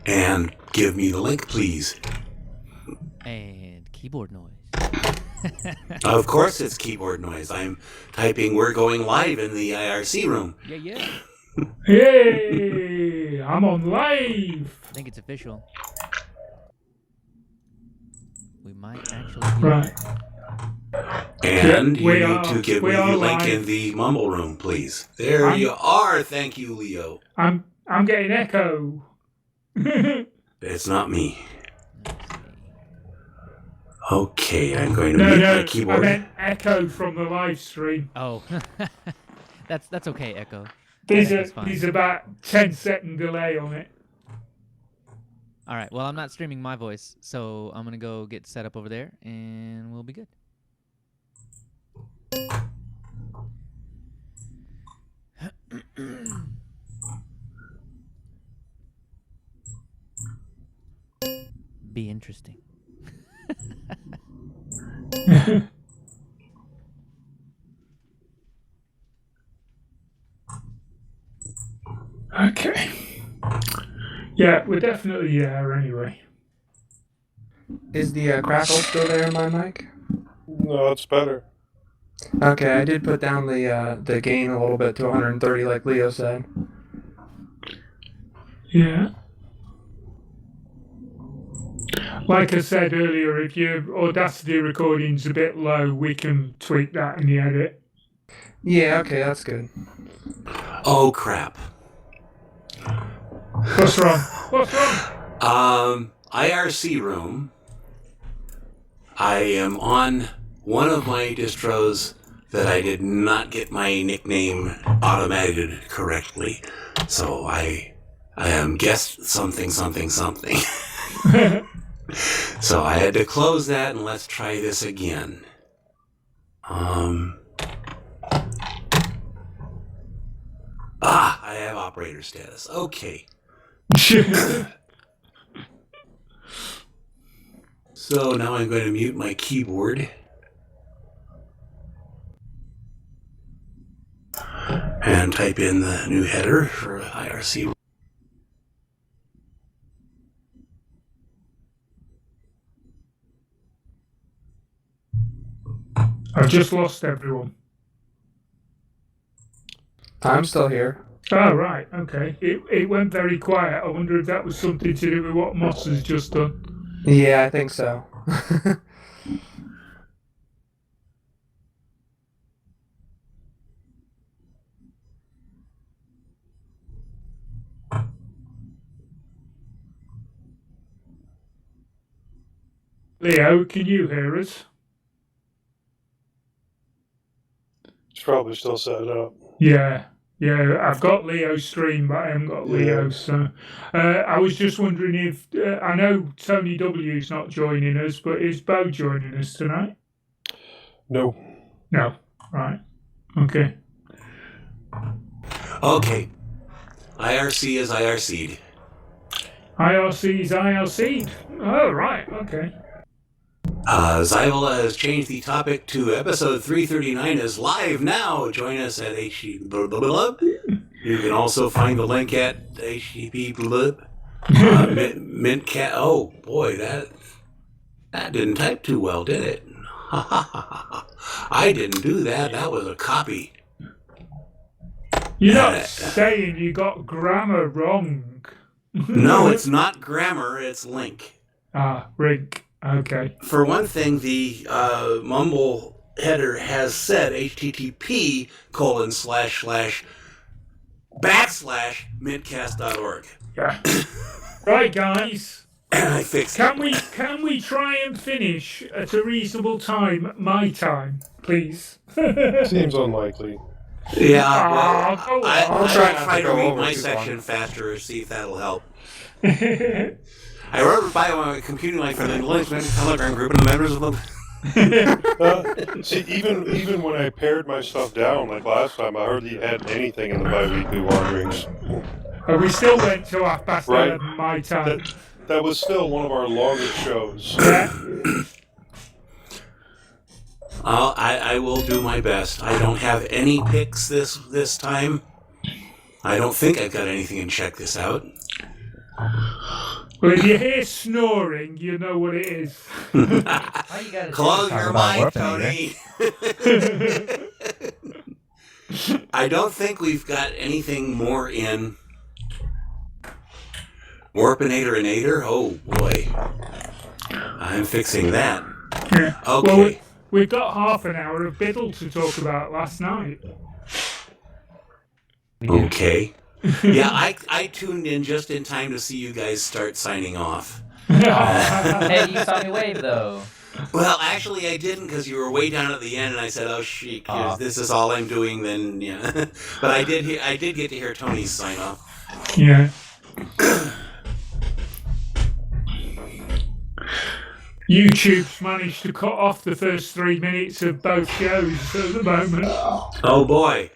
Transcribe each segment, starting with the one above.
And give me the link, please. And keyboard noise. Of course it's keyboard noise. I'm typing "We're going live" in the IRC room. Yeah. Hey, I'm on live. I think it's official. We might actually be Right. And Yeah, you need to give me the link live. in the mumble room, please. There you are. Thank you, Leo. I'm getting echo. It's not me. Okay, I'm going to No, mute no, my keyboard. I meant echo from the live stream. Oh, that's okay, Echo. There's about 10-second delay on it. All right. Well, I'm not streaming my voice, so I'm gonna go get set up over there, and we'll be good. Be interesting. Okay. Yeah, we're definitely there anyway. Is the crackle still there in my mic? No, it's better. Okay, I did put down the gain a little bit to 130 like Leo said. Yeah. Like I said earlier, if your Audacity recording's a bit low, we can tweak that in the edit. Yeah, okay, that's good. Oh, crap. What's wrong? What's wrong? IRC room. I am on one of my distros that I did not get my nickname automated correctly. So I am guest something. So I had to close that, and let's try this again. I have operator status. Okay. So now I'm going to mute my keyboard. And type in the new header for IRC. I've just lost everyone. I'm still here. Oh, right, okay. It went very quiet. I wonder if that was something to do with what Moss has just done. Yeah, I think so. Leo, can you hear us? It's probably still set up. Yeah, I've got Leo's stream, but I haven't got Leo. So I was just wondering if I know Tony W's not joining us, but is Bo joining us tonight? No. No. Right. Okay. Okay. IRC is IRC'd. IRC is IRC'd. Oh, right. Okay. Zyvola has changed the topic to episode 339 is live now. Join us at HTTP. You can also find the link at HTTP. mintCast. Oh boy, that didn't type too well, did it? I didn't do that. That was a copy. You're not saying you got grammar wrong. No, it's not grammar. It's link. Rink. Okay. For one thing, the mumble header has said http://mintcast.org. Yeah. Right, guys. And I fixed it. Can we try and finish at a reasonable time, my time, please? Seems unlikely. Yeah, well, I'll try to read my too section long. faster, see if that'll help. I wrote it by my computing line for the Livestream Telegram group and the members of them. See, even when I pared my stuff down, like last time, I hardly had anything in the bi-weekly wanderings. We still went to 11:30 Right. my time. That was still one of our longest shows. I will do my best. I don't have any picks this time. I don't think I've got anything, and check this out. Well, if you hear snoring, you know what it is. All you gotta do is Close talk your about mic, Warpinator. Tony. I don't think we've got anything more in Warpinator and Ader. Oh boy, I'm fixing that. Yeah. Okay. Well, we've got half an hour of Biddle to talk about last night. Okay. Yeah, I tuned in just in time to see you guys start signing off. Hey, you saw me wave though. Well, actually, I didn't because you were way down at the end, and I said, "Oh, shit, this is all I'm doing." Then, yeah. But I did get to hear Tony's sign off. Yeah. YouTube's managed to cut off the first 3 minutes of both shows at the moment. Oh boy.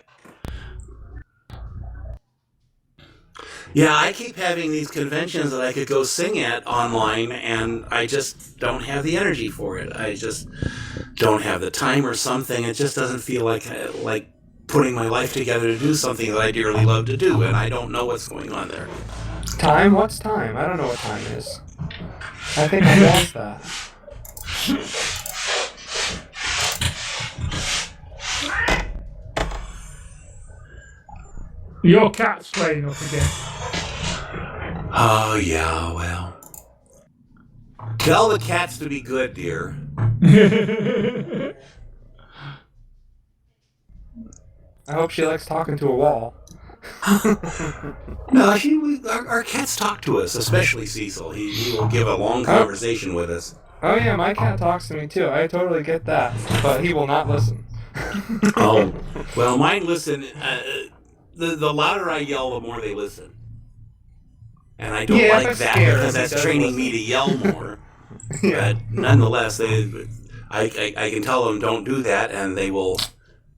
Yeah, I keep having these conventions that I could go sing at online, and I just don't have the energy for it. I just don't have the time or something. It just doesn't feel like putting my life together to do something that I dearly love to do, and I don't know what's going on there. Time? What's time? I don't know what time is. I think I lost that. Your cat's playing up again. Oh, yeah, well. Tell the cats to be good, dear. I hope she likes talking to a wall. No, our cats talk to us, especially Cecil. He will give a long conversation with us. Oh yeah, my cat talks to me too. I totally get that. But he will not listen. Oh, well, mine listen. The louder I yell, the more they listen. And I don't like that because that's training me to yell more. Yeah. But nonetheless, I can tell them don't do that, and they will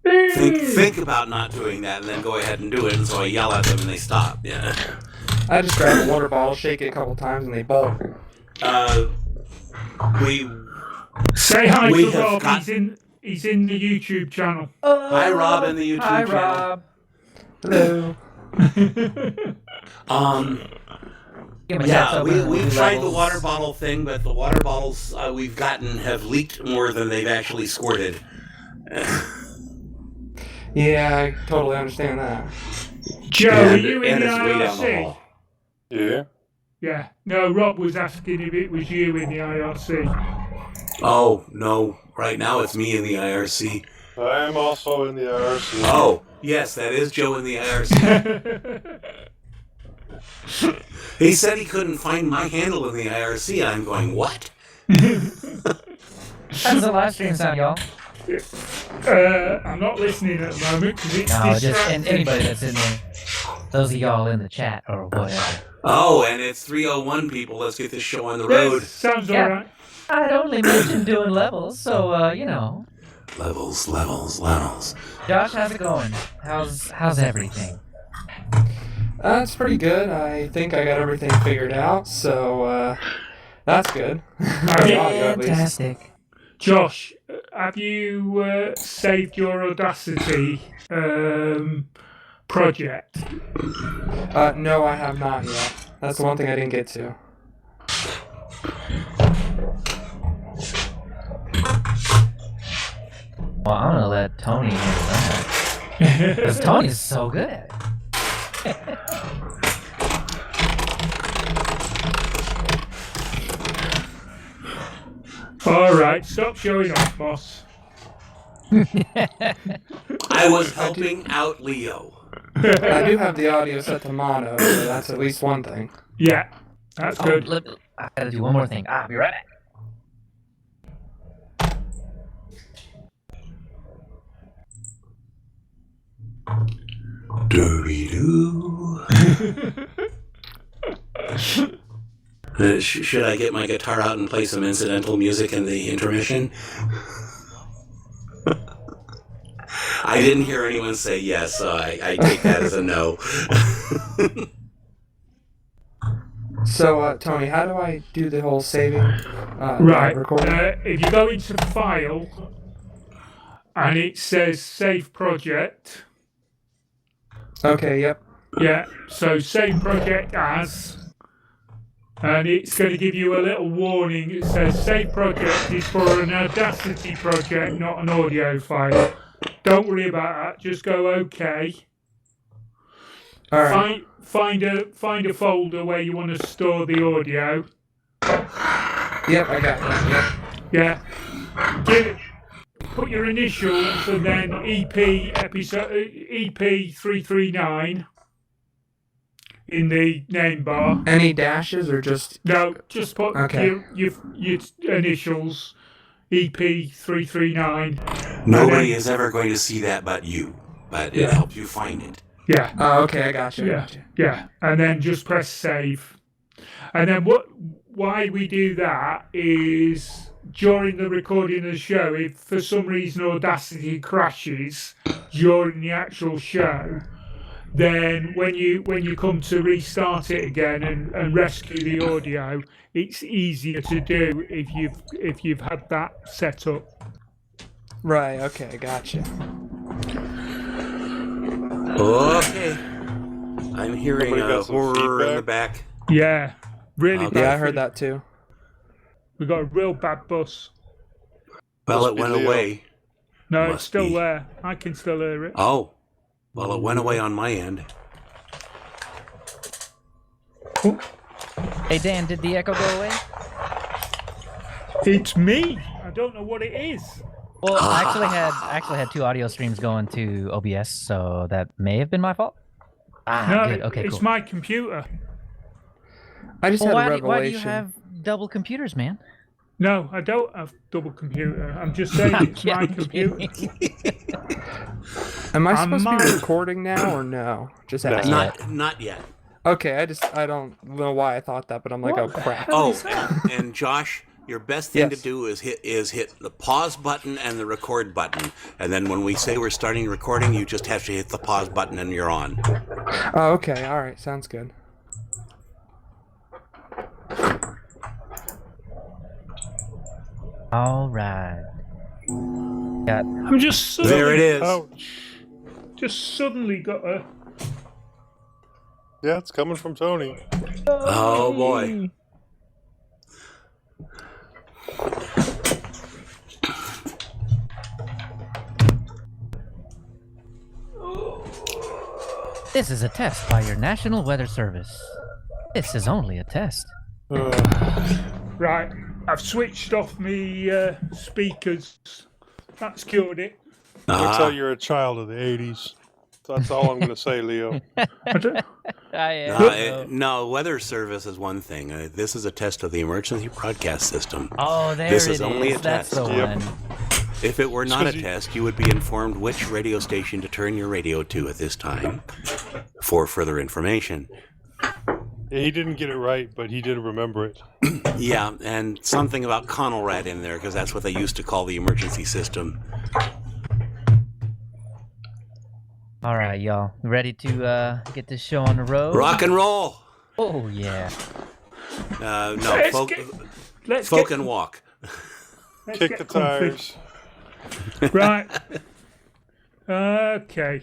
think about not doing that, and then go ahead and do it. And so I yell at them, and they stop. Yeah. I just grab a water bottle, shake it a couple times, and they bolt. We Say hi We to have Rob. got- He's in the YouTube channel. Hi, Rob, in the YouTube Hi, channel. Rob. Hello. Get my Yeah, shots open we've and do tried the levels. water bottle thing, but the water bottles we've gotten have leaked more than they've actually squirted. Yeah, I totally understand that. Joe, are you in and the it's way down the IRC? hall. Yeah. Yeah. No, Rob was asking if it was you in the IRC. Oh, no. Right now it's me in the IRC. I am also in the IRC. Oh, yes, that is Joe in the IRC. He said he couldn't find my handle in the IRC. I'm going, what? How does the live stream sound, y'all? I'm not listening at the moment because it's No, just distracting. anybody that's in there. Those of y'all in the chat or whatever. Oh, and it's 3:01, people. Let's get this show on the Yes, road. sounds Yeah. alright. I'd only mentioned doing levels, so you know. Levels. Josh, how's it going? How's everything? That's pretty good. I think I got everything figured out, so that's good. The audio, at least. Fantastic. Josh, have you saved your Audacity project? No, I have not yet. That's the one thing I didn't get to. Well, I'm gonna let Tony handle that. Because Tony's so good at it. Alright, stop showing off, boss. I was helping out Leo. I do have the audio set to mono, so that's at least one thing. Yeah, that's good. I gotta do one more thing. I'll be right back. Doo-doo. Should I get my guitar out and play some incidental music in the intermission? I didn't hear anyone say yes, so I take that as a no. So, Tony, how do I do the whole saving? Right. Recording? If you go into File and it says Save Project, Okay, yep. yeah, so Save Project As, and it's going to give you a little warning. It says save project is for an Audacity project, not an audio file. Don't worry about that. Just go OK. All right. Find a folder where you want to store the audio. Yep, I got that. Yep. Yeah. Put your initials and then EP 339 in the name bar. Any dashes or just? No, just put Okay. your initials, EP 339. Nobody is ever going to see that but you, but it Yeah. helps you find it. Yeah. Oh, okay, I got you. Yeah. And then just press save. And then why we do that is during the recording of the show, if for some reason Audacity crashes during the actual show, then when you come to restart it again and rescue the audio, it's easier to do if you've had that set up. Right. Okay, gotcha. Okay. I'm hearing Somebody a got some horror in the feedback? back. Yeah, really Okay. bad. Yeah, I heard that too. We got a real bad bus. Well, Must it be went Leo. away. No, Must it's still be. there. I can still hear it. Oh. Well, it went away on my end. Hey Dan, did the echo go away? It's me. I don't know what it is. Well, I actually had two audio streams going to OBS, so that may have been my fault. No, Good. Okay, it's cool. my computer. I just Well, had a why revelation. do you have double computers, man? No, I don't have double computer. I'm just saying it's my computer. Am I I'm supposed to mine. be recording now or no? Just No. asking. Not yet. Okay, I don't know why I thought that, but I'm like, oh crap. Oh, and Josh, your best thing Yes. to do is hit the pause button and the record button, and then when we say we're starting recording, you just have to hit the pause button and you're on. Oh, okay, all right, sounds good. All right. Got I'm just suddenly, There it is. just suddenly got a. Yeah, it's coming from Tony. Oh boy. This is a test by your National Weather Service. This is only a test. Right, I've switched off my speakers. That's cured it. Looks like you're a child of the 80s. That's all I'm going to say, Leo. I don't- No, weather service is one thing. This is a test of the emergency broadcast system. Oh, there This it is only a That's test. the Yep. one. If it were not a 'cause you- test, you would be informed which radio station to turn your radio to at this time for further information. Yeah, he didn't get it right, but he did remember it. Yeah, and something about Conelrad in there, because that's what they used to call the emergency system. All right, y'all. Ready to get this show on the road? Rock and roll! Oh, yeah. No, Let's folk, get- Let's folk get, and walk. let's Kick get the comfy. tires. Right. Okay.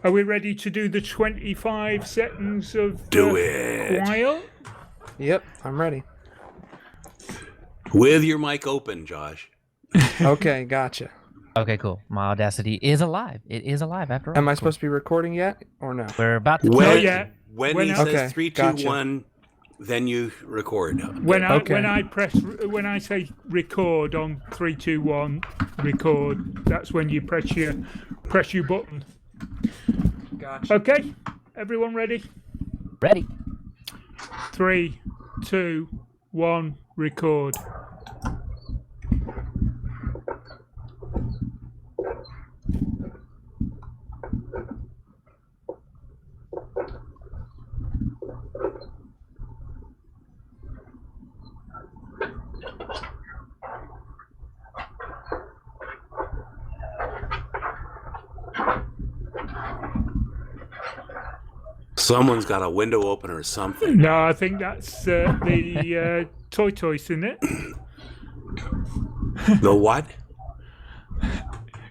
Are we ready to do the 25 seconds of Do it. quiet? Yep, I'm ready. With your mic open, Josh. Okay, gotcha. Okay, cool. My Audacity is alive. It is alive after all. Am I supposed to be recording yet or no? We're about to When, Not yet. when When he I- says Okay, 3, 2, gotcha. 1, then you record. When Okay. when I say record on 3, 2, 1, record. That's when you press your button. Gotcha. Okay. Everyone ready? Ready. 3, 2, 1, record. Someone's got a window open or something. No, I think that's the toy toys, isn't it? The what?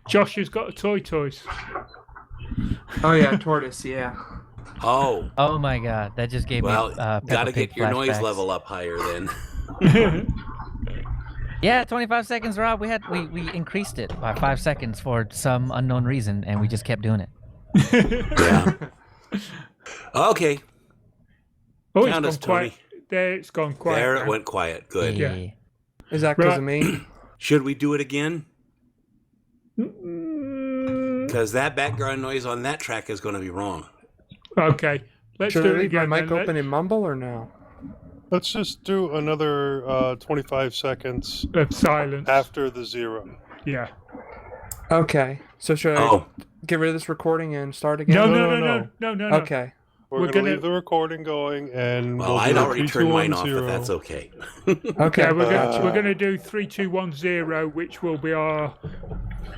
Josh has got a toy toys. Oh yeah, tortoise. Yeah. Oh, Oh my god, that just gave well, me Peppa gotta Pig get your noise flashbacks. level up higher then. Yeah, 25 seconds, Rob. We increased it by 5 seconds for some unknown reason, and we just kept doing it. Yeah. Okay. Oh, Count it's us, gone quiet. Tony. There, it's gone quiet. There now. it went quiet. Good. Yeah. Is that because of me? Should we do it again? Mm, Because that background noise on that track is going to be wrong. Okay, let's Should do I it leave my again. mic then. open and mumble or no? Let's just do another 25 seconds Of silence. after the 0. Yeah. Okay. So should I Oh, get rid of this recording and start again? No. Okay. We're going to leave the recording going, and well, we'll I'd do already 3, 2, turned 1, mine off, 0. but that's okay. Okay. Yeah, we're Gotcha. going to do 3, 2, 1, 0, which will be our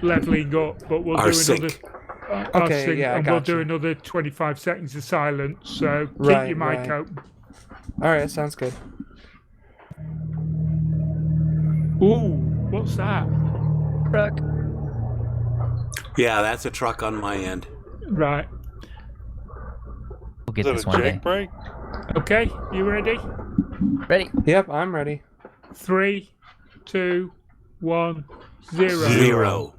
leveling up, but we'll Our do another. sync. Our Okay, sync, yeah, I and we'll gotcha. do another 25 seconds of silence. So keep Right, your mic right. open. All right. Sounds good. Ooh, what's that? Truck. Yeah, that's a truck on my end. Right. We'll get Is this that a one Jake day. break? Okay, you ready? Ready? Yep, I'm ready. 3, 2, 1, 0. 0.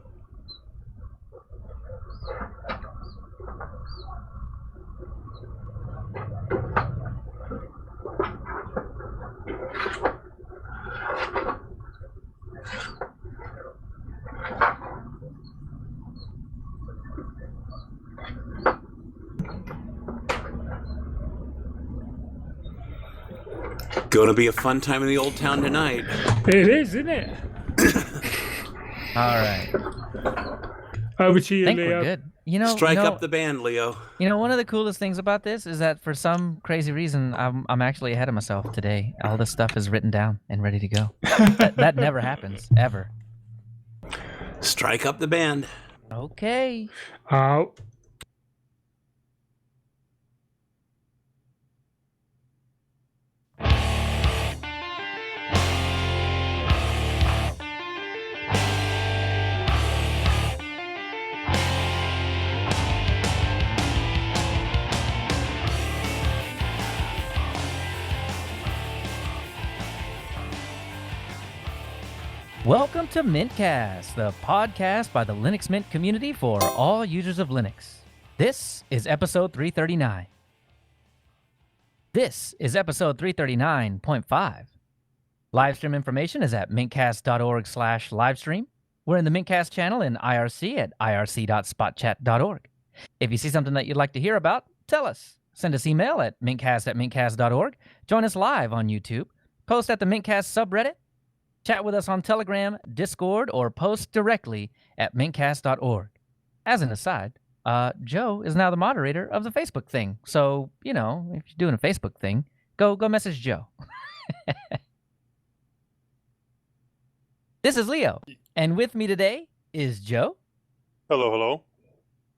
Gonna be a fun time in the old town tonight. It is, isn't it? All right. Over to you, I think Leo. we're good. You know, Strike up the band, Leo. one of the coolest things about this is that for some crazy reason, I'm actually ahead of myself today. All this stuff is written down and ready to go. that never happens, ever. Strike up the band. Okay. Oh. Welcome to mintCast, the podcast by the Linux Mint community for all users of Linux. This is episode 339. This is episode 339.5. Livestream information is at mintcast.org/livestream. We're in the mintcast channel in IRC at irc.spotchat.org. If you see something that you'd like to hear about, tell us. Send us email at mintcast@mintcast.org. Join us live on YouTube. Post at the mintcast subreddit. Chat with us on Telegram, Discord, or post directly at mintcast.org. As an aside, Joe is now the moderator of the Facebook thing. So, if you're doing a Facebook thing, go message Joe. This is Leo, and with me today is Joe, Hello.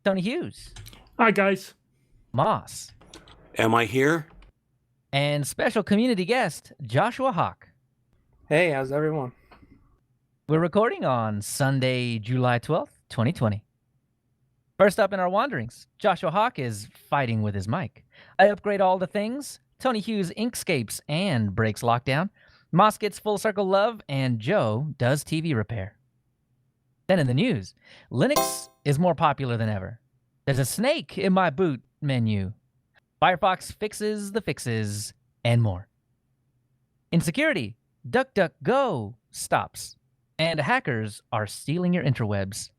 Tony Hughes, Hi, guys. Moss, Am I here? and special community guest, Joshua Hawk. Hey, how's everyone? We're recording on Sunday, July 12th, 2020. First up in our wanderings, Joshua Hawk is fighting with his mic. I upgrade all the things. Tony Hughes inkscapes and breaks lockdown. Moss gets full circle love, and Joe does TV repair. Then in the news, Linux is more popular than ever. There's a snake in my boot menu. Firefox fixes the fixes, and more. In security, Duckduckgo stops, and hackers are stealing your interwebs.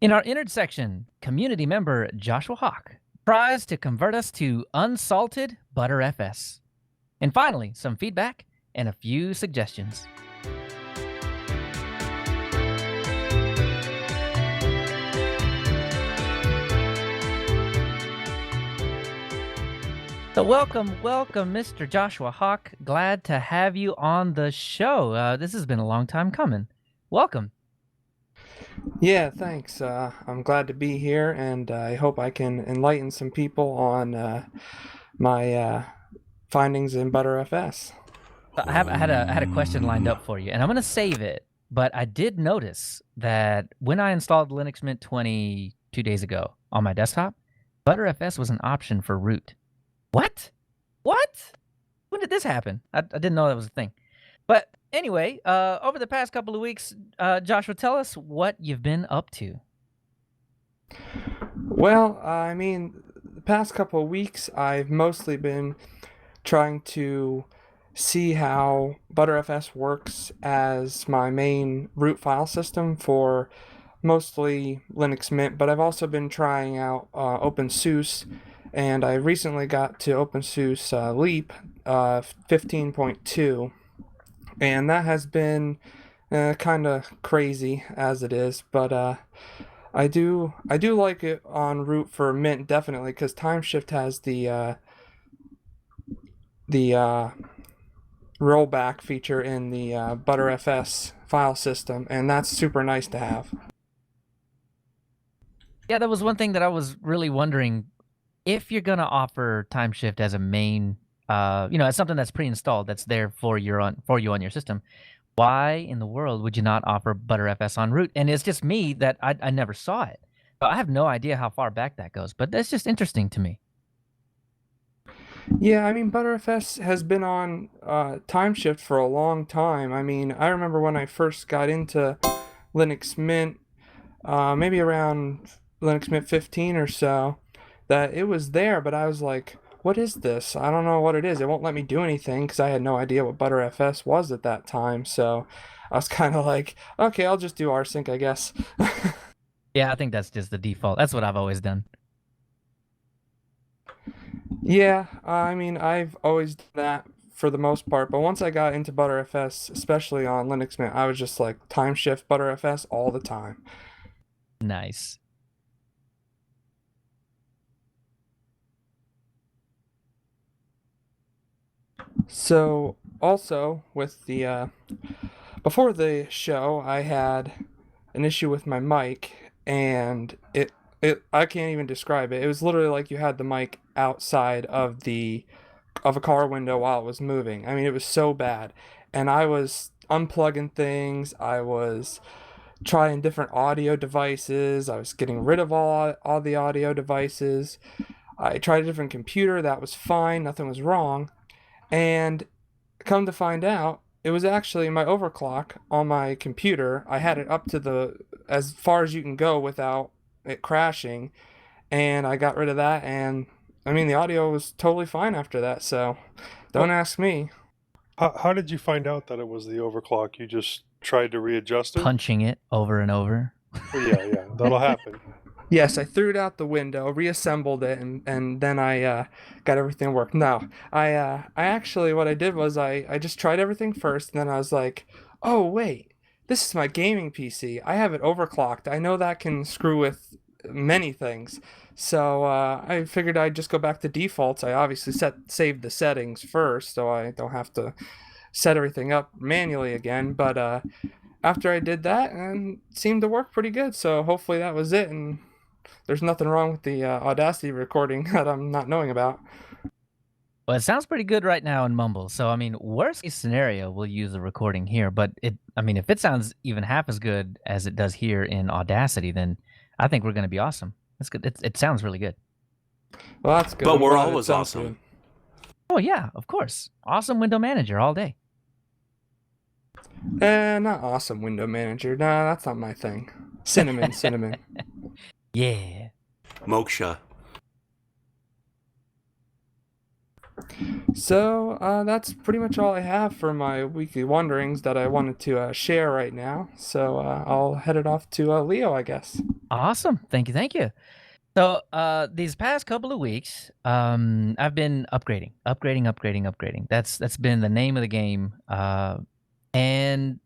In our innards section, community member Joshua Hawk tries to convert us to unsalted ButterFS. And finally, some feedback and a few suggestions. So welcome, Mr. Joshua Hawk. Glad to have you on the show. This has been a long time coming. Welcome. Yeah, thanks. I'm glad to be here, and I hope I can enlighten some people on my findings in ButterFS. I had a question lined up for you, and I'm gonna save it but I did notice that when I installed Linux Mint 20 2 days ago on my desktop, ButterFS was an option for root. What? What? When did this happen? I didn't know that was a thing. But anyway, over the past couple of weeks, Joshua, tell us what you've been up to. Well, I mean, the past couple of weeks, I've mostly been trying to see how ButterFS works as my main root file system for mostly Linux Mint, but I've also been trying out OpenSUSE, and I recently got to OpenSUSE Leap 15.2, and that has been kind of crazy as it is, but I do like it on root for Mint definitely, because Timeshift has the rollback feature in the ButterFS file system, and that's super nice to have. Yeah, that was one thing that I was really wondering. If you're gonna offer Timeshift as a main, as something that's pre-installed, that's there for you on your system, why in the world would you not offer ButterFS on root? And it's just me that I never saw it. So I have no idea how far back that goes, but that's just interesting to me. Yeah, I mean, ButterFS has been on Timeshift for a long time. I mean, I remember when I first got into Linux Mint, maybe around Linux Mint 15 or so, that it was there, but I was like, what is this? I don't know what it is. It won't let me do anything because I had no idea what ButterFS was at that time. So I was kind of like, okay, I'll just do rsync, I guess. Yeah, I think that's just the default. That's what I've always done. Yeah, I mean, I've always done that for the most part, but once I got into ButterFS, especially on Linux Mint, I was just like Timeshift ButterFS all the time. Nice. So also with the before the show, I had an issue with my mic, and it I can't even describe it. It was literally like you had the mic outside of a car window while it was moving. I mean, it was so bad. And I was unplugging things. I was trying different audio devices. I was getting rid of all the audio devices. I tried a different computer. That was fine. Nothing was wrong. And come to find out, it was actually my overclock on my computer. I had it up to as far as you can go without it crashing, and I got rid of that, and I mean, the audio was totally fine after that, so don't ask me. How did you find out that it was the overclock? You just tried to readjust it? Punching it over and over. Well, yeah, that'll happen. Yes, I threw it out the window, reassembled it, and then I got everything worked. No, I actually, what I did was I just tried everything first, and then I was like, oh wait, this is my gaming PC. I have it overclocked. I know that can screw with many things. So I figured I'd just go back to defaults. I obviously saved the settings first, so I don't have to set everything up manually again. But after I did that, it seemed to work pretty good. So hopefully that was it, and there's nothing wrong with the Audacity recording that I'm not knowing about. Well, it sounds pretty good right now in Mumble. So, I mean, worst case scenario, we'll use the recording here. But if it sounds even half as good as it does here in Audacity, then I think we're going to be awesome. That's good. It sounds really good. Well, that's good. But I'm we're glad it always sounds awesome. good. Oh, yeah, of course. Awesome window manager all day. Not awesome window manager. Nah, that's not my thing. Cinnamon. Yeah. Moksha. So that's pretty much all I have for my weekly wanderings that I wanted to share right now. So I'll head it off to Leo, I guess. Awesome. Thank you. So these past couple of weeks, I've been upgrading. That's been the name of the game. And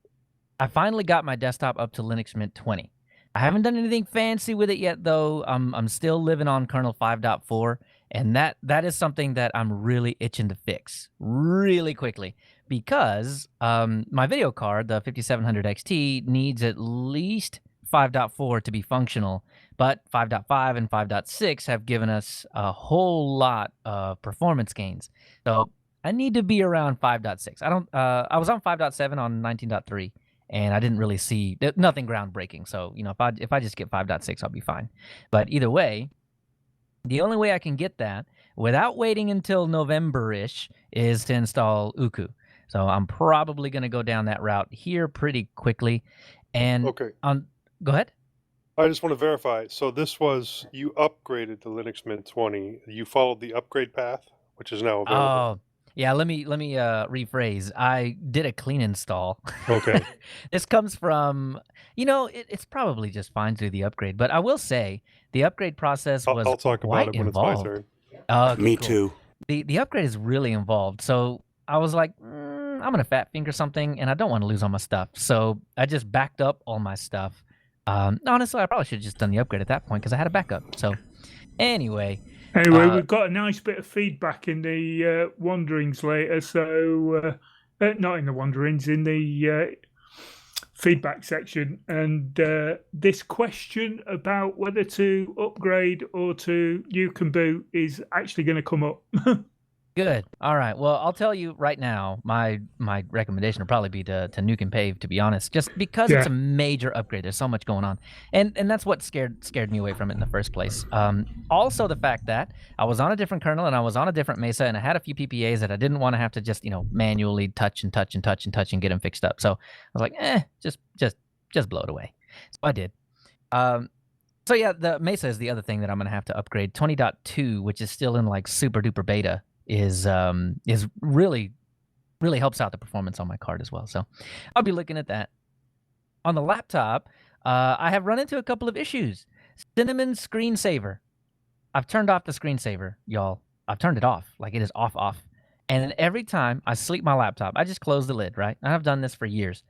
I finally got my desktop up to Linux Mint 20. I haven't done anything fancy with it yet, though. I'm still living on kernel 5.4, and that is something that I'm really itching to fix really quickly, because my video card, the 5700 XT, needs at least 5.4 to be functional, but 5.5 and 5.6 have given us a whole lot of performance gains. So I need to be around 5.6. I was on 5.7 on 19.3. and I didn't really see nothing groundbreaking. So if I just get 5.6, I'll be fine. But either way, the only way I can get that without waiting until November-ish is to install Uku. So I'm probably going to go down that route here pretty quickly. And Okay. Go ahead. I just want to verify. So this was, you upgraded to Linux Mint 20. You followed the upgrade path, which is now available. Oh, yeah. Let me rephrase. I did a clean install. Okay. This comes from, it's probably just fine through the upgrade, but I will say the upgrade process was I'll talk quite about it when involved. it's my turn. Okay, Me cool. too. The upgrade is really involved. So I was like, I'm gonna fat finger something, and I don't want to lose all my stuff. So I just backed up all my stuff. Honestly, I probably should have just done the upgrade at that point because I had a backup. So anyway, we've got a nice bit of feedback in the Wanderings later. So not in the Wanderings, in the feedback section. And this question about whether to upgrade or to you can boot is actually going to come up. good. All right. Well, I'll tell you right now, my recommendation would probably be to nuke and pave, to be honest, just because it's a major upgrade. There's so much going on, and that's what scared me away from it in the first place. Also, the fact that I was on a different kernel and I was on a different Mesa, and I had a few PPAs that I didn't want to have to just manually touch and get them fixed up. So I was like, just blow it away. So I did. So yeah, the Mesa is the other thing that I'm gonna have to upgrade. 20.2, which is still in like super duper beta, is really helps out the performance on my card as well. So I'll be looking at that. On the laptop, I have run into a couple of issues. Cinnamon screensaver. I've turned off the screensaver, y'all. I've turned it off. Like, it is off. And then every time I sleep my laptop, I just close the lid, right? I've done this for years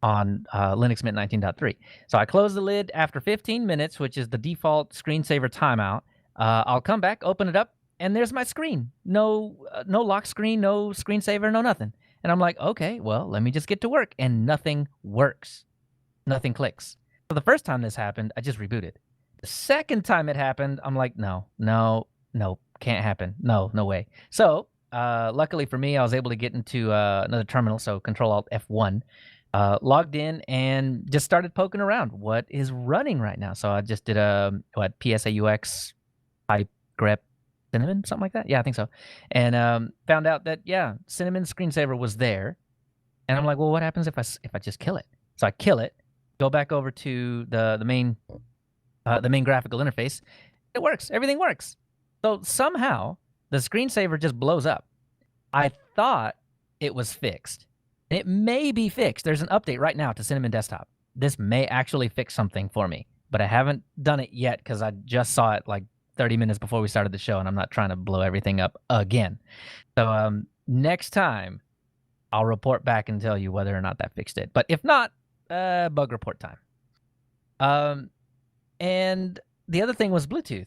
on Linux Mint 19.3. So I close the lid after 15 minutes, which is the default screensaver timeout. I'll come back, open it up, and there's my screen. No lock screen, no screensaver, no nothing. And I'm like, okay, well, let me just get to work. And nothing works. Nothing clicks. So the first time this happened, I just rebooted. The second time it happened, I'm like, no, can't happen. No way. So luckily for me, I was able to get into another terminal, so Control-Alt-F1. Logged in and just started poking around. What is running right now? So I just did a PSAUX type grep Cinnamon, something like that. Yeah, I think so. And found out that Cinnamon screensaver was there. And I'm like, well, what happens if I just kill it? So I kill it, go back over to the main graphical interface. It works. Everything works. So somehow the screensaver just blows up. I thought it was fixed. It may be fixed. There's an update right now to Cinnamon Desktop. This may actually fix something for me, but I haven't done it yet because I just saw it like 30 minutes before we started the show, and I'm not trying to blow everything up again. So next time, I'll report back and tell you whether or not that fixed it. But if not, bug report time. And the other thing was Bluetooth.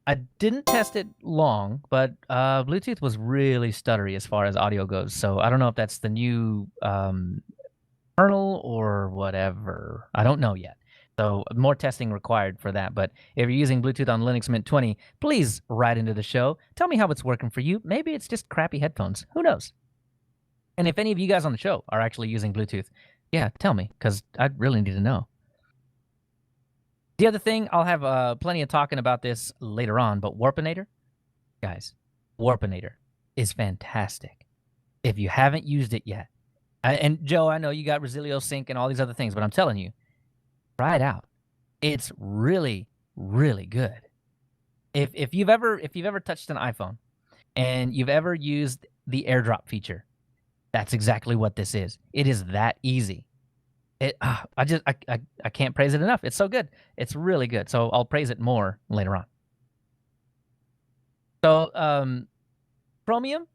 I didn't test it long, but Bluetooth was really stuttery as far as audio goes. So I don't know if that's the new kernel or whatever. I don't know yet. So more testing required for that. But if you're using Bluetooth on Linux Mint 20, please write into the show. Tell me how it's working for you. Maybe it's just crappy headphones. Who knows? And if any of you guys on the show are actually using Bluetooth, tell me, because I really need to know. The other thing, I'll have plenty of talking about this later on, but Warpinator, guys, Warpinator is fantastic. If you haven't used it yet, and Joe, I know you got Resilio Sync and all these other things, but I'm telling you, try it out. It's really, really good. If you've ever touched an iPhone and you've ever used the AirDrop feature, that's exactly what this is. It is that easy. I can't praise it enough. It's so good. It's really good. So I'll praise it more later on. So Chromium,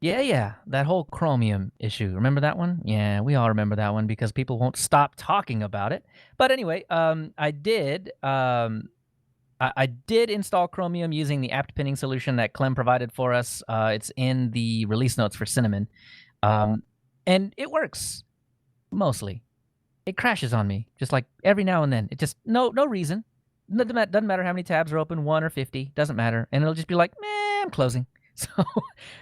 that whole Chromium issue. Remember that one? Yeah, we all remember that one because people won't stop talking about it. But anyway, I did install Chromium using the apt pinning solution that Clem provided for us. It's in the release notes for Cinnamon, and it works mostly. It crashes on me just like every now and then. It just no reason. Doesn't matter how many tabs are open, 1 or 50, doesn't matter, and it'll just be like, I'm closing. So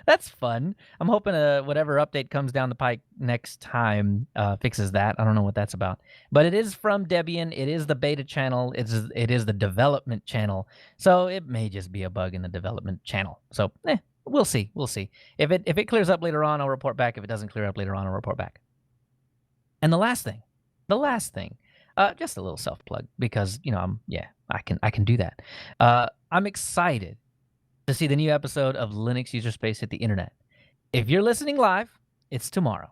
that's fun. I'm hoping whatever update comes down the pike next time fixes that. I don't know what that's about. But it is from Debian. It is the beta channel. It is the development channel. So it may just be a bug in the development channel. So we'll see. We'll see. If it clears up later on, I'll report back. If it doesn't clear up later on, I'll report back. And the last thing, just a little self plug because I can do that. I'm excited to see the new episode of Linux User Space hit the internet. If you're listening live, it's tomorrow.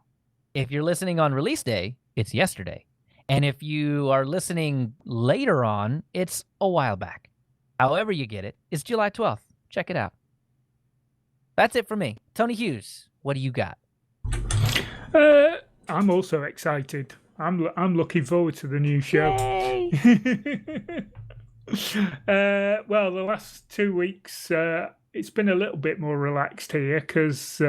If you're listening on release day, it's yesterday. And if you are listening later on, it's a while back. However you get it, it's July 12th. Check it out. That's it for me. Tony Hughes, what do you got? I'm also excited. I'm looking forward to the new show. Well, the last 2 weeks, it's been a little bit more relaxed here because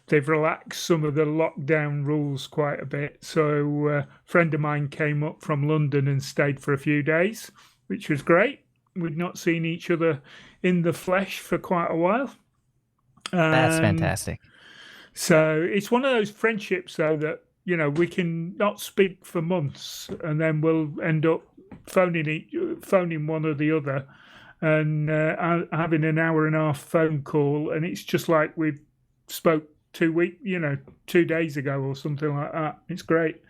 they've relaxed some of the lockdown rules quite a bit. So a friend of mine came up from London and stayed for a few days, which was great. We'd not seen each other in the flesh for quite a while. That's fantastic. So it's one of those friendships, though, that, we can not speak for months and then we'll end up phoning one or the other and having an hour and a half phone call, and it's just like we spoke 2 days ago or something like that. It's great.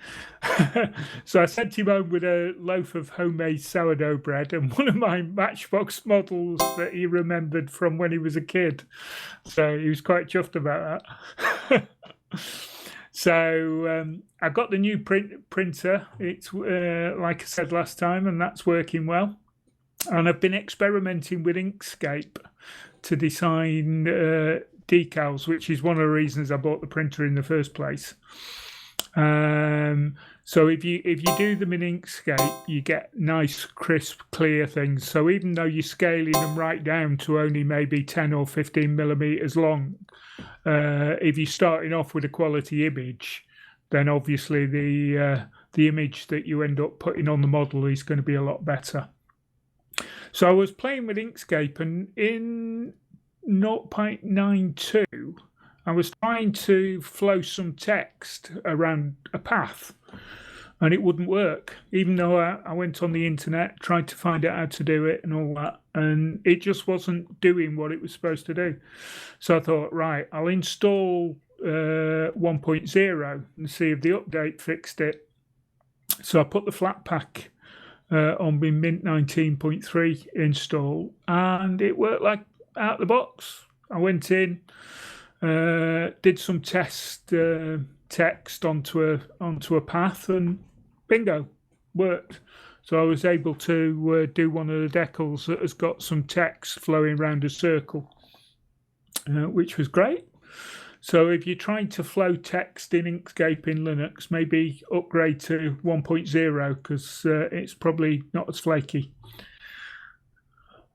So I sent him home with a loaf of homemade sourdough bread and one of my Matchbox models that he remembered from when he was a kid. So he was quite chuffed about that. So I got the new printer. It's like I said last time, and that's working well. And I've been experimenting with Inkscape to design decals, which is one of the reasons I bought the printer in the first place. So if you do them in Inkscape, you get nice, crisp, clear things. So even though you're scaling them right down to only maybe 10 or 15 millimeters long, if you're starting off with a quality image, then obviously the image that you end up putting on the model is going to be a lot better. So I was playing with Inkscape, and in 0.92, I was trying to flow some text around a path, and it wouldn't work, even though I went on the internet, tried to find out how to do it and all that, and it just wasn't doing what it was supposed to do. So I thought, right, I'll install 1.0 and see if the update fixed it. So I put the Flatpak on my Mint 19.3 install, and it worked like out of the box. I went in, did some test text onto a path, and bingo, worked. So I was able to do one of the decals that has got some text flowing around a circle, which was great. So if you're trying to flow text in Inkscape in Linux, maybe upgrade to 1.0 because it's probably not as flaky.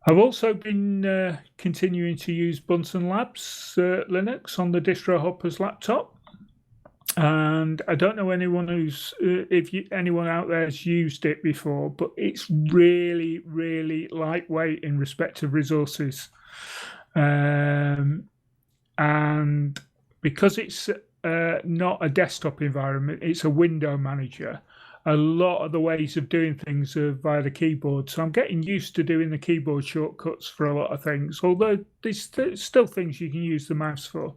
I've also been continuing to use Bunsen Labs Linux on the Distro Hopper's laptop, and I don't know anyone anyone out there has used it before, but it's really, really lightweight in respect of resources, and because it's not a desktop environment, it's a window manager. A lot of the ways of doing things are via the keyboard. So I'm getting used to doing the keyboard shortcuts for a lot of things, although there's still things you can use the mouse for.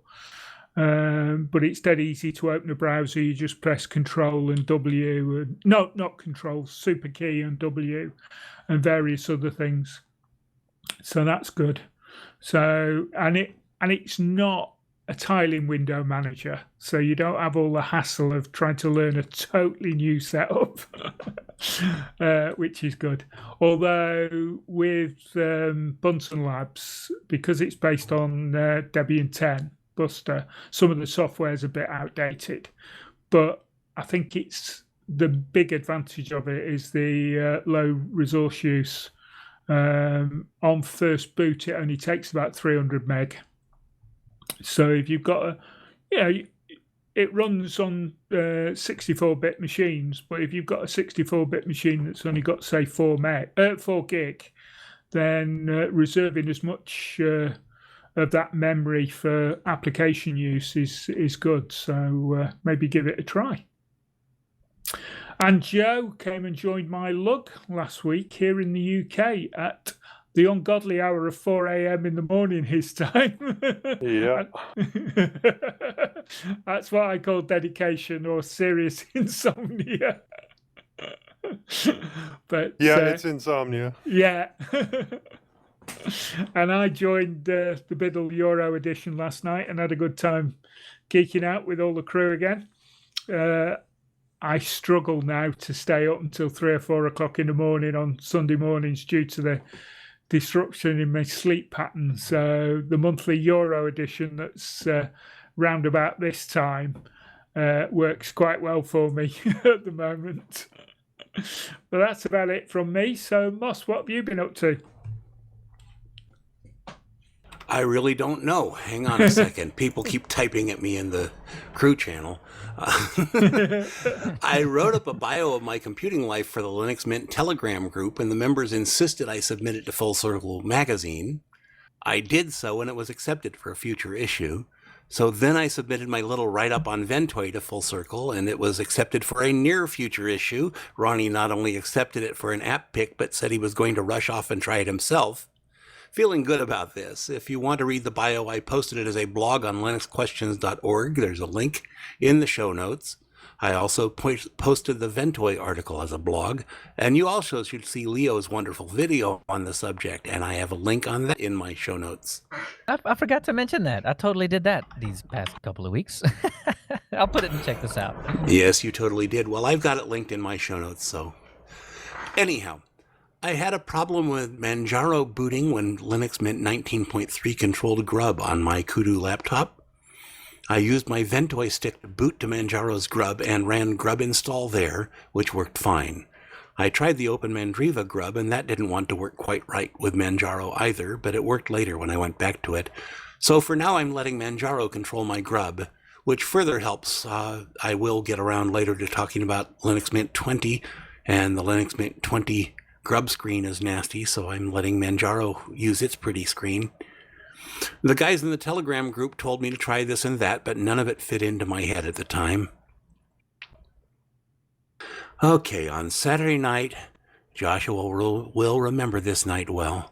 But it's dead easy to open a browser. You just press Control and W. No, not Control, Super key and W and various other things. So that's good. So, and it's not a tiling window manager, so you don't have all the hassle of trying to learn a totally new setup, which is good. Although with Bunsen Labs, because it's based on Debian 10 Buster, some of the software is a bit outdated, but I think it's the big advantage of it is the low resource use. On first boot, it only takes about 300 meg. So if you've got it runs on 64-bit machines, but if you've got a 64-bit machine that's only got, say, 4 gig, then reserving as much of that memory for application use is good. So maybe give it a try. And Joe came and joined my lug last week here in the UK at the ungodly hour of 4 a.m. in the morning his time. Yeah. That's what I call dedication or serious insomnia. But Yeah, it's insomnia. yeah. And I joined the Biddle Euro edition last night and had a good time geeking out with all the crew again. I struggle now to stay up until 3 or 4 o'clock in the morning on Sunday mornings due to the disruption in my sleep pattern. So the monthly Euro edition that's round about this time works quite well for me at the moment. But that's about it from me. So Moss, what have you been up to? I really don't know. Hang on a second. People keep typing at me in the crew channel. I wrote up a bio of my computing life for the Linux Mint Telegram group, and the members insisted I submit it to Full Circle magazine. I did so, and it was accepted for a future issue. So then I submitted my little write-up on Ventoy to Full Circle, and it was accepted for a near-future issue. Ronnie not only accepted it for an app pick, but said he was going to rush off and try it himself. Feeling good about this. If you want to read the bio, I posted it as a blog on linuxquestions.org. There's a link in the show notes. I also posted the Ventoy article as a blog, and you also should see Leo's wonderful video on the subject, and I have a link on that in my show notes. I forgot to mention that. I totally did that these past couple of weeks. I'll put it and check this out. Yes, you totally did. Well, I've got it linked in my show notes, so. Anyhow, I had a problem with Manjaro booting when Linux Mint 19.3 controlled Grub on my Kudu laptop. I used my Ventoy stick to boot to Manjaro's Grub and ran grub install there, which worked fine. I tried the OpenMandriva Grub, and that didn't want to work quite right with Manjaro either, but it worked later when I went back to it. So for now, I'm letting Manjaro control my Grub, which further helps. I will get around later to talking about Linux Mint 20, and the Linux Mint 20 Grub screen is nasty, so I'm letting Manjaro use its pretty screen. The guys in the Telegram group told me to try this and that, but none of it fit into my head at the time. Okay, on Saturday night, Joshua will remember this night well.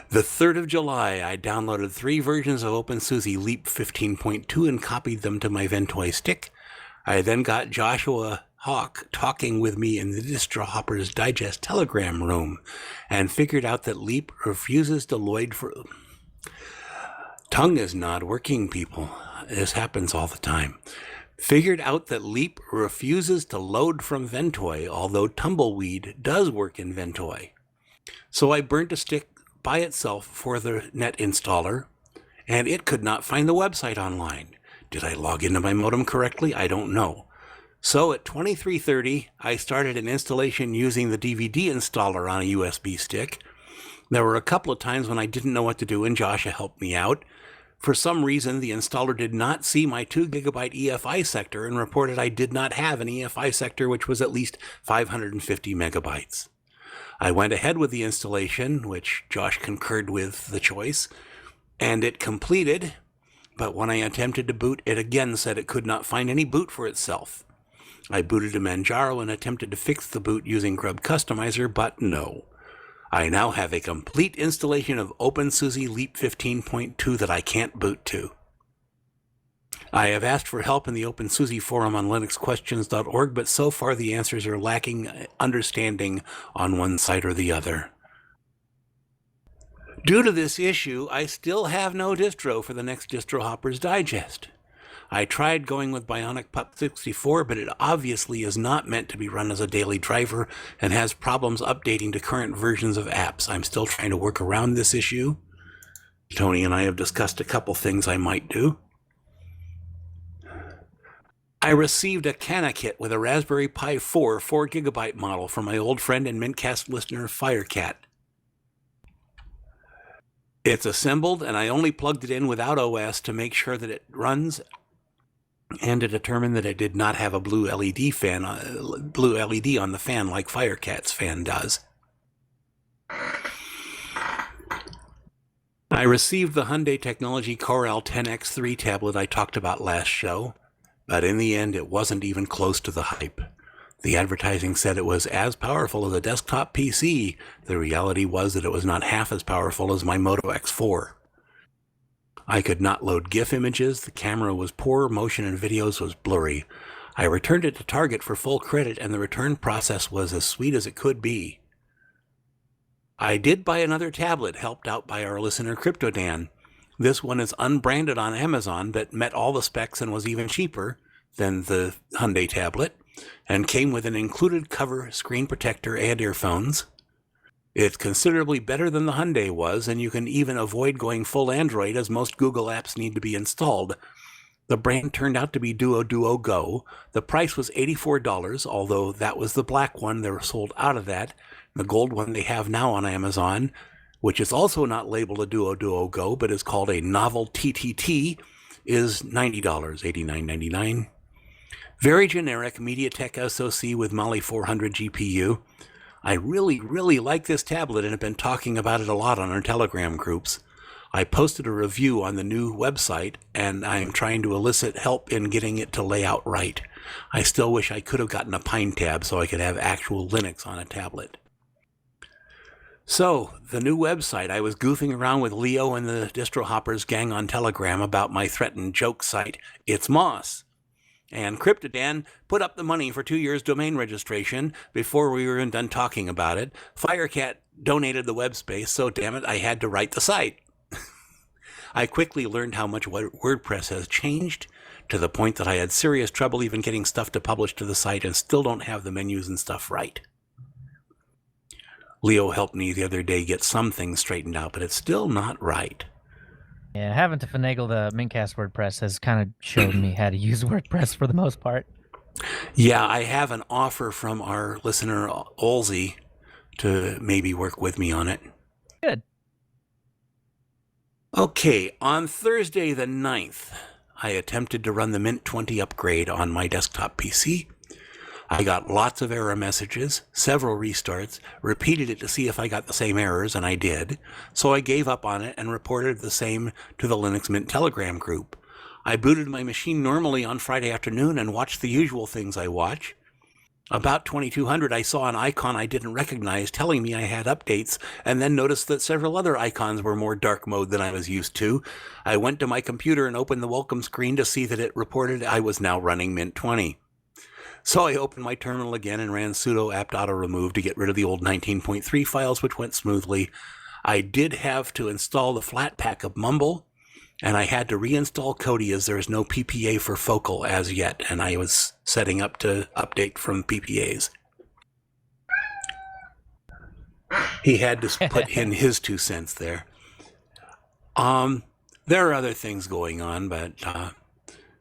The 3rd of July, I downloaded 3 versions of OpenSUSE Leap 15.2 and copied them to my Ventoy stick. I then got Joshua Hawk talking with me in the Distro Hoppers Digest Telegram room and figured out that Leap refuses to load for... Tongue is not working, people. This happens all the time. Figured out that Leap refuses to load from Ventoy, although Tumbleweed does work in Ventoy. So I burnt a stick by itself for the net installer, and it could not find the website online. Did I log into my modem correctly? I don't know. So at 23:30, I started an installation using the DVD installer on a USB stick. There were a couple of times when I didn't know what to do, and Joshua helped me out. For some reason, the installer did not see my 2 gigabyte EFI sector and reported I did not have an EFI sector which was at least 550 megabytes. I went ahead with the installation, which Josh concurred with the choice, and it completed, but when I attempted to boot, it again said it could not find any boot for itself. I booted to Manjaro and attempted to fix the boot using Grub Customizer, but no. I now have a complete installation of OpenSUSE Leap 15.2 that I can't boot to. I have asked for help in the OpenSUSE forum on linuxquestions.org, but so far the answers are lacking understanding on one side or the other. Due to this issue, I still have no distro for the next Distro Hoppers Digest. I tried going with Bionic Pup 64, but it obviously is not meant to be run as a daily driver and has problems updating to current versions of apps. I'm still trying to work around this issue. Tony and I have discussed a couple things I might do. I received a Cana kit with a Raspberry Pi 4 4GB model from my old friend and mintCast listener Firecat. It's assembled, and I only plugged it in without OS to make sure that it runs and to determine that it did not have a blue LED on the fan like Firecat's fan does. I received the Hyundai Technology Coral 10X3 tablet I talked about last show, but in the end it wasn't even close to the hype. The advertising said it was as powerful as a desktop PC. The reality was that it was not half as powerful as my Moto X4. I could not load GIF images, the camera was poor, motion and videos was blurry. I returned it to Target for full credit, and the return process was as sweet as it could be. I did buy another tablet, helped out by our listener CryptoDan. This one is unbranded on Amazon, but met all the specs and was even cheaper than the Hyundai tablet, and came with an included cover, screen protector, and earphones. It's considerably better than the Hyundai was, and you can even avoid going full Android, as most Google apps need to be installed. The brand turned out to be Duckduckgo. The price was $84, although that was the black one. They were sold out of that. The gold one they have now on Amazon, which is also not labeled a Duckduckgo, but is called a Novel TTT, is $90, $89.99. Very generic MediaTek SoC with Mali 400 GPU. I really like this tablet and have been talking about it a lot on our Telegram groups. I posted a review on the new website, and I'm trying to elicit help in getting it to lay out right. I still wish I could have gotten a Pine Tab so I could have actual Linux on a tablet. So, the new website. I was goofing around with Leo and the Distro Hoppers gang on Telegram about my threatened joke site, It's Moss. And CryptoDan put up the money for 2 years domain registration before we were even done talking about it. Firecat donated the web space, so damn it, I had to write the site. I quickly learned how much WordPress has changed, to the point that I had serious trouble even getting stuff to publish to the site and still don't have the menus and stuff right. Leo helped me the other day get some things straightened out, but it's still not right. Yeah, having to finagle the mintCast WordPress has kind of showed me how to use WordPress for the most part. Yeah, I have an offer from our listener, Olsey, to maybe work with me on it. Good. Okay, on Thursday the 9th, I attempted to run the Mint 20 upgrade on my desktop PC. I got lots of error messages, several restarts, repeated it to see if I got the same errors, and I did. So I gave up on it and reported the same to the Linux Mint Telegram group. I booted my machine normally on Friday afternoon and watched the usual things I watch. About 2200, I saw an icon I didn't recognize telling me I had updates, and then noticed that several other icons were more dark mode than I was used to. I went to my computer and opened the welcome screen to see that it reported I was now running Mint 20. So I opened my terminal again and ran sudo apt auto remove to get rid of the old 19.3 files, which went smoothly. I did have to install the Flatpak of Mumble, and I had to reinstall Kodi as there is no PPA for Focal as yet, and I was setting up to update from PPAs. He had to put in his 2 cents there. There are other things going on, but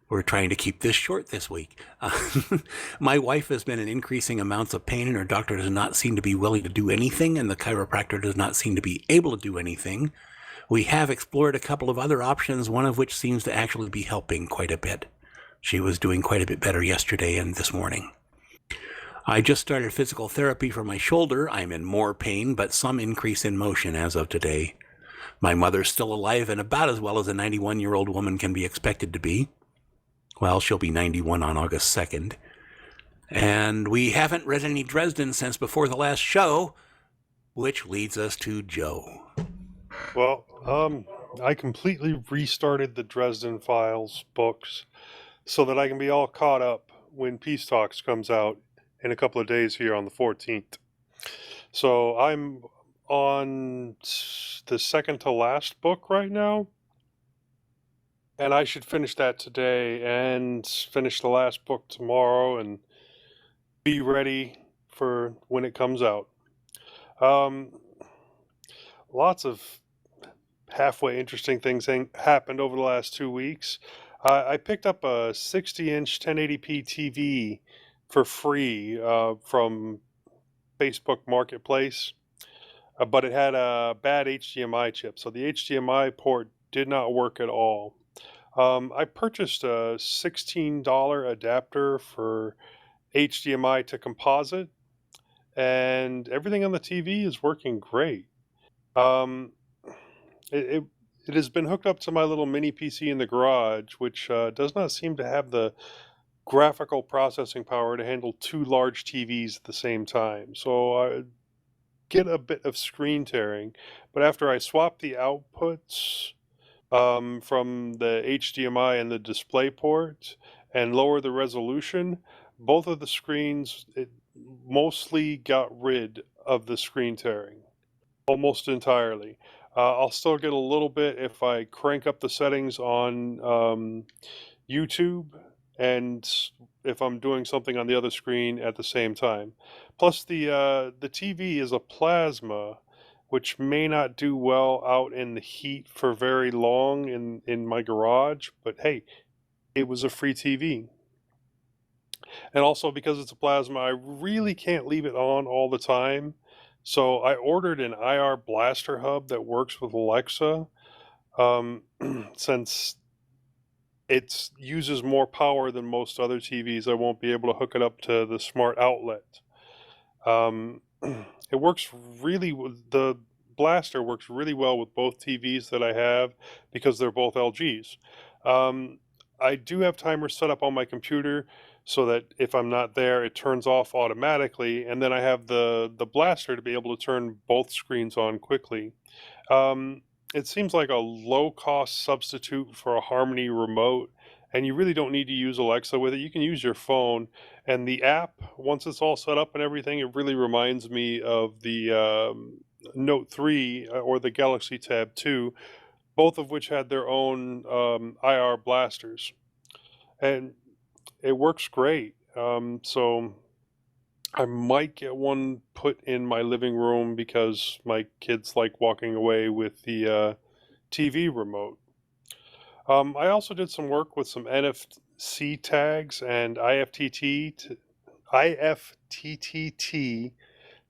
we're trying to keep this short this week. My wife has been in increasing amounts of pain, and her doctor does not seem to be willing to do anything, and the chiropractor does not seem to be able to do anything. We have explored a couple of other options, one of which seems to actually be helping quite a bit. She was doing quite a bit better yesterday and this morning. I just started physical therapy for my shoulder. I'm in more pain, but some increase in motion as of today. My mother's still alive and about as well as a 91-year-old woman can be expected to be. Well, she'll be 91 on August 2nd. And we haven't read any Dresden since before the last show, which leads us to Joe. Well, I completely restarted the Dresden Files books so that I can be all caught up when Peace Talks comes out in a couple of days here on the 14th. So I'm on the second to last book right now, and I should finish that today and finish the last book tomorrow and be ready for when it comes out. Lots of halfway interesting things happened over the last 2 weeks. I picked up a 60-inch 1080p TV for free from Facebook Marketplace, but it had a bad HDMI chip, so the HDMI port did not work at all. I purchased a $16 adapter for HDMI to composite, and everything on the TV is working great. It it has been hooked up to my little mini PC in the garage, which does not seem to have the graphical processing power to handle 2 large TVs at the same time. So I get a bit of screen tearing, but after I swap the outputs from the HDMI and the display port and lower the resolution, both of the screens, it mostly got rid of the screen tearing, almost entirely. I'll still get a little bit if I crank up the settings on YouTube and if I'm doing something on the other screen at the same time. Plus, the TV is a plasma, which may not do well out in the heat for very long in my garage, but hey, it was a free TV. And also, because it's a plasma, I really can't leave it on all the time. So I ordered an IR blaster hub that works with Alexa, since it uses more power than most other TVs. I won't be able to hook it up to the smart outlet. It works really, the blaster works really well with both TVs that I have because they're both LGs. I do have timers set up on my computer so that if I'm not there, it turns off automatically, and then I have the blaster to be able to turn both screens on quickly. It seems like a low-cost substitute for a Harmony remote, and you really don't need to use Alexa with it. You can use your phone, and the app, once it's all set up and everything, it really reminds me of the Note 3 or the Galaxy Tab 2, both of which had their own IR blasters. And it works great. So I might get one put in my living room because my kids like walking away with the TV remote. I also did some work with some NFC tags and IFTTT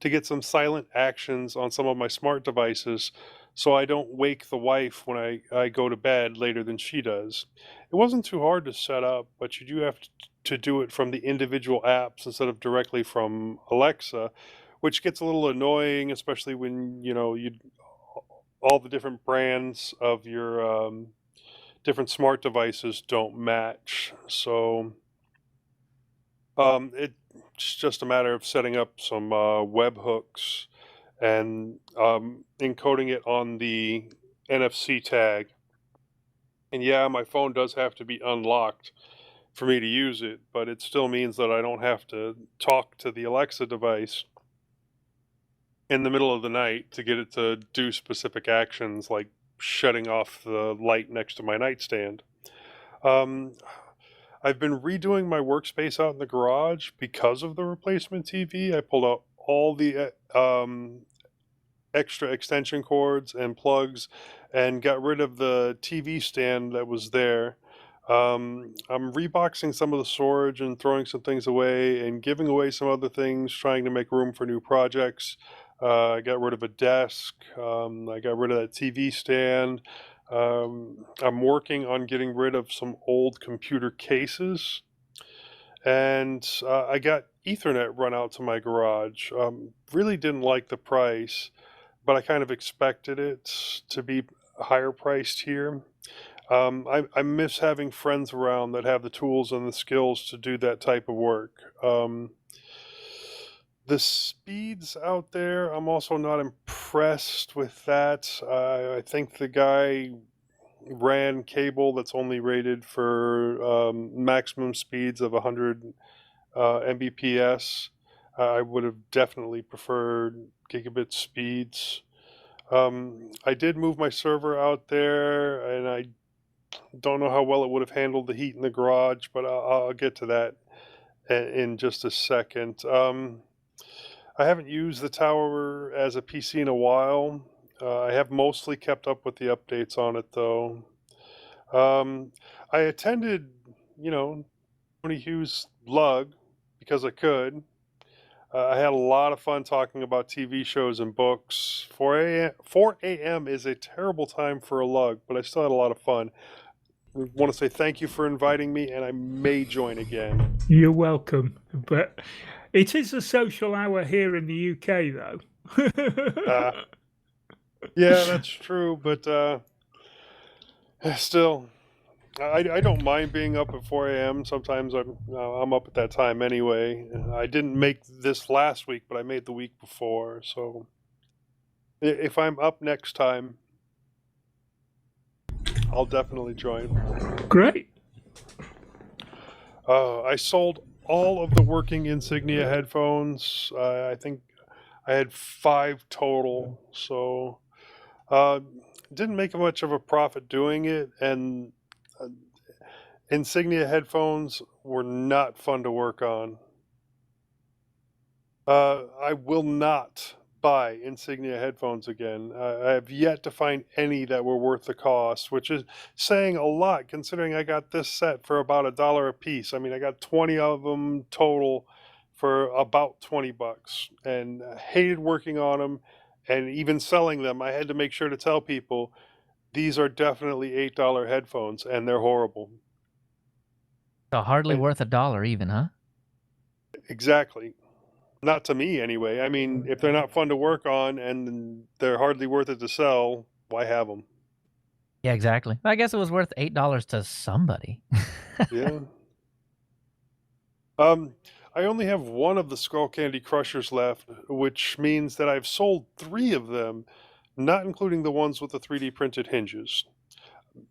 to get some silent actions on some of my smart devices so I don't wake the wife when I go to bed later than she does. It wasn't too hard to set up, but you do have to do it from the individual apps instead of directly from Alexa, which gets a little annoying, especially when all the different brands of your different smart devices don't match. So it's just a matter of setting up some webhooks and encoding it on the NFC tag. And yeah, my phone does have to be unlocked for me to use it, but it still means that I don't have to talk to the Alexa device in the middle of the night to get it to do specific actions like shutting off the light next to my nightstand. I've been redoing my workspace out in the garage because of the replacement TV. I pulled out all the extra extension cords and plugs and got rid of the TV stand that was there. I'm reboxing some of the storage and throwing some things away and giving away some other things, trying to make room for new projects. I got rid of a desk. I got rid of that TV stand. I'm working on getting rid of some old computer cases. And I got Ethernet run out to my garage. Really didn't like the price, but I kind of expected it to be higher priced here. I miss having friends around that have the tools and the skills to do that type of work. The speeds out there, I'm also not impressed with that. I think the guy ran cable that's only rated for maximum speeds of 100 Mbps. I would have definitely preferred gigabit speeds. I did move my server out there, and I don't know how well it would have handled the heat in the garage, but I'll get to that in just a second. I haven't used the tower as a PC in a while. I have mostly kept up with the updates on it, though. I attended, Tony Hughes' Lug because I could. I had a lot of fun talking about TV shows and books. 4 a.m. is a terrible time for a lug, but I still had a lot of fun. I want to say thank you for inviting me, and I may join again. You're welcome. But it is a social hour here in the UK, though. Yeah, that's true. But Still, I don't mind being up at 4 a.m. Sometimes I'm up at that time anyway. I didn't make this last week, but I made the week before. So if I'm up next time, I'll definitely join. Great. I sold all of the working Insignia headphones. I think I had 5 total. So didn't make much of a profit doing it, and Insignia headphones were not fun to work on. I will not buy Insignia headphones again. I have yet to find any that were worth the cost, which is saying a lot considering I got this set for about $1 a piece. I mean, I got 20 of them total for about $20, and I hated working on them, and even selling them. I had to make sure to tell people these are definitely $8 headphones, and they're horrible. So hardly And- worth $1 even, huh? Exactly. Not to me, anyway. I mean, if they're not fun to work on and they're hardly worth it to sell, why have them? Yeah, exactly. I guess it was worth $8 to somebody. Yeah. I only have one of the Skull Candy Crushers left, which means that I've sold 3 of them, not including the ones with the 3D printed hinges.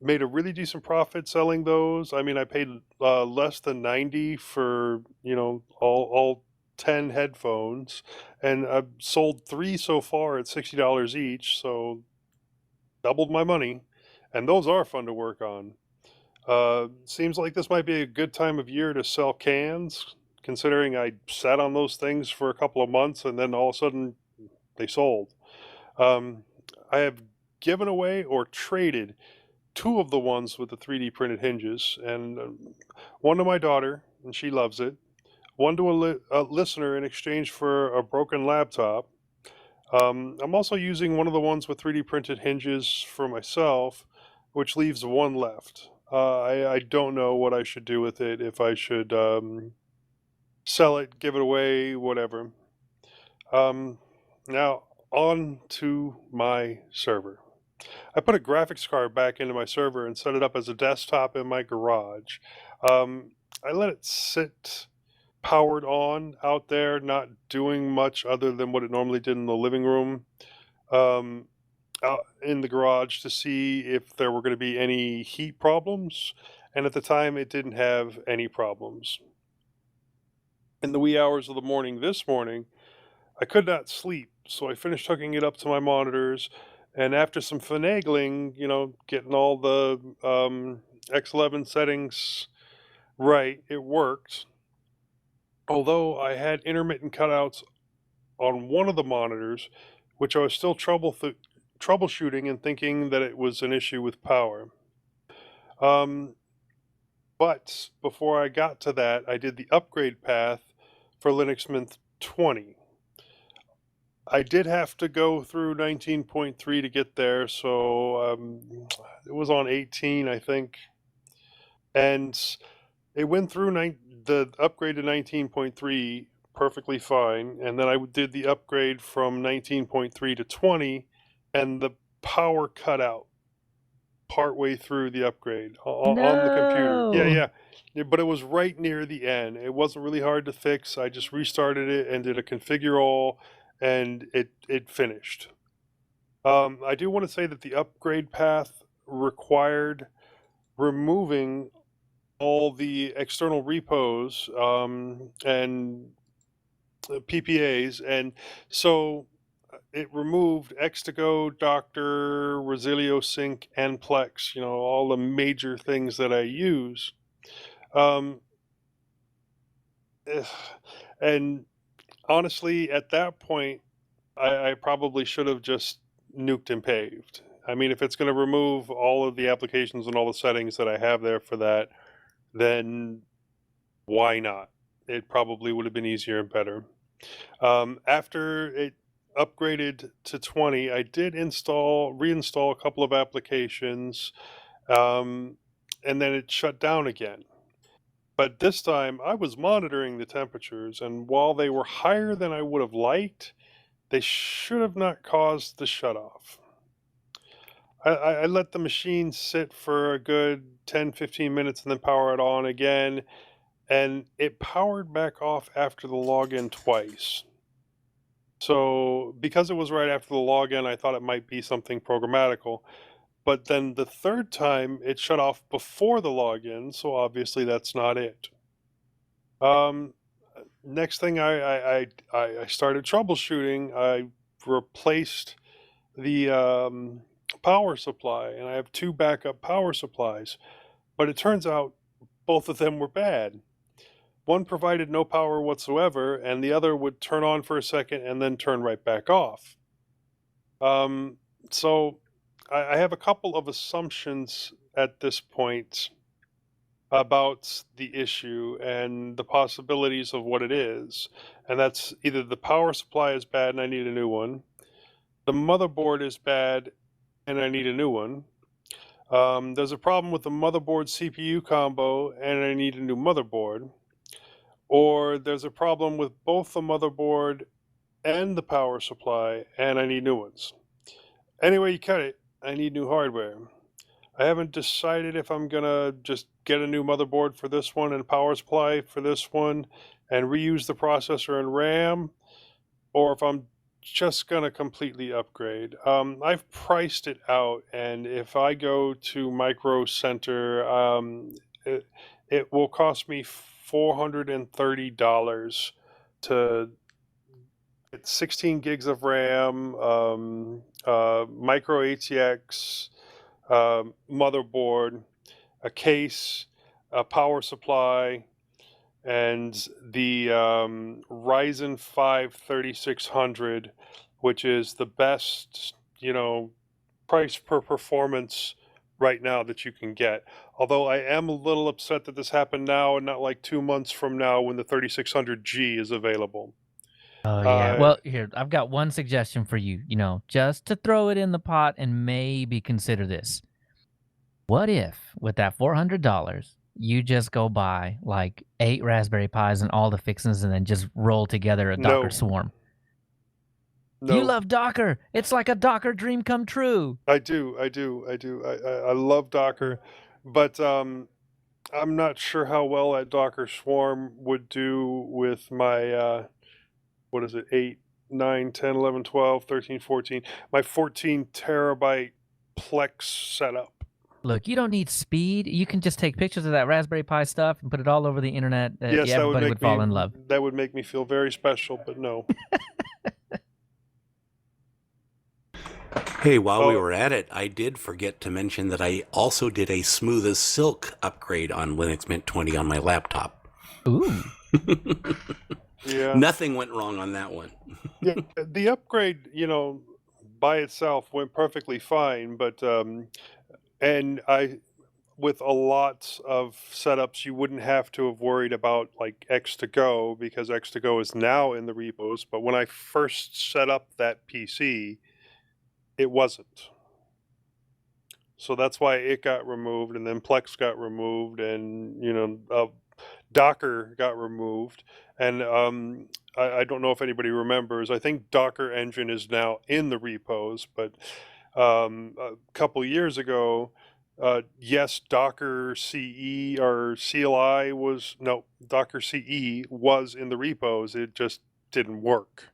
Made a really decent profit selling those. I mean, I paid less than 90 for, all 10 headphones, and I've sold 3 so far at $60 each, so doubled my money, and those are fun to work on. Seems like this might be a good time of year to sell cans, considering I sat on those things for a couple of months and then all of a sudden they sold. I have given away or traded 2 of the ones with the 3D printed hinges, and one to my daughter, and she loves it. One to a listener in exchange for a broken laptop. I'm also using one of the ones with 3D printed hinges for myself, which leaves one left. I don't know what I should do with it, if I should sell it, give it away, whatever. Now, on to my server. I put a graphics card back into my server and set it up as a desktop in my garage. I let it sit powered on out there, not doing much other than what it normally did in the living room, out in the garage, to see if there were going to be any heat problems. And at the time, it didn't have any problems. In the wee hours of the morning this morning, I could not sleep, so I finished hooking it up to my monitors. And after some finagling, getting all the X11 settings right, it worked. Although I had intermittent cutouts on one of the monitors, which I was still troubleshooting and thinking that it was an issue with power. But before I got to that, I did the upgrade path for Linux Mint 20. I did have to go through 19.3 to get there, so it was on 18, I think. And it went through the upgrade to 19.3 perfectly fine, and then I did the upgrade from 19.3 to 20, and the power cut out partway through the upgrade on the computer. Yeah, but it was right near the end. It wasn't really hard to fix. I just restarted it and did a configure all, and it finished. I do want to say that the upgrade path required removing all the external repos and PPAs, and so it removed X2Go, Doctor, Resilio Sync, and Plex, all the major things that I use. And honestly, at that point, I probably should have just nuked and paved. I mean, if it's going to remove all of the applications and all the settings that I have there for that, then why not? It probably would have been easier and better. After it upgraded to 20, I did reinstall a couple of applications, and then it shut down again. But this time I was monitoring the temperatures, and while they were higher than I would have liked, they should have not caused the shutoff. I let the machine sit for a good 10-15 minutes and then power it on again, and it powered back off after the login twice. So because it was right after the login, I thought it might be something programmatical. But then the third time, it shut off before the login, so obviously that's not it. Next thing I started troubleshooting. I replaced the power supply, and I have 2 backup power supplies. But it turns out both of them were bad. One provided no power whatsoever, and the other would turn on for a second and then turn right back off. So I have a couple of assumptions at this point about the issue and the possibilities of what it is. And that's either the power supply is bad and I need a new one, the motherboard is bad and I need a new one. There's a problem with the motherboard CPU combo and I need a new motherboard. Or there's a problem with both the motherboard and the power supply and I need new ones. Anyway you cut it, I need new hardware. I haven't decided if I'm gonna just get a new motherboard for this one and power supply for this one and reuse the processor and RAM, or if I'm just gonna completely upgrade. I've priced it out, and if I go to Micro Center, it will cost me $430 to get 16 gigs of RAM, micro ATX, motherboard, a case, a power supply, and the Ryzen 5 3600, which is the best, price per performance right now that you can get. Although I am a little upset that this happened now and not like 2 months from now when the 3600G is available. Oh yeah. Well, here I've got one suggestion for you. Just to throw it in the pot and maybe consider this. What if, with that $400, you just go buy like 8 Raspberry Pis and all the fixings, and then just roll together a Docker No. swarm? No. You love Docker. It's like a Docker dream come true. I do. I love Docker, but I'm not sure how well that Docker Swarm would do with my, 8, 9, 10, 11, 12, 13, 14, my 14 terabyte Plex setup. Look, you don't need speed. You can just take pictures of that Raspberry Pi stuff and put it all over the internet. Yes, Everybody would fall in love. That would make me feel very special, but no. Hey, while we were at it, I did forget to mention that I also did a smooth as silk upgrade on Linux Mint 20 on my laptop. Ooh. Yeah. Nothing went wrong on that one. Yeah, the upgrade, by itself went perfectly fine, but and with a lot of setups, you wouldn't have to have worried about like X2Go, because X2Go is now in the repos. But when I first set up that PC, it wasn't. So that's why it got removed, and then Plex got removed, and Docker got removed, and I don't know if anybody remembers. I think Docker Engine is now in the repos, but a couple years ago, yes, Docker CE or CLI Docker CE was in the repos. It just didn't work.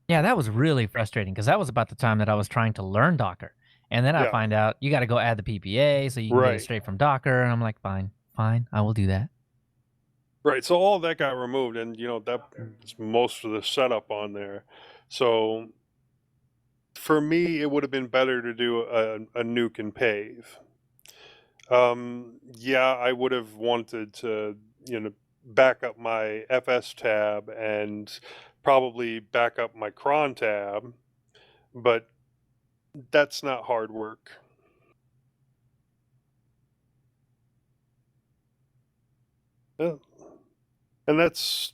Yeah, that was really frustrating, because that was about the time that I was trying to learn Docker. And then I find out you got to go add the PPA so you can get it straight from Docker. And I'm like, fine, I will do that. Right, so all of that got removed, and that was most of the setup on there. So for me, it would have been better to do a nuke and pave. Yeah, I would have wanted to, back up my FS tab and probably back up my cron tab, but that's not hard work. Yeah. And that's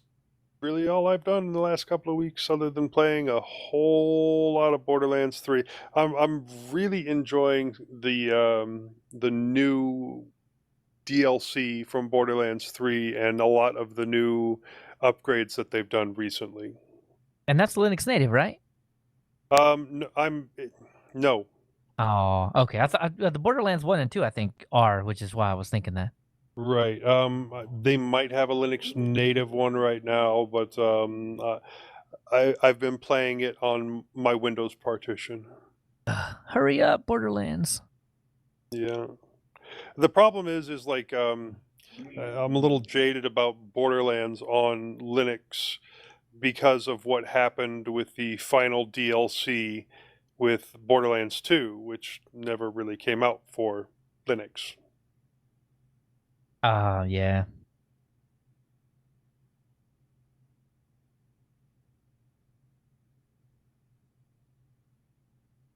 really all I've done in the last couple of weeks, other than playing a whole lot of Borderlands 3. I'm really enjoying the new DLC from Borderlands 3 and a lot of the new upgrades that they've done recently. And that's Linux native, right? No, Oh, okay. I thought the Borderlands 1 and 2, I think, are, which is why I was thinking that. Right. They might have a Linux native one right now, but I've been playing it on my Windows partition. Hurry up, Borderlands. Yeah. The problem is like I'm a little jaded about Borderlands on Linux because of what happened with the final DLC with Borderlands 2, which never really came out for Linux. Yeah.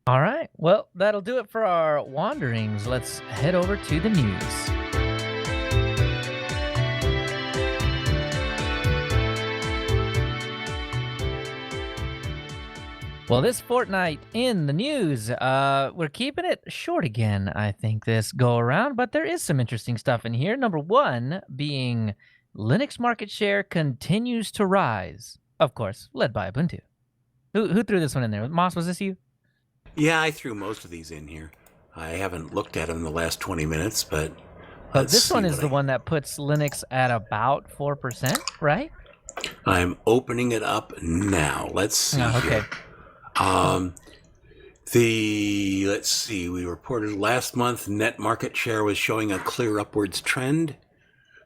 All right. Well, that'll do it for our wanderings. Let's head over to the news. Well, this fortnight in the news, we're keeping it short again, I think, this go around, but there is some interesting stuff in here. Number one being Linux market share continues to rise. Of course, led by Ubuntu. Who threw this one in there? Moss, was this you? Yeah, I threw most of these in here. I haven't looked at them in the last 20 minutes, but This one is the one that puts Linux at about 4%, right? I'm opening it up now. Let's see okay. here. Let's see, we reported last month net market share was showing a clear upwards trend.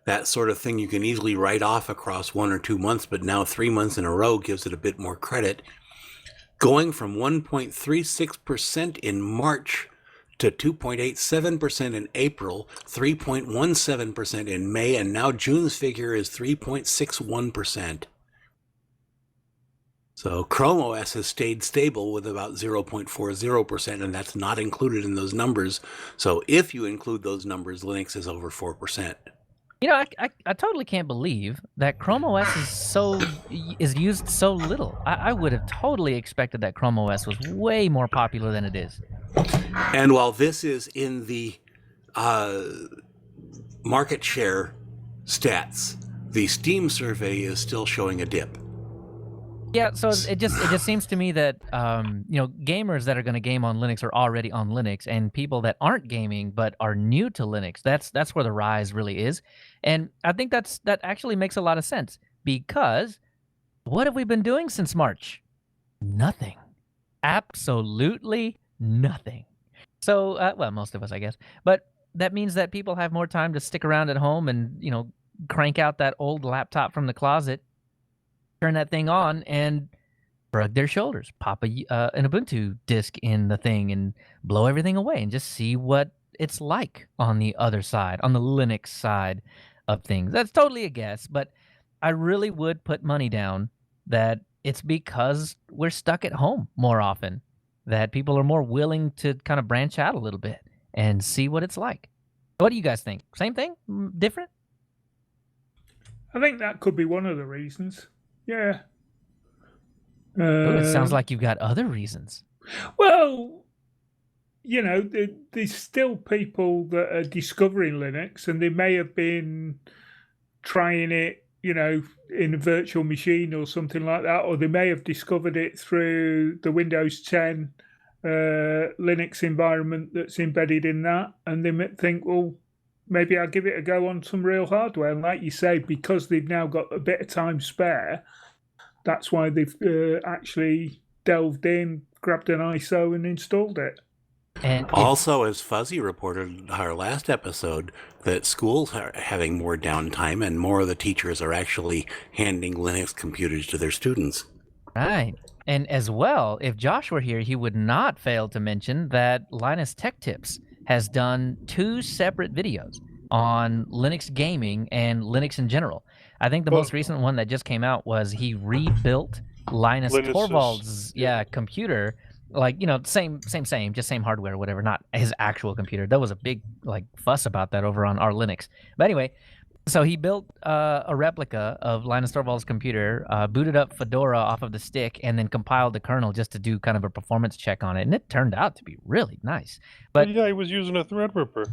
That sort of thing you can easily write off across 1 or 2 months, but now 3 months in a row gives it a bit more credit. Going from 1.36% in March to 2.87% in April, 3.17% in May, and now June's figure is 3.61%. So Chrome OS has stayed stable with about 0.40%, and that's not included in those numbers. So if you include those numbers, Linux is over 4%. You know, I totally can't believe that Chrome OS is used so little. I would have totally expected that Chrome OS was way more popular than it is. And while this is in the market share stats, the Steam survey is still showing a dip. Yeah, so it just seems to me that gamers that are going to game on Linux are already on Linux, and people that aren't gaming but are new to Linux, that's where the rise really is. And I think that actually makes a lot of sense, because what have we been doing since March? Nothing. Absolutely nothing. So, well, most of us, I guess. But that means that people have more time to stick around at home and, crank out that old laptop from the closet, turn that thing on, and shrug their shoulders, pop an Ubuntu disk in the thing, and blow everything away, and just see what it's like on the other side, on the Linux side of things. That's totally a guess, but I really would put money down that it's because we're stuck at home more often, that people are more willing to kind of branch out a little bit and see what it's like. What do you guys think? Same thing? Different? I think that could be one of the reasons. Yeah. It sounds like you've got other reasons. Well, there's still people that are discovering Linux, and they may have been trying it, in a virtual machine or something like that, or they may have discovered it through the Windows 10 Linux environment that's embedded in that, and they might think, well, maybe I'll give it a go on some real hardware. And like you say, because they've now got a bit of time spare, that's why they've actually delved in, grabbed an ISO, and installed it. And also, as Fuzzy reported in our last episode, that schools are having more downtime and more of the teachers are actually handing Linux computers to their students. Right. And as well, if Josh were here, he would not fail to mention that Linus Tech Tips has done 2 separate videos on Linux gaming and Linux in general. I think the most recent one that just came out was he rebuilt Linus Torvalds' computer, just same hardware or whatever, not his actual computer. There was a big fuss about that over on our Linux. But anyway, so he built a replica of Linus Torvalds' computer, booted up Fedora off of the stick, and then compiled the kernel just to do kind of a performance check on it. And it turned out to be really nice. But yeah, he was using a Threadripper.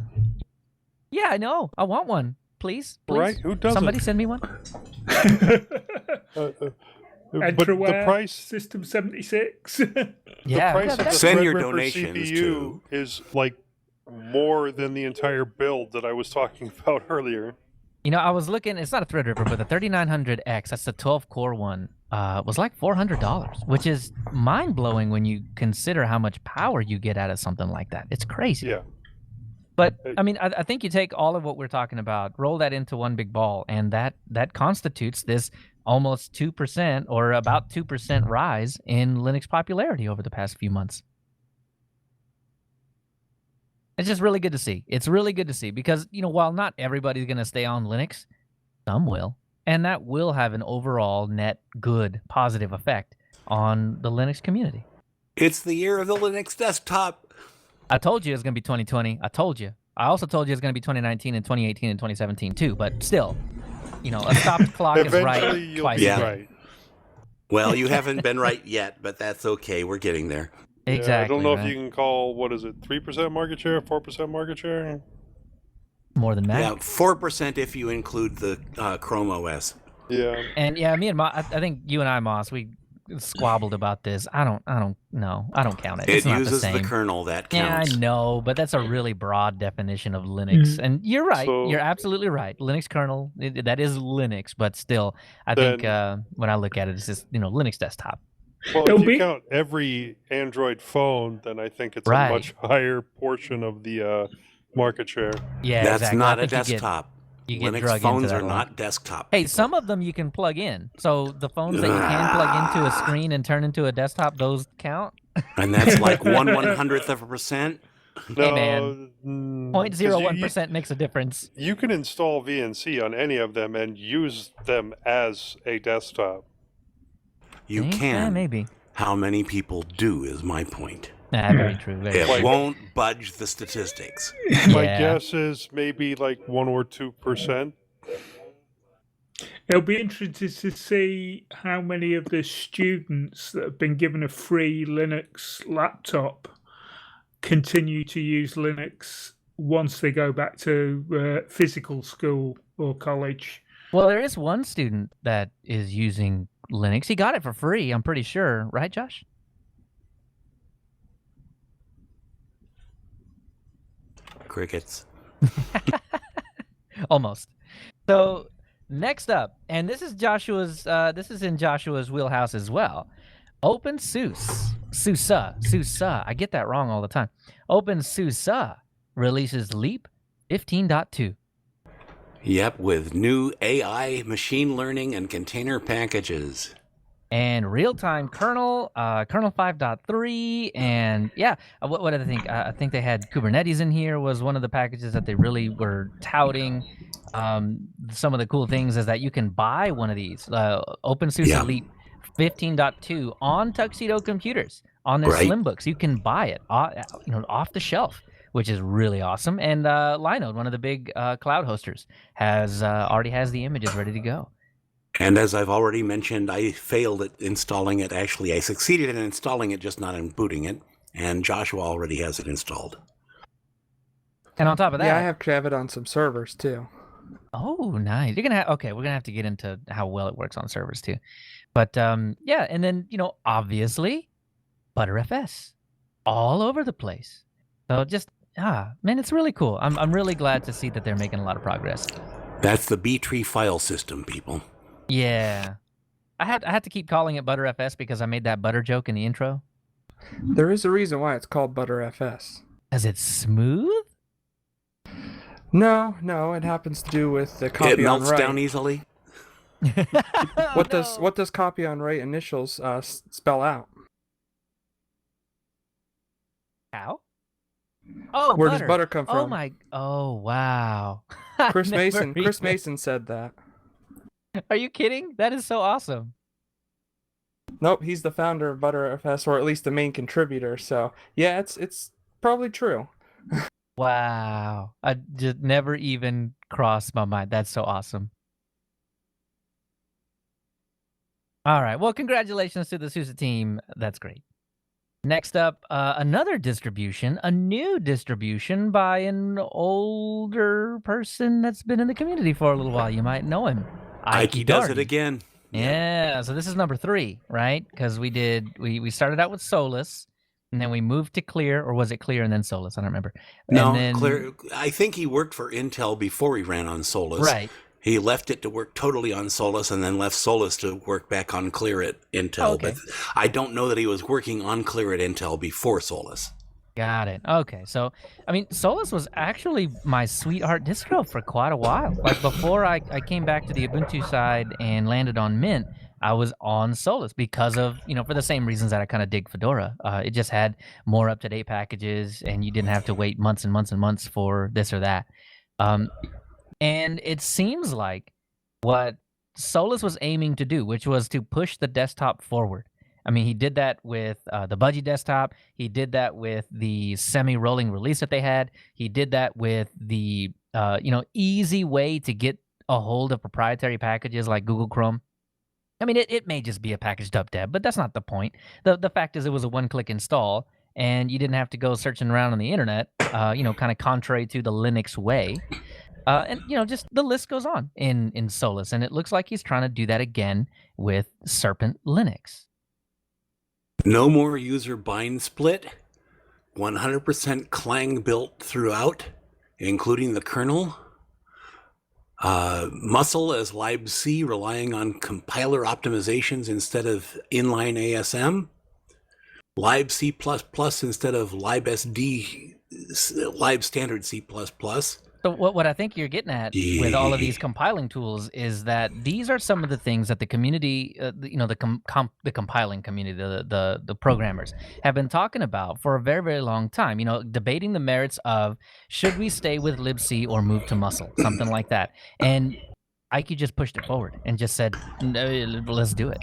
Yeah, I know. I want one. Please. Right? Who doesn't? Somebody send me one. But the Enterware, price, System 76. Yeah, the price of the Send your Threadripper donations CPU to- is like more than the entire build that I was talking about earlier. You know, I was looking. It's not a Threadripper, but the 3900X. That's the 12-core one. Was like $400, which is mind blowing when you consider how much power you get out of something like that. It's crazy. Yeah. But I mean, I think you take all of what we're talking about, roll that into one big ball, and that constitutes this almost 2% or about 2% rise in Linux popularity over the past few months. It's just really good to see. It's really good to see because, you know, while not everybody's going to stay on Linux, some will. And that will have an overall net good, positive effect on the Linux community. It's the year of the Linux desktop. I told you it was going to be 2020. I told you. I also told you it's going to be 2019 and 2018 and 2017 too. But still, you know, a stopped clock is right Eventually you'll twice be a day. right. Well, you haven't been right yet, but that's okay. We're getting there. Exactly. Yeah, I don't know right? if you can call, what is it, 3% market share, 4% market share? More than that. Yeah, 4% if you include the Chrome OS. Yeah. And yeah, me and I think you and I, Moss, we squabbled about this. I don't know. I don't count it. It It's not uses the the same. kernel that Yeah, counts. I know, but that's a really broad definition of Linux. And you're right. So- You're absolutely right. Linux kernel, that is Linux, but still, I think when I look at it, it's just, you know, Linux desktop. Well, It'll if you be- count every Android phone, then I think it's Right. a much higher portion of the market share. Yeah, That's exactly. not I a think desktop. You get Linux drug phones into that are a lot. not desktop. Hey, people. some of them you can plug in. So the phones that you can plug into a screen and turn into a desktop, those count. And that's like 1/100th of a percent. Hey, man. mm, 'cause 0.01% makes a difference. You can install VNC on any of them and use them as a desktop. You See? can. Yeah, maybe. How many people do is my point. Very true. Very It true. won't budge the statistics. My Yeah. guess is maybe like 1 or 2%. It'll be interesting to see how many of the students that have been given a free Linux laptop continue to use Linux once they go back to physical school or college. Well, there is one student that is using Linux. He got it for free, I'm pretty sure. Right, Josh? Crickets. Almost. So next up, and this is in Joshua's wheelhouse as well. OpenSUSE. I get that wrong all the time. OpenSUSE releases Leap 15.2. Yep, with new AI, machine learning, and container packages. And real-time kernel, kernel 5.3, and yeah, what did I think? I think they had Kubernetes in here was one of the packages that they really were touting. Some of the cool things is that you can buy one of these, OpenSUSE Yeah. Leap 15.2 on Tuxedo computers, on their Right. Slimbooks. You can buy it, off the shelf, which is really awesome. And Linode, one of the big cloud hosters, already has the images ready to go. And as I've already mentioned, I failed at installing it. Actually, I succeeded in installing it, just not in booting it. And Joshua already has it installed. And on top of that, Yeah, I have to have it on some servers too. oh, nice. We're gonna have to get into how well it works on servers too. But yeah, and then obviously, ButterFS, all over the place. So just man, it's really cool. I'm really glad to see that they're making a lot of progress. That's the B-tree file system, people. Yeah, I had to keep calling it ButterFS because I made that butter joke in the intro. There is a reason why it's called ButterFS. Cause it's smooth. No, it happens to do with the copy It on melts write. down easily. What does copy on write initials spell out? How? Oh, Where butter. does butter come from? Oh wow. Chris Never even- Mason said that. Are you kidding? That is so awesome. Nope, he's the founder of ButterFS, or at least the main contributor. So yeah, it's probably true. Wow. I just never even crossed my mind. That's so awesome. All right. Well, congratulations to the SUSE team. That's great. Next up, another distribution, a new distribution by an older person that's been in the community for a little while. You might know him. Ike does it again. Yeah, so this is number 3, right? Because we started out with Solus, and then we moved to Clear, or was it Clear and then Solus? I don't remember. No, and then, Clear. I think he worked for Intel before he ran on Solus. Right. He left it to work totally on Solus and then left Solus to work back on Clear at Intel. Oh, okay. But I don't know that he was working on Clear at Intel before Solus. Got it. Okay, so I mean, Solus was actually my sweetheart distro for quite a while. Like before I came back to the Ubuntu side and landed on Mint, I was on Solus because of, for the same reasons that I kind of dig Fedora. It just had more up-to-date packages, and you didn't have to wait months and months and months for this or that. And it seems like what Solus was aiming to do, which was to push the desktop forward. I mean, he did that with the Budgie desktop. He did that with the semi-rolling release that they had. He did that with the, easy way to get a hold of proprietary packages like Google Chrome. I mean, it may just be a packaged up deb, but that's not the point. The fact is it was a one-click install, and you didn't have to go searching around on the internet, kind of contrary to the Linux way. And, just the list goes on in Solus, and it looks like he's trying to do that again with Serpent Linux. No more user bind split, 100% Clang built throughout, including the kernel. Muscle as libc, relying on compiler optimizations instead of inline ASM. libc++ instead of libsd, lib standard C++. So what I think you're getting at with all of these compiling tools is that these are some of the things that the community, the compiling community, the programmers have been talking about for a very, very long time. Debating the merits of should we stay with libc or move to muscle, something like that. And Ike just pushed it forward and just said, no, let's do it.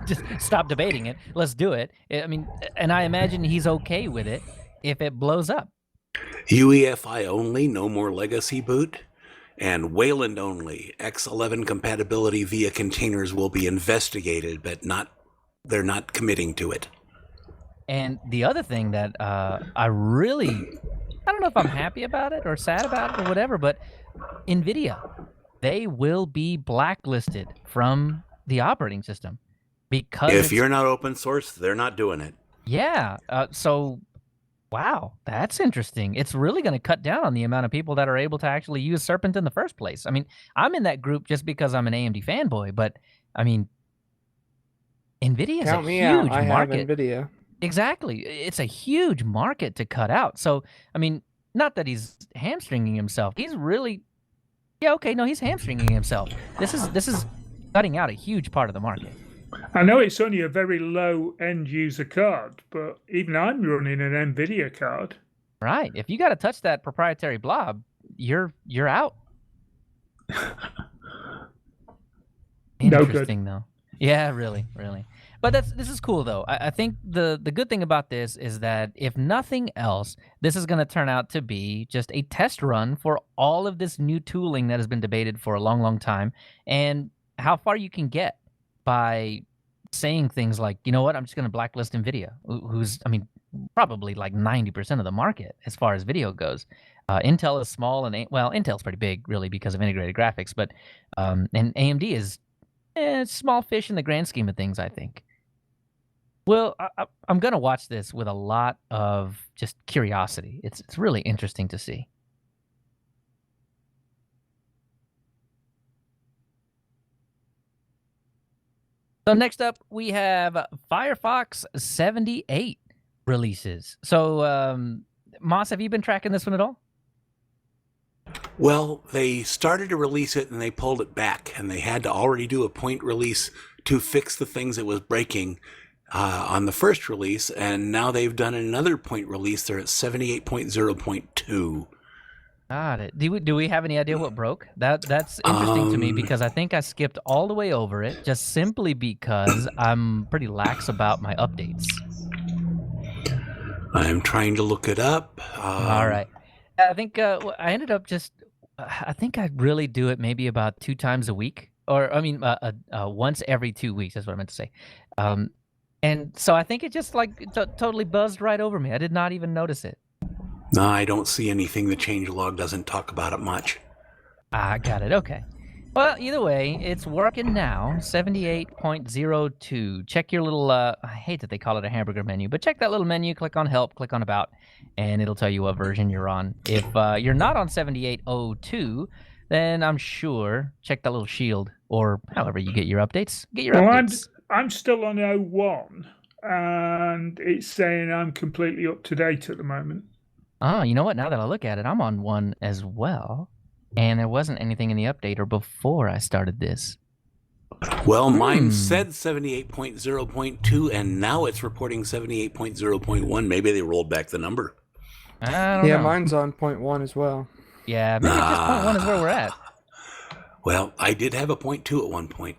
Just stop debating it. Let's do it. I mean, and I imagine he's okay with it if it blows up. UEFI only, no more legacy boot, and Wayland only. X11 compatibility via containers will be investigated, but they're not committing to it. And the other thing that I don't know if I'm happy about it or sad about it or whatever, but NVIDIA, they will be blacklisted from the operating system because if you're not open source, they're not doing it. Yeah. So. Wow, that's interesting. It's really going to cut down on the amount of people that are able to actually use Serpent in the first place. I mean, I'm in that group just because I'm an AMD fanboy, but I mean, NVIDIA is a huge market. I have NVIDIA. Exactly. It's a huge market to cut out. So, I mean, not that he's hamstringing himself. He's really, he's hamstringing himself. This is cutting out a huge part of the market. I know it's only a very low end user card, but even I'm running an NVIDIA card. Right. If you got to touch that proprietary blob, you're out. Interesting, though. Yeah, really. But this is cool, though. I think the good thing about this is that if nothing else, this is going to turn out to be just a test run for all of this new tooling that has been debated for a long, long time, and how far you can get by saying things like, you know what, I'm just going to blacklist NVIDIA, who's, probably like 90% of the market as far as video goes. Intel is small, and Intel's pretty big, really, because of integrated graphics, but and AMD is small fish in the grand scheme of things, I think. Well, I'm going to watch this with a lot of just curiosity. It's really interesting to see. So next up, we have Firefox 78 releases. So, Moss, have you been tracking this one at all? Well, they started to release it and they pulled it back, and they had to already do a point release to fix the things it was breaking on the first release, and now they've done another point release. They're at 78.0.2. Got it. Do we have any idea what broke? That's interesting to me because I think I skipped all the way over it just simply because I'm pretty lax about my updates. I'm trying to look it up. All right. I think I ended up I think I really do it maybe about 2 times a week, or once every 2 weeks. That's what I meant to say. And so I think it just totally buzzed right over me. I did not even notice it. No, I don't see anything. The changelog doesn't talk about it much. I got it. Okay. Well, either way, it's working now. 78.02. Check your little, I hate that they call it a hamburger menu, but check that little menu, click on Help, click on About, and it'll tell you what version you're on. If you're not on 78.02, then I'm sure check that little shield, or however you get your updates. Get your updates. I'm still on 01, and it's saying I'm completely up to date at the moment. Oh, you know what? Now that I look at it, I'm on 1 as well. And there wasn't anything in the update or before I started this. Well, mine said 78.0.2, and now it's reporting 78.0.1. Maybe they rolled back the number. I don't know. Mine's on 0.1 as well. Yeah, maybe just 0.1 is where we're at. Well, I did have a 0.2 at one point.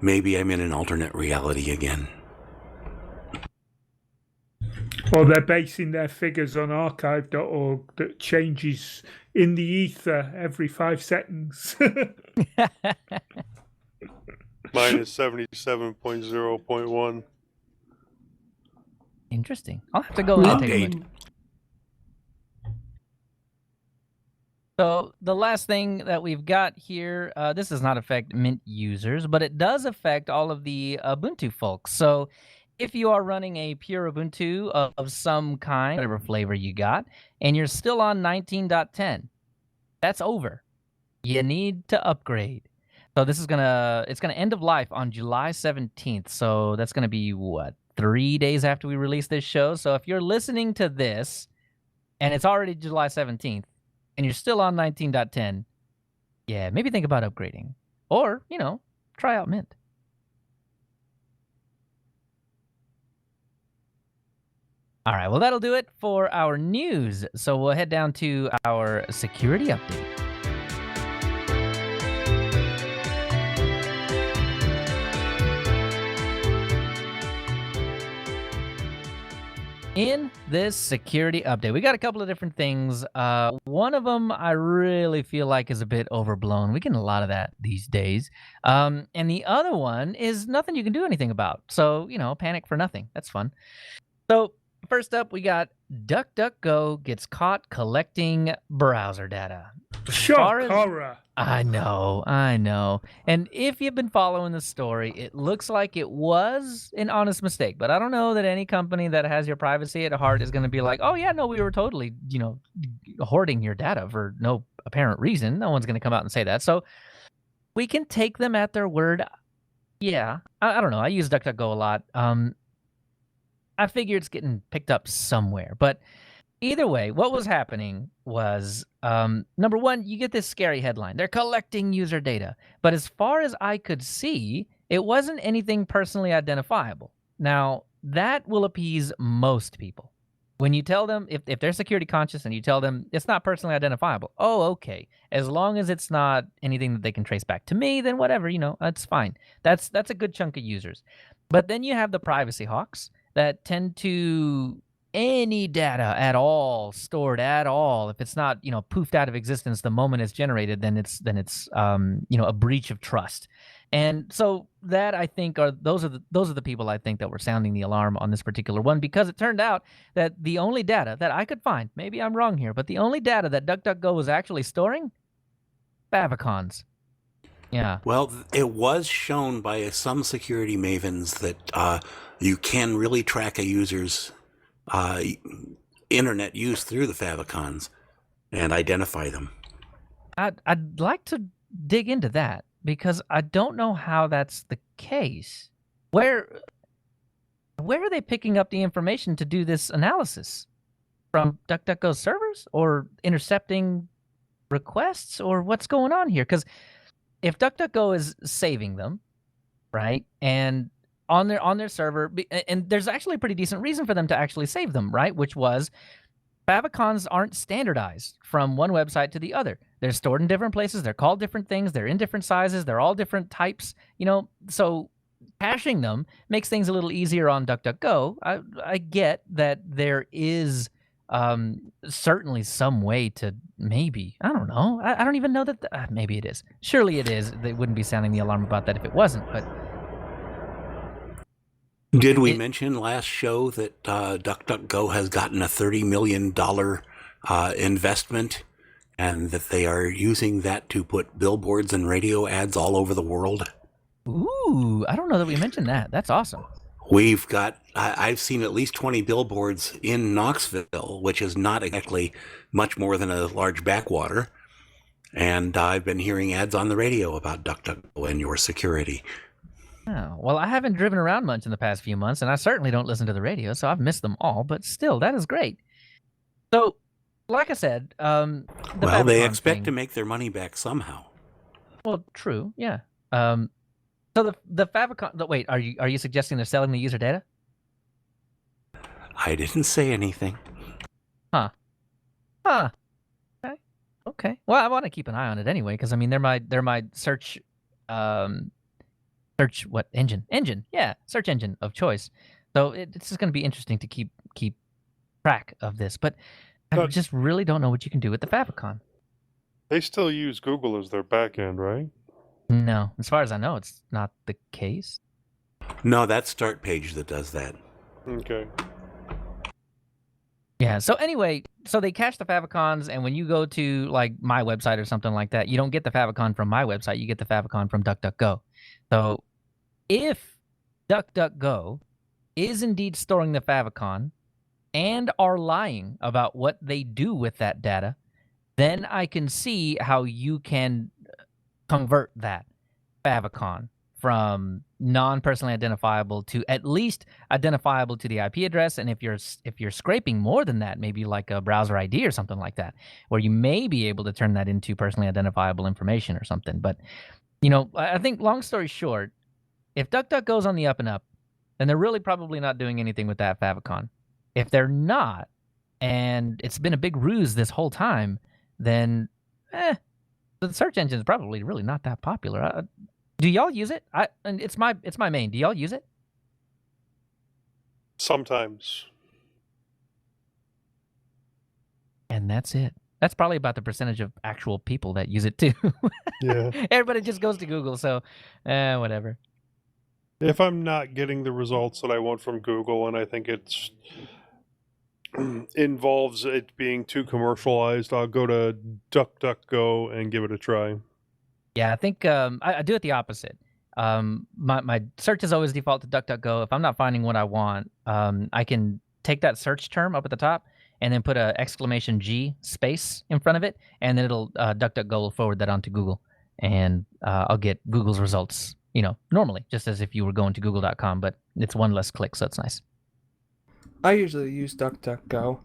Maybe I'm in an alternate reality again. Well, they're basing their figures on archive.org that changes in the ether every 5 seconds. Mine is 77.0.1. Interesting. I'll have to go and take a look. So the last thing that we've got here, this does not affect Mint users, but it does affect all of the Ubuntu folks. So if you are running a pure Ubuntu of some kind, whatever flavor you got, and you're still on 19.10, that's over. You need to upgrade. So this is it's gonna end of life on July 17th. So that's gonna be what, 3 days after we release this show. So if you're listening to this and it's already July 17th and you're still on 19.10, yeah, maybe think about upgrading, or try out Mint. All right, well, that'll do it for our news. So we'll head down to our security update. In this security update, we got a couple of different things. One of them I really feel like is a bit overblown. We get a lot of that these days. And the other one is nothing you can do anything about. So, panic for nothing. That's fun. So first up, we got Duckduckgo gets caught collecting browser data. Shock horror. I know. And if you've been following the story, it looks like it was an honest mistake. But I don't know that any company that has your privacy at heart is going to be like, oh, yeah, no, we were totally, hoarding your data for no apparent reason. No one's going to come out and say that. So we can take them at their word. Yeah, I don't know. I use Duckduckgo a lot. I figure it's getting picked up somewhere. But either way, what was happening was, number one, you get this scary headline. They're collecting user data. But as far as I could see, it wasn't anything personally identifiable. Now, that will appease most people. When you tell them, if they're security conscious and you tell them it's not personally identifiable, oh, okay. As long as it's not anything that they can trace back to me, then whatever, that's fine. That's a good chunk of users. But then you have the privacy hawks that tend to any data at all stored at all. If it's not, poofed out of existence the moment it's generated, then it's a breach of trust. And so that, I think, those are the people I think that were sounding the alarm on this particular one, because it turned out that the only data that I could find, maybe I'm wrong here, but the only data that Duckduckgo was actually storing, favicons. Yeah. Well, it was shown by some security mavens that you can really track a user's internet use through the favicons and identify them. I'd like to dig into that, because I don't know how that's the case. Where are they picking up the information to do this analysis? From DuckDuckGo's servers, or intercepting requests, or what's going on here? Because if DuckDuckGo is saving them, right, and on their server, and there's actually a pretty decent reason for them to actually save them, right, which was favicons aren't standardized from one website to the other. They're stored in different places. They're called different things. They're in different sizes. They're all different types. So caching them makes things a little easier on DuckDuckGo. I get that there is certainly some way to, maybe, I don't know. I don't even know that. Maybe it is. Surely it is. They wouldn't be sounding the alarm about that if it wasn't. But did we mention last show that DuckDuckGo has gotten a $30 million investment and that they are using that to put billboards and radio ads all over the world. Ooh, I don't know that we mentioned that. That's awesome. We've got, I've seen at least 20 billboards in Knoxville, which is not exactly much more than a large backwater. And I've been hearing ads on the radio about Duckduckgo and your security. Oh, well, I haven't driven around much in the past few months, and I certainly don't listen to the radio, so I've missed them all. But still, that is great. So, like I said, well, they expect to make their money back somehow. Well, true, yeah. So the favicon. Wait, are you suggesting they're selling the user data? I didn't say anything. Huh. Okay. Well, I want to keep an eye on it anyway, because I mean, they're my search what engine? Yeah, search engine of choice. So it's just going to be interesting to keep track of this. But I just really don't know what you can do with the favicon. They still use Google as their backend, right? No, as far as I know, it's not the case. No, that's Start Page that does that. Okay. Yeah, so anyway, so they cache the favicons, and when you go to like my website or something like that, you don't get the favicon from my website, you get the favicon from Duckduckgo. So if Duckduckgo is indeed storing the favicon and are lying about what they do with that data, then I can see how you can convert that favicon from non-personally identifiable to at least identifiable to the IP address. And if you're scraping more than that, maybe like a browser ID or something like that, where you may be able to turn that into personally identifiable information or something. But, you know, I think long story short, if Duckduckgo's on the up and up, then they're really probably not doing anything with that favicon. If they're not, and it's been a big ruse this whole time, then the search engine is probably really not that popular. Do y'all use it? And it's my main. Do y'all use it? Sometimes. And that's it. That's probably about the percentage of actual people that use it too. Yeah. Everybody just goes to Google, so whatever. If I'm not getting the results that I want from Google, and I think it's involves it being too commercialized, I'll go to Duckduckgo and give it a try. Yeah, I think I do it the opposite. My search is always default to DuckDuckGo. If I'm not finding what I want, I can take that search term up at the top and then put a !G space in front of it, and then it'll DuckDuckGo will forward that onto Google, and I'll get Google's results, you know, normally, just as if you were going to google.com, but it's one less click, so it's nice. I usually use DuckDuckGo.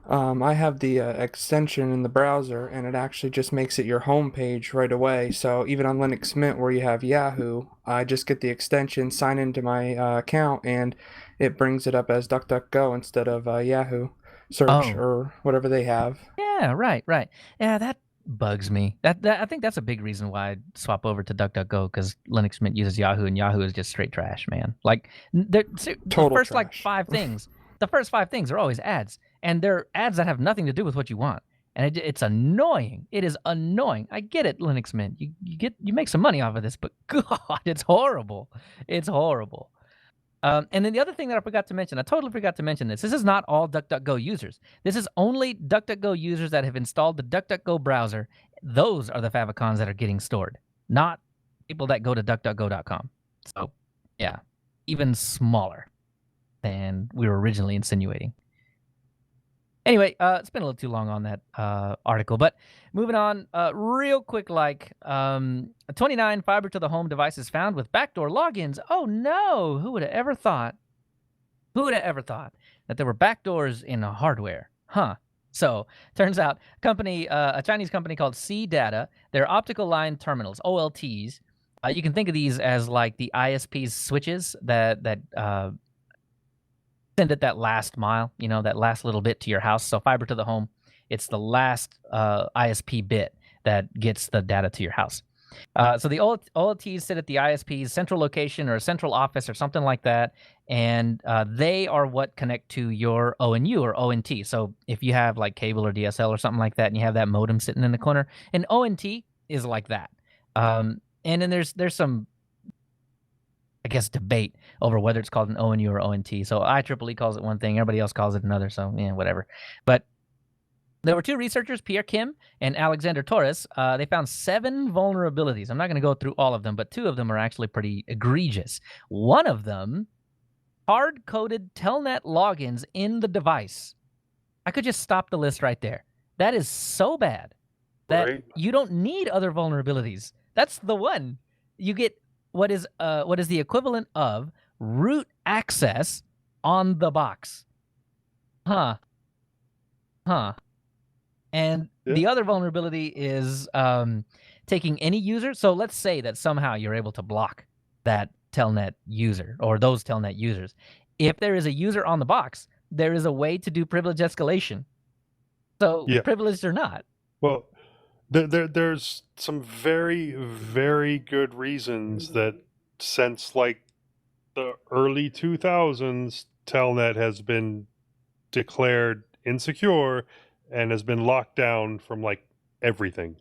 I have the extension in the browser, and it actually just makes it your home page right away. So even on Linux Mint, where you have Yahoo, I just get the extension, sign into my account, and it brings it up as DuckDuckGo instead of Yahoo search or whatever they have. Yeah, right. Yeah, that bugs me. That I think that's a big reason why I swap over to DuckDuckGo, because Linux Mint uses Yahoo, and Yahoo is just straight trash, man. Like the first trash. like 5 ththings. The first 5 things are always ads, and they're ads that have nothing to do with what you want, and it's annoying. It is annoying. I get it, Linux Mint. You make some money off of this, but God, it's horrible. It's horrible. And then the other thing that I forgot to mention, I totally forgot to mention this. This is not all DuckDuckGo users. This is only DuckDuckGo users that have installed the DuckDuckGo browser. Those are the favicons that are getting stored, not people that go to DuckDuckGo.com. So, yeah, even smaller than we were originally insinuating. Anyway, it's been a little too long on that article, but moving on real quick, 29 fiber to the home devices found with backdoor logins. Oh no, who would have ever thought? Who would have ever thought that there were backdoors in hardware? Huh. So, turns out a Chinese company called Ssd, they're optical line terminals, OLTs. You can think of these as like the ISP's switches that send it that last mile, you know, that last little bit to your house. So fiber to the home, it's the last ISP bit that gets the data to your house. So the OLTs sit at the ISP's central location or a central office or something like that, and they are what connect to your ONU or ONT. So if you have like cable or DSL or something like that, and you have that modem sitting in the corner, an ONT is like that. And then there's some, I guess, debate over whether it's called an ONU or ONT. So IEEE calls it one thing, everybody else calls it another. So yeah, whatever. But There were two researchers, Pierre Kim and Alexander Torres. They found 7 vulnerabilities. I'm not going to go through all of them, but 2 of them are actually pretty egregious. One of them, hard-coded telnet logins in the device. I could just stop the list right there. That is so bad that Right. you don't need other vulnerabilities. That's the one. You get what is the equivalent of root access on the box. Huh. And Yeah. the other vulnerability is taking any user. So let's say that somehow you're able to block that telnet user or those telnet users. If there is a user on the box, there is a way to do privilege escalation. So Yeah. privileged or not. Well, there's some very, very good reasons that since like the early 2000s, Telnet has been declared insecure and has been locked down from like everything.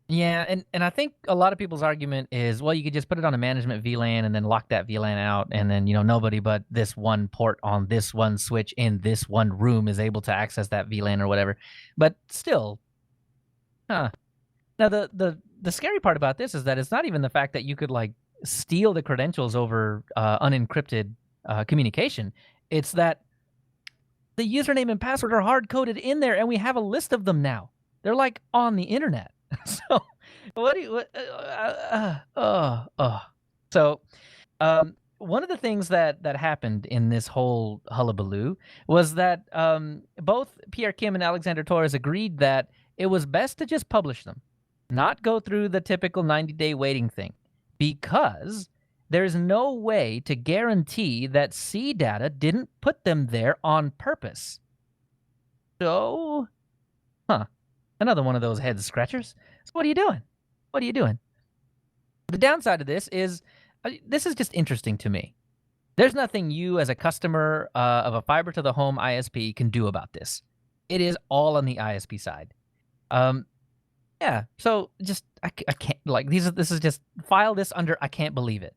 Yeah, and I think a lot of people's argument is, well, you could just put it on a management VLAN and then lock that VLAN out, and then nobody but this one port on this one switch in this one room is able to access that VLAN or whatever. But still, Now the scary part about this is that it's not even the fact that you could like steal the credentials over unencrypted communication. It's that the username and password are hard coded in there, and we have a list of them now. They're like on the internet. So what do you? So one of the things that happened in this whole hullabaloo was that both Pierre Kim and Alexander Torres agreed that it was best to just publish them, not go through the typical 90-day waiting thing, because there's no way to guarantee that CData didn't put them there on purpose. So, another one of those head scratchers. So what are you doing? What are you doing? The downside of this is just interesting to me. There's nothing you as a customer of a fiber to the home ISP can do about this. It is all on the ISP side. Yeah, so just I can't like this is just file this under I can't believe it.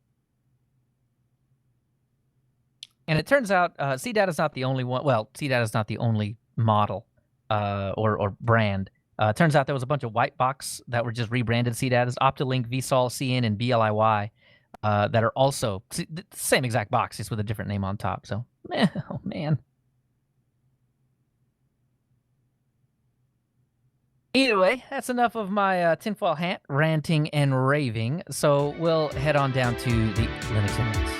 And it turns out CData's not the only one. Well, CData's not the only model or brand. Turns out there was a bunch of white box that were just rebranded CDATAs, Optilink, VSOL, CN, and BLIY that are also the same exact box, just with a different name on top. So, oh man. Either way, that's enough of my tinfoil hat ranting and raving. So we'll head on down to the Linux innards.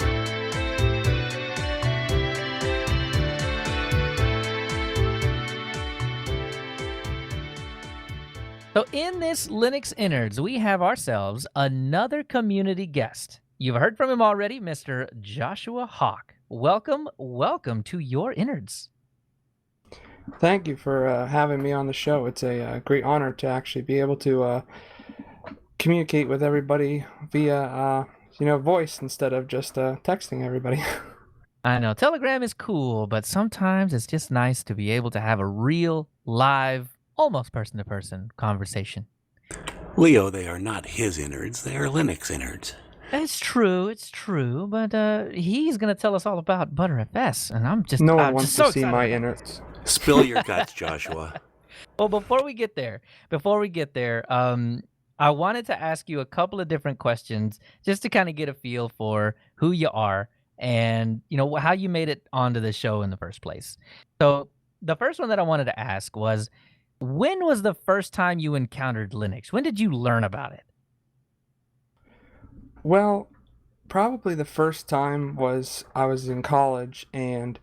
So in this Linux innards, we have ourselves another community guest. You've heard from him already, Mr. Joshua Hawk. Welcome to your innards. Thank you for having me on the show. It's a great honor to actually be able to communicate with everybody via voice instead of just texting everybody. I know Telegram is cool, but sometimes it's just nice to be able to have a real, live, almost person-to-person conversation. Leo, they are not his innards. They are Linux innards. It's true, but he's going to tell us all about ButterFS, and I'm just No one I'm wants just so to see excited my about it. innards. Spill your guts, Joshua. Well, before we get there, I wanted to ask you a couple of different questions just to kind of get a feel for who you are and how you made it onto the show in the first place. So the first one that I wanted to ask was, when was the first time you encountered Linux? When did you learn about it? Well, probably the first time was I was in college, and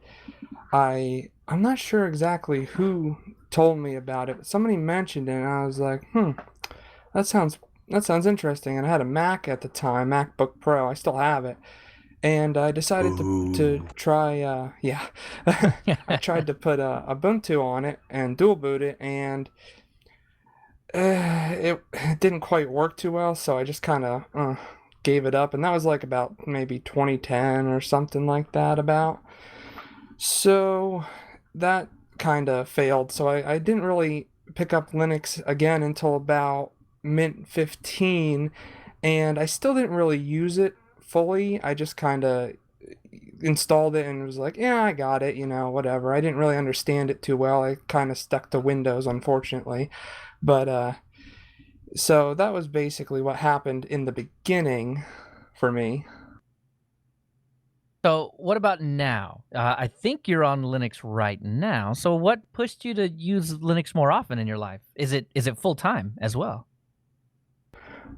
I'm not sure exactly who told me about it, but somebody mentioned it, and I was like, that sounds interesting. And I had a Mac at the time, MacBook Pro. I still have it. And I decided to try, I tried to put Ubuntu on it and dual boot it, and it didn't quite work too well, so I just kind of gave it up. And that was like about maybe 2010 or something like that about. So that kind of failed. So I didn't really pick up Linux again until about Mint 15, and I still didn't really use it fully. I just kind of installed it and was like, yeah, I got it, whatever. I didn't really understand it too well. I kind of stuck to Windows, unfortunately. But so that was basically what happened in the beginning for me. So what about now? I think you're on Linux right now. So what pushed you to use Linux more often in your life? Is it full time as well?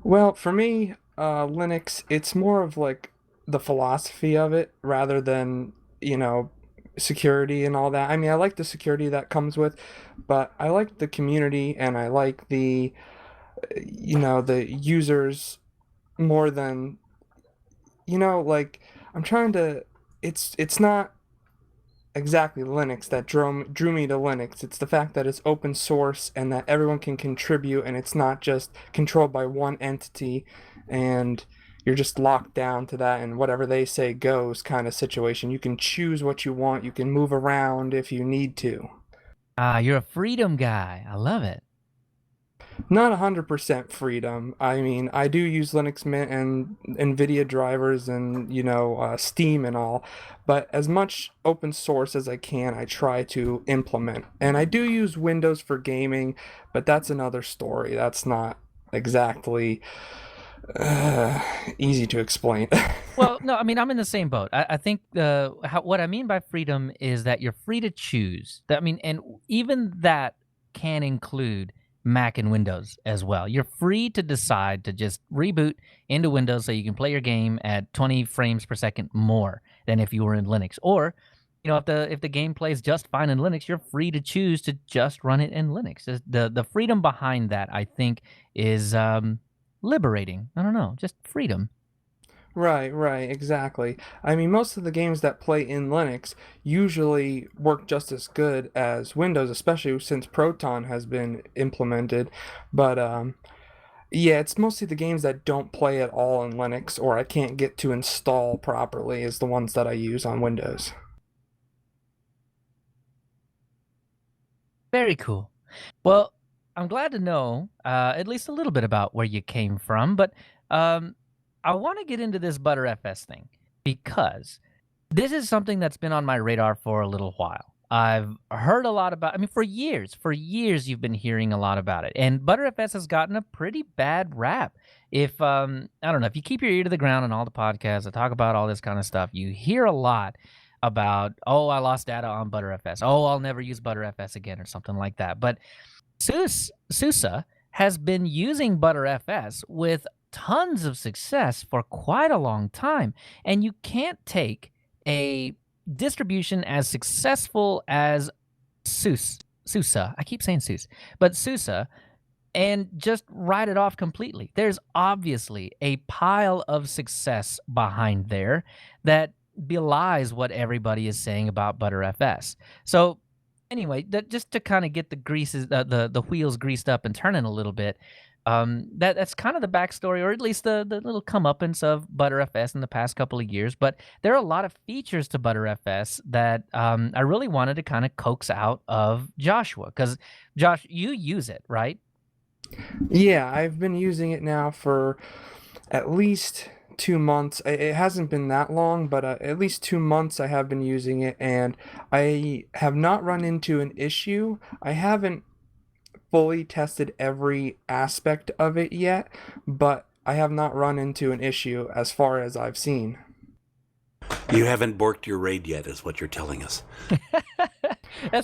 Well, for me, Linux, it's more of like the philosophy of it rather than, security and all that. I mean, I like the security that comes with, but I like the community and I like the users more than, like I'm trying to, it's not exactly Linux that drew me to Linux. It's the fact that it's open source and that everyone can contribute and it's not just controlled by one entity and you're just locked down to that and whatever they say goes kind of situation. You can choose what you want. You can move around if you need to. You're a freedom guy. I love it. Not 100% freedom. I mean, I do use Linux Mint and NVIDIA drivers and, Steam and all, but as much open source as I can, I try to implement. And I do use Windows for gaming, but that's another story. That's not exactly easy to explain. Well, no, I mean, I'm in the same boat. I think what I mean by freedom is that you're free to choose. And even that can include Mac and Windows as well. You're free to decide to just reboot into Windows so you can play your game at 20 frames per second more than if you were in Linux. Or, if the game plays just fine in Linux, you're free to choose to just run it in Linux. The freedom behind that, I think, is liberating. I don't know, just freedom. Right, exactly. I mean, most of the games that play in Linux usually work just as good as Windows, especially since Proton has been implemented. But yeah, it's mostly the games that don't play at all in Linux or I can't get to install properly is the ones that I use on Windows. Very cool. Well, I'm glad to know at least a little bit about where you came from, but um, I want to get into this ButterFS thing because this is something that's been on my radar for a little while. I've heard a lot about, for years you've been hearing a lot about it. And ButterFS has gotten a pretty bad rap. If, I don't know, if you keep your ear to the ground on all the podcasts that talk about all this kind of stuff, you hear a lot about, oh, I lost data on ButterFS. Oh, I'll never use ButterFS again or something like that. But SUSE has been using ButterFS with tons of success for quite a long time. And you can't take a distribution as successful as SUSE, I keep saying SUSE, but SUSE, and just write it off completely. There's obviously a pile of success behind there that belies what everybody is saying about ButterFS. So anyway, just to kind of get the wheels greased up and turning a little bit, that's kind of the backstory, or at least the little comeuppance of ButterFS in the past couple of years. But there are a lot of features to ButterFS that I really wanted to kind of coax out of Joshua, because Josh, you use it, right? Yeah, I've been using it now for at least 2 months. It hasn't been that long, but at least 2 months I have been using it, and I have not run into an issue. I haven't fully tested every aspect of it yet, but I have not run into an issue as far as I've seen. You haven't borked your RAID yet, is what you're telling us.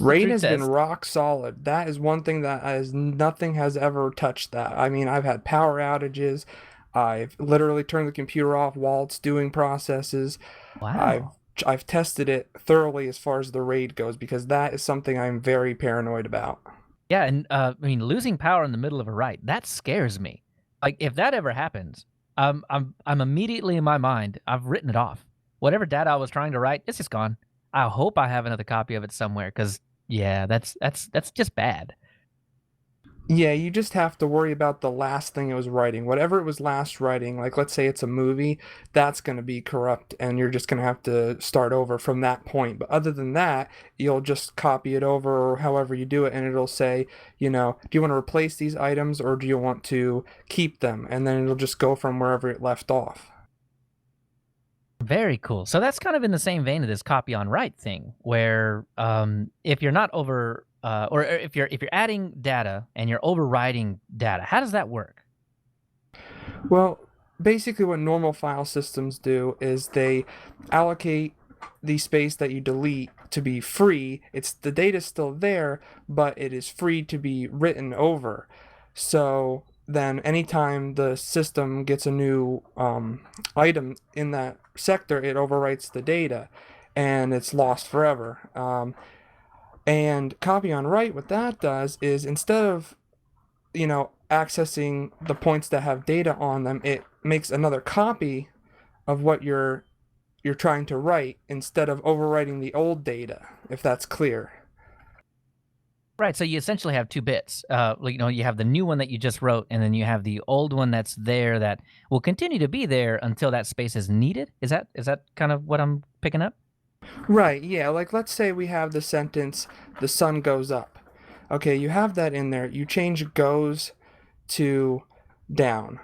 RAID has been rock solid. That is one thing that nothing has ever touched that. I mean, I've had power outages. I've literally turned the computer off while it's doing processes. Wow. I've tested it thoroughly as far as the RAID goes because that is something I'm very paranoid about. Yeah, and losing power in the middle of a write, that scares me. Like, if that ever happens, I'm immediately in my mind, I've written it off. Whatever data I was trying to write, it's just gone. I hope I have another copy of it somewhere, because yeah, that's just bad. Yeah, you just have to worry about the last thing it was writing. Whatever it was last writing, like let's say it's a movie, that's going to be corrupt and you're just going to have to start over from that point. But other than that, you'll just copy it over or however you do it and it'll say, do you want to replace these items or do you want to keep them? And then it'll just go from wherever it left off. Very cool. So that's kind of in the same vein of this copy on write thing, where if you're not over, or if you're adding data and you're overwriting data, how does that work? Well, basically what normal file systems do is they allocate the space that you delete to be free. It's the data's still there, but it is free to be written over. So then anytime the system gets a new item in that sector, it overwrites the data and it's lost forever. And copy on write, what that does is instead of accessing the points that have data on them, it makes another copy of what you're trying to write instead of overwriting the old data, if that's clear. Right. So you essentially have two bits. You have the new one that you just wrote, and then you have the old one that's there that will continue to be there until that space is needed. Is that kind of what I'm picking up? Right, yeah, like let's say we have the sentence, the sun goes up. Okay, you have that in there. You change goes to down,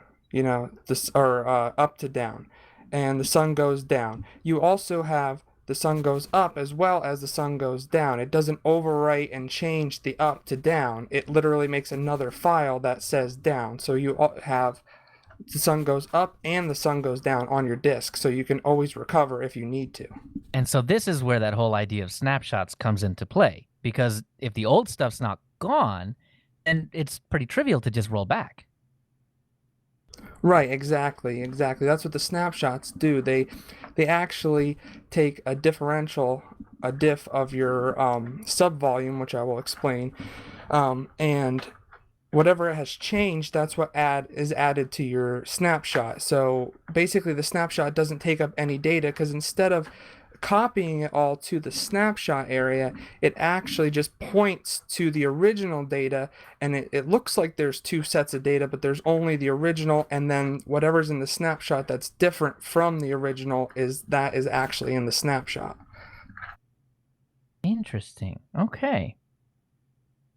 or up to down, and the sun goes down. You also have the sun goes up as well as the sun goes down. It doesn't overwrite and change the up to down. It literally makes another file that says down. So you have the sun goes up and the sun goes down on your disk, so you can always recover if you need to. And so this is where that whole idea of snapshots comes into play, because if the old stuff's not gone, then it's pretty trivial to just roll back. Right, exactly. That's what the snapshots do. They actually take a diff of your subvolume, which I will explain, and whatever has changed, that's what is added to your snapshot. So basically the snapshot doesn't take up any data, because instead of copying it all to the snapshot area, it actually just points to the original data, and it looks like there's two sets of data, but there's only the original, and then whatever's in the snapshot that's different from the original is actually in the snapshot. Interesting. Okay.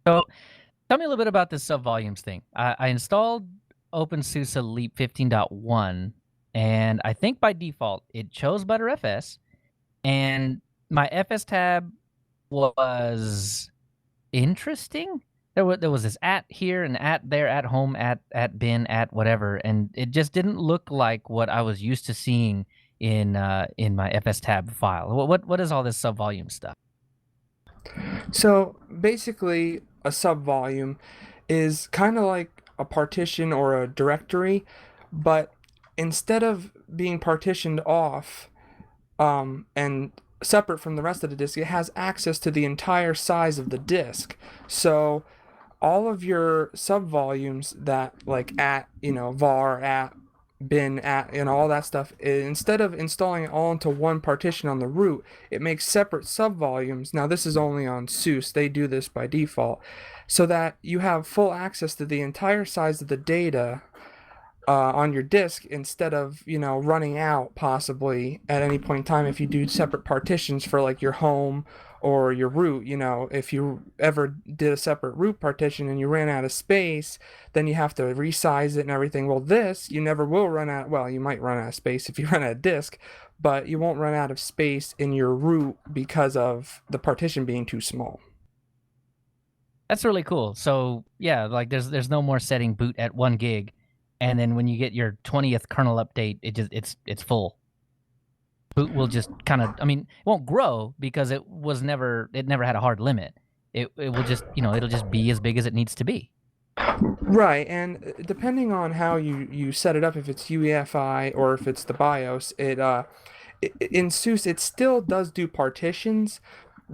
So tell me a little bit about this subvolumes thing. I installed OpenSUSE Leap 15.1, and I think by default it chose ButterFS, and my FS tab was interesting. There was this at here and at there, at home, at bin, at whatever, and it just didn't look like what I was used to seeing in my FS tab file. What is all this subvolume stuff? So basically, a subvolume is kind of like a partition or a directory, but instead of being partitioned off and separate from the rest of the disk, it has access to the entire size of the disk. So all of your subvolumes that like at, var, at, bin, at, all that stuff, instead of installing it all into one partition on the root, it makes separate subvolumes. Now this is only on SUSE, they do this by default, so that you have full access to the entire size of the data on your disk, instead of running out possibly at any point in time if you do separate partitions for like your home or your root. If you ever did a separate root partition and you ran out of space, then you have to resize it and everything. Well, this, you never will run out. Well, you might run out of space if you run out of disk, but you won't run out of space in your root because of the partition being too small. That's really cool. So yeah, like there's no more setting boot at 1 gig, and then when you get your 20th kernel update, it's full. Boot will just kind of, it won't grow because it never had a hard limit. It will just, it'll just be as big as it needs to be. Right, and depending on how you set it up, if it's UEFI or if it's the BIOS, in SUSE it still does do partitions,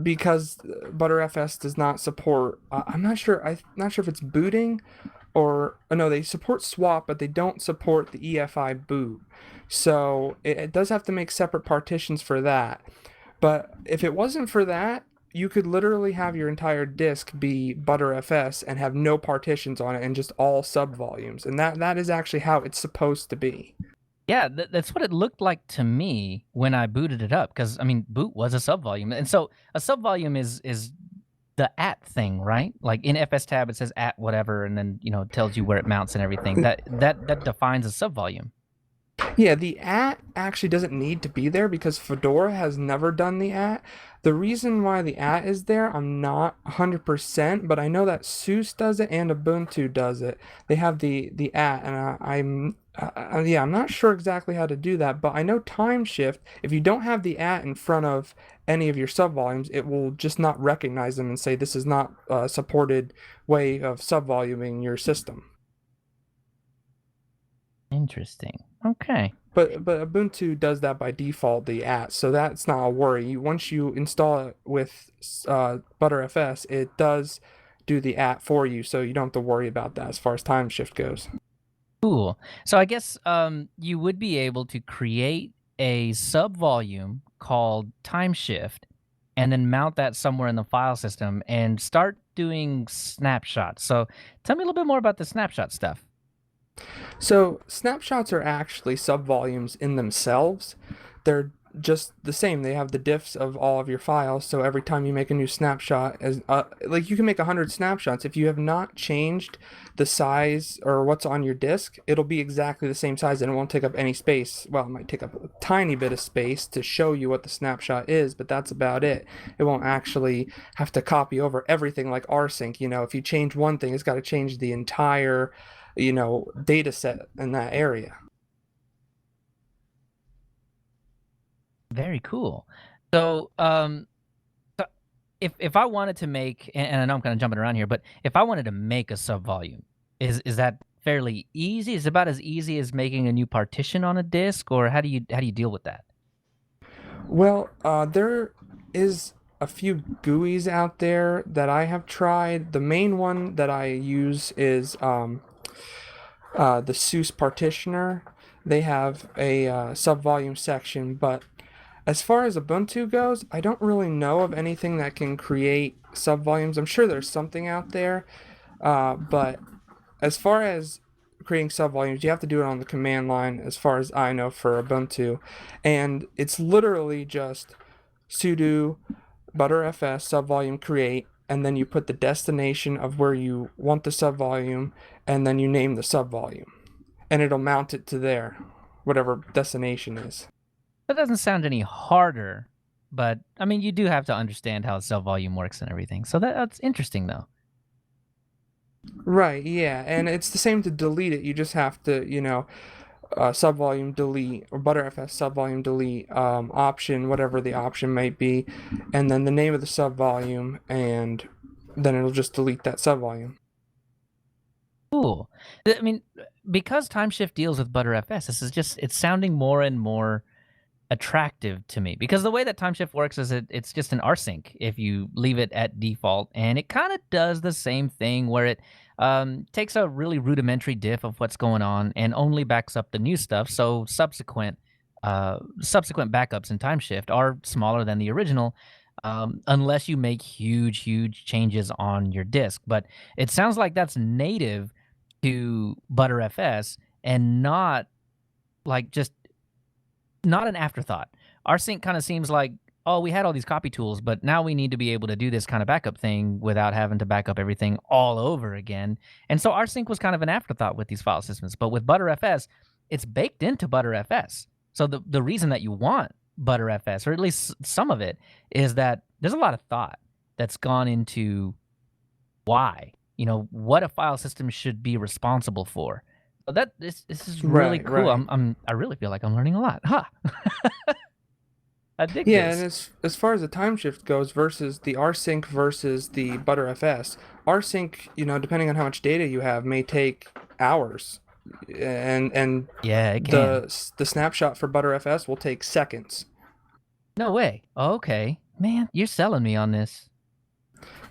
because ButterFS does not support. I'm not sure if it's booting, or no, they support swap, but they don't support the EFI boot. So it does have to make separate partitions for that. But if it wasn't for that, you could literally have your entire disk be ButterFS and have no partitions on it and just all subvolumes. And that is actually how it's supposed to be. Yeah, that's what it looked like to me when I booted it up, because boot was a subvolume. And so a subvolume is the at thing, right? Like in FS tab it says at whatever, and then it tells you where it mounts and everything. That defines a subvolume. Yeah, the @ actually doesn't need to be there because Fedora has never done the @ The reason why the @ is there, I'm not 100%, but I know that SUSE does it and Ubuntu does it. They have the @ and I'm not sure exactly how to do that, but I know TimeShift, if you don't have the @ in front of any of your subvolumes, it will just not recognize them and say this is not a supported way of subvoluming your system. Interesting. Okay. But Ubuntu does that by default, the @ so that's not a worry. Once you install it with ButterFS, it does do the @ for you, so you don't have to worry about that as far as TimeShift goes. Cool. So I guess you would be able to create a subvolume called timeshift and then mount that somewhere in the file system and start doing snapshots. So tell me a little bit more about the snapshot stuff. So snapshots are actually subvolumes in themselves. They're just the same. They have the diffs of all of your files. So every time you make a new snapshot, like you can make 100 snapshots. If you have not changed the size or what's on your disk, it'll be exactly the same size and it won't take up any space. Well, it might take up a tiny bit of space to show you what the snapshot is, but that's about it. It won't actually have to copy over everything like rsync. If you change one thing, it's got to change the entire data set in that area. Very cool. So, if I wanted to make, and I know I'm kind of jumping around here, but if I wanted to make a subvolume, is that fairly easy? Is it about as easy as making a new partition on a disk, or how do you deal with that? Well, there is a few GUIs out there that I have tried. The main one that I use is the SUSE partitioner. They have a subvolume section, but as far as Ubuntu goes, I don't really know of anything that can create subvolumes. I'm sure there's something out there, but as far as creating subvolumes, you have to do it on the command line, as far as I know, for Ubuntu, and it's literally just sudo butterfs subvolume create, and then you put the destination of where you want the subvolume, and then you name the subvolume, and it'll mount it to there, whatever destination is. That doesn't sound any harder, but I mean, you do have to understand how subvolume works and everything. So that's interesting, though. Right, yeah, and it's the same to delete it. You just have to, subvolume delete or butterfs subvolume delete option, whatever the option might be, and then the name of the subvolume, and then it'll just delete that subvolume. Cool. I mean, because TimeShift deals with ButterFS, it's sounding more and more attractive to me, because the way that TimeShift works is it's just an rsync if you leave it at default, and it kind of does the same thing where it takes a really rudimentary diff of what's going on and only backs up the new stuff. So subsequent backups in TimeShift are smaller than the original, unless you make huge changes on your disk. But it sounds like that's native to ButterFS and not like just not an afterthought. rsync kind of seems like, oh, we had all these copy tools, but now we need to be able to do this kind of backup thing without having to back up everything all over again. And so rsync was kind of an afterthought with these file systems. But with ButterFS, it's baked into ButterFS. So the reason that you want ButterFS, or at least some of it, is that there's a lot of thought that's gone into why, what a file system should be responsible for. So this is really Right, cool. right. I really feel like I'm learning a lot. Huh. I dig Yeah, this. and as far as the timeshift goes versus the rsync versus the butterfs, rsync, depending on how much data you have, may take hours, and Yeah, it can. the snapshot for butterfs will take seconds. No way. Okay. Man, you're selling me on this.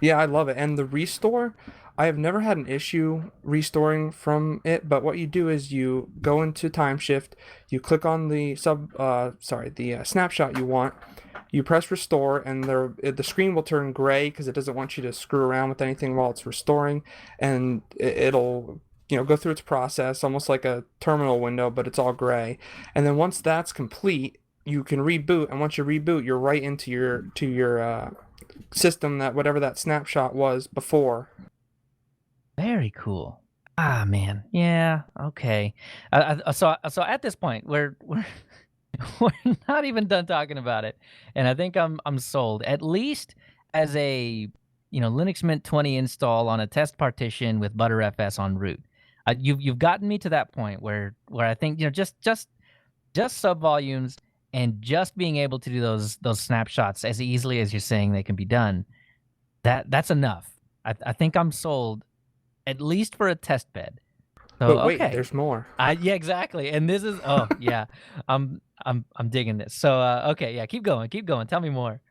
Yeah, I love it. And the restore, I have never had an issue restoring from it, but what you do is you go into timeshift, you click on the snapshot you want, you press restore, and the screen will turn gray because it doesn't want you to screw around with anything while it's restoring, and it'll go through its process almost like a terminal window, but it's all gray. And then once that's complete, you can reboot, and once you reboot, you're right into your system, that whatever that snapshot was before. Very cool. Ah, man. Yeah. Okay. So at this point, we're we're not even done talking about it, and I think I'm sold. At least as a Linux Mint 20 install on a test partition with Btrfs on root. You've gotten me to that point where I think just subvolumes and just being able to do those snapshots as easily as you're saying they can be done. That's enough. I think I'm sold, at least for a test bed. So But wait, okay. there's more. Yeah, exactly. And this is yeah. I'm digging this. So okay, yeah, keep going. Tell me more.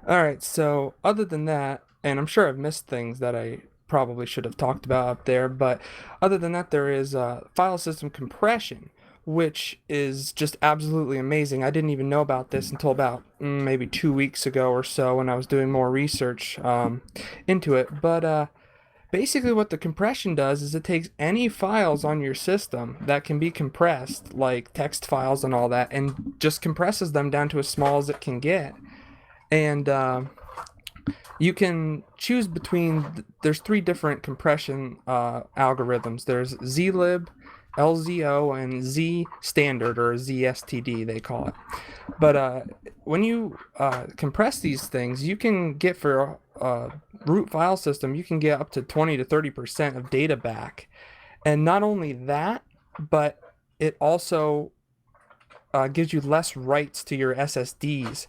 All right, so other than that, and I'm sure I've missed things that I probably should have talked about up there, but other than that, there is file system compression, which is just absolutely amazing. I didn't even know about this until about maybe 2 weeks ago or so when I was doing more research into it. But basically, what the compression does is it takes any files on your system that can be compressed, like text files and all that, and just compresses them down to as small as it can get. And you can choose between, there's 3 different compression algorithms. There's zlib, LZO, and Z standard, or ZSTD they call it. But when you compress these things, you can get, for a root file system, you can get up to 20 to 30% of data back. And not only that, but it also gives you less writes to your SSDs,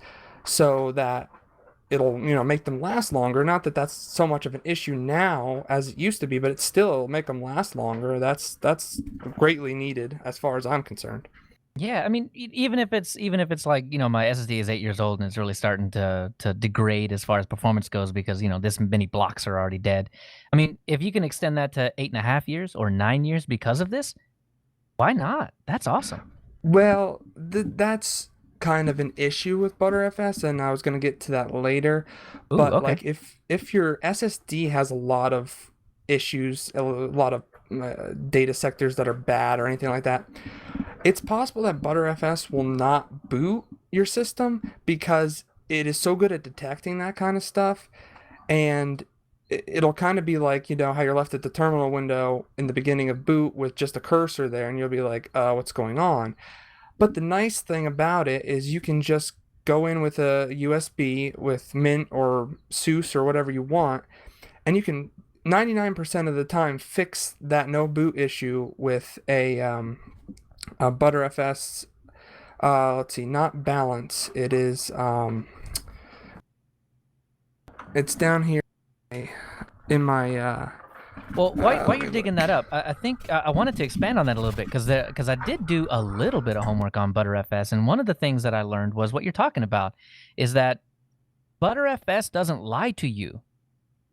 so that it'll make them last longer. Not that that's so much of an issue now as it used to be, but it still make them last longer. That's greatly needed as far as I'm concerned. Yeah, I mean, even if it's like my SSD is 8 years old and it's really starting to degrade as far as performance goes because this many blocks are already dead. I mean, if you can extend that to 8.5 years or 9 years because of this, why not? That's awesome. Well, that's kind of an issue with Btrfs, and I was going to get to that later. Ooh, But okay. like if your SSD has a lot of issues, a lot of data sectors that are bad or anything like that, it's possible that Btrfs will not boot your system because it is so good at detecting that kind of stuff. And it'll kind of be like, how you're left at the terminal window in the beginning of boot with just a cursor there, and you'll be like, what's going on? But the nice thing about it is you can just go in with a USB with Mint or SUSE or whatever you want, and you can 99% of the time fix that no boot issue with a Btrfs. Let's see, not balance. It is it's down here in my Well, while you're digging that up, I think I wanted to expand on that a little bit because I did do a little bit of homework on Btrfs, and one of the things that I learned was what you're talking about is that Btrfs doesn't lie to you.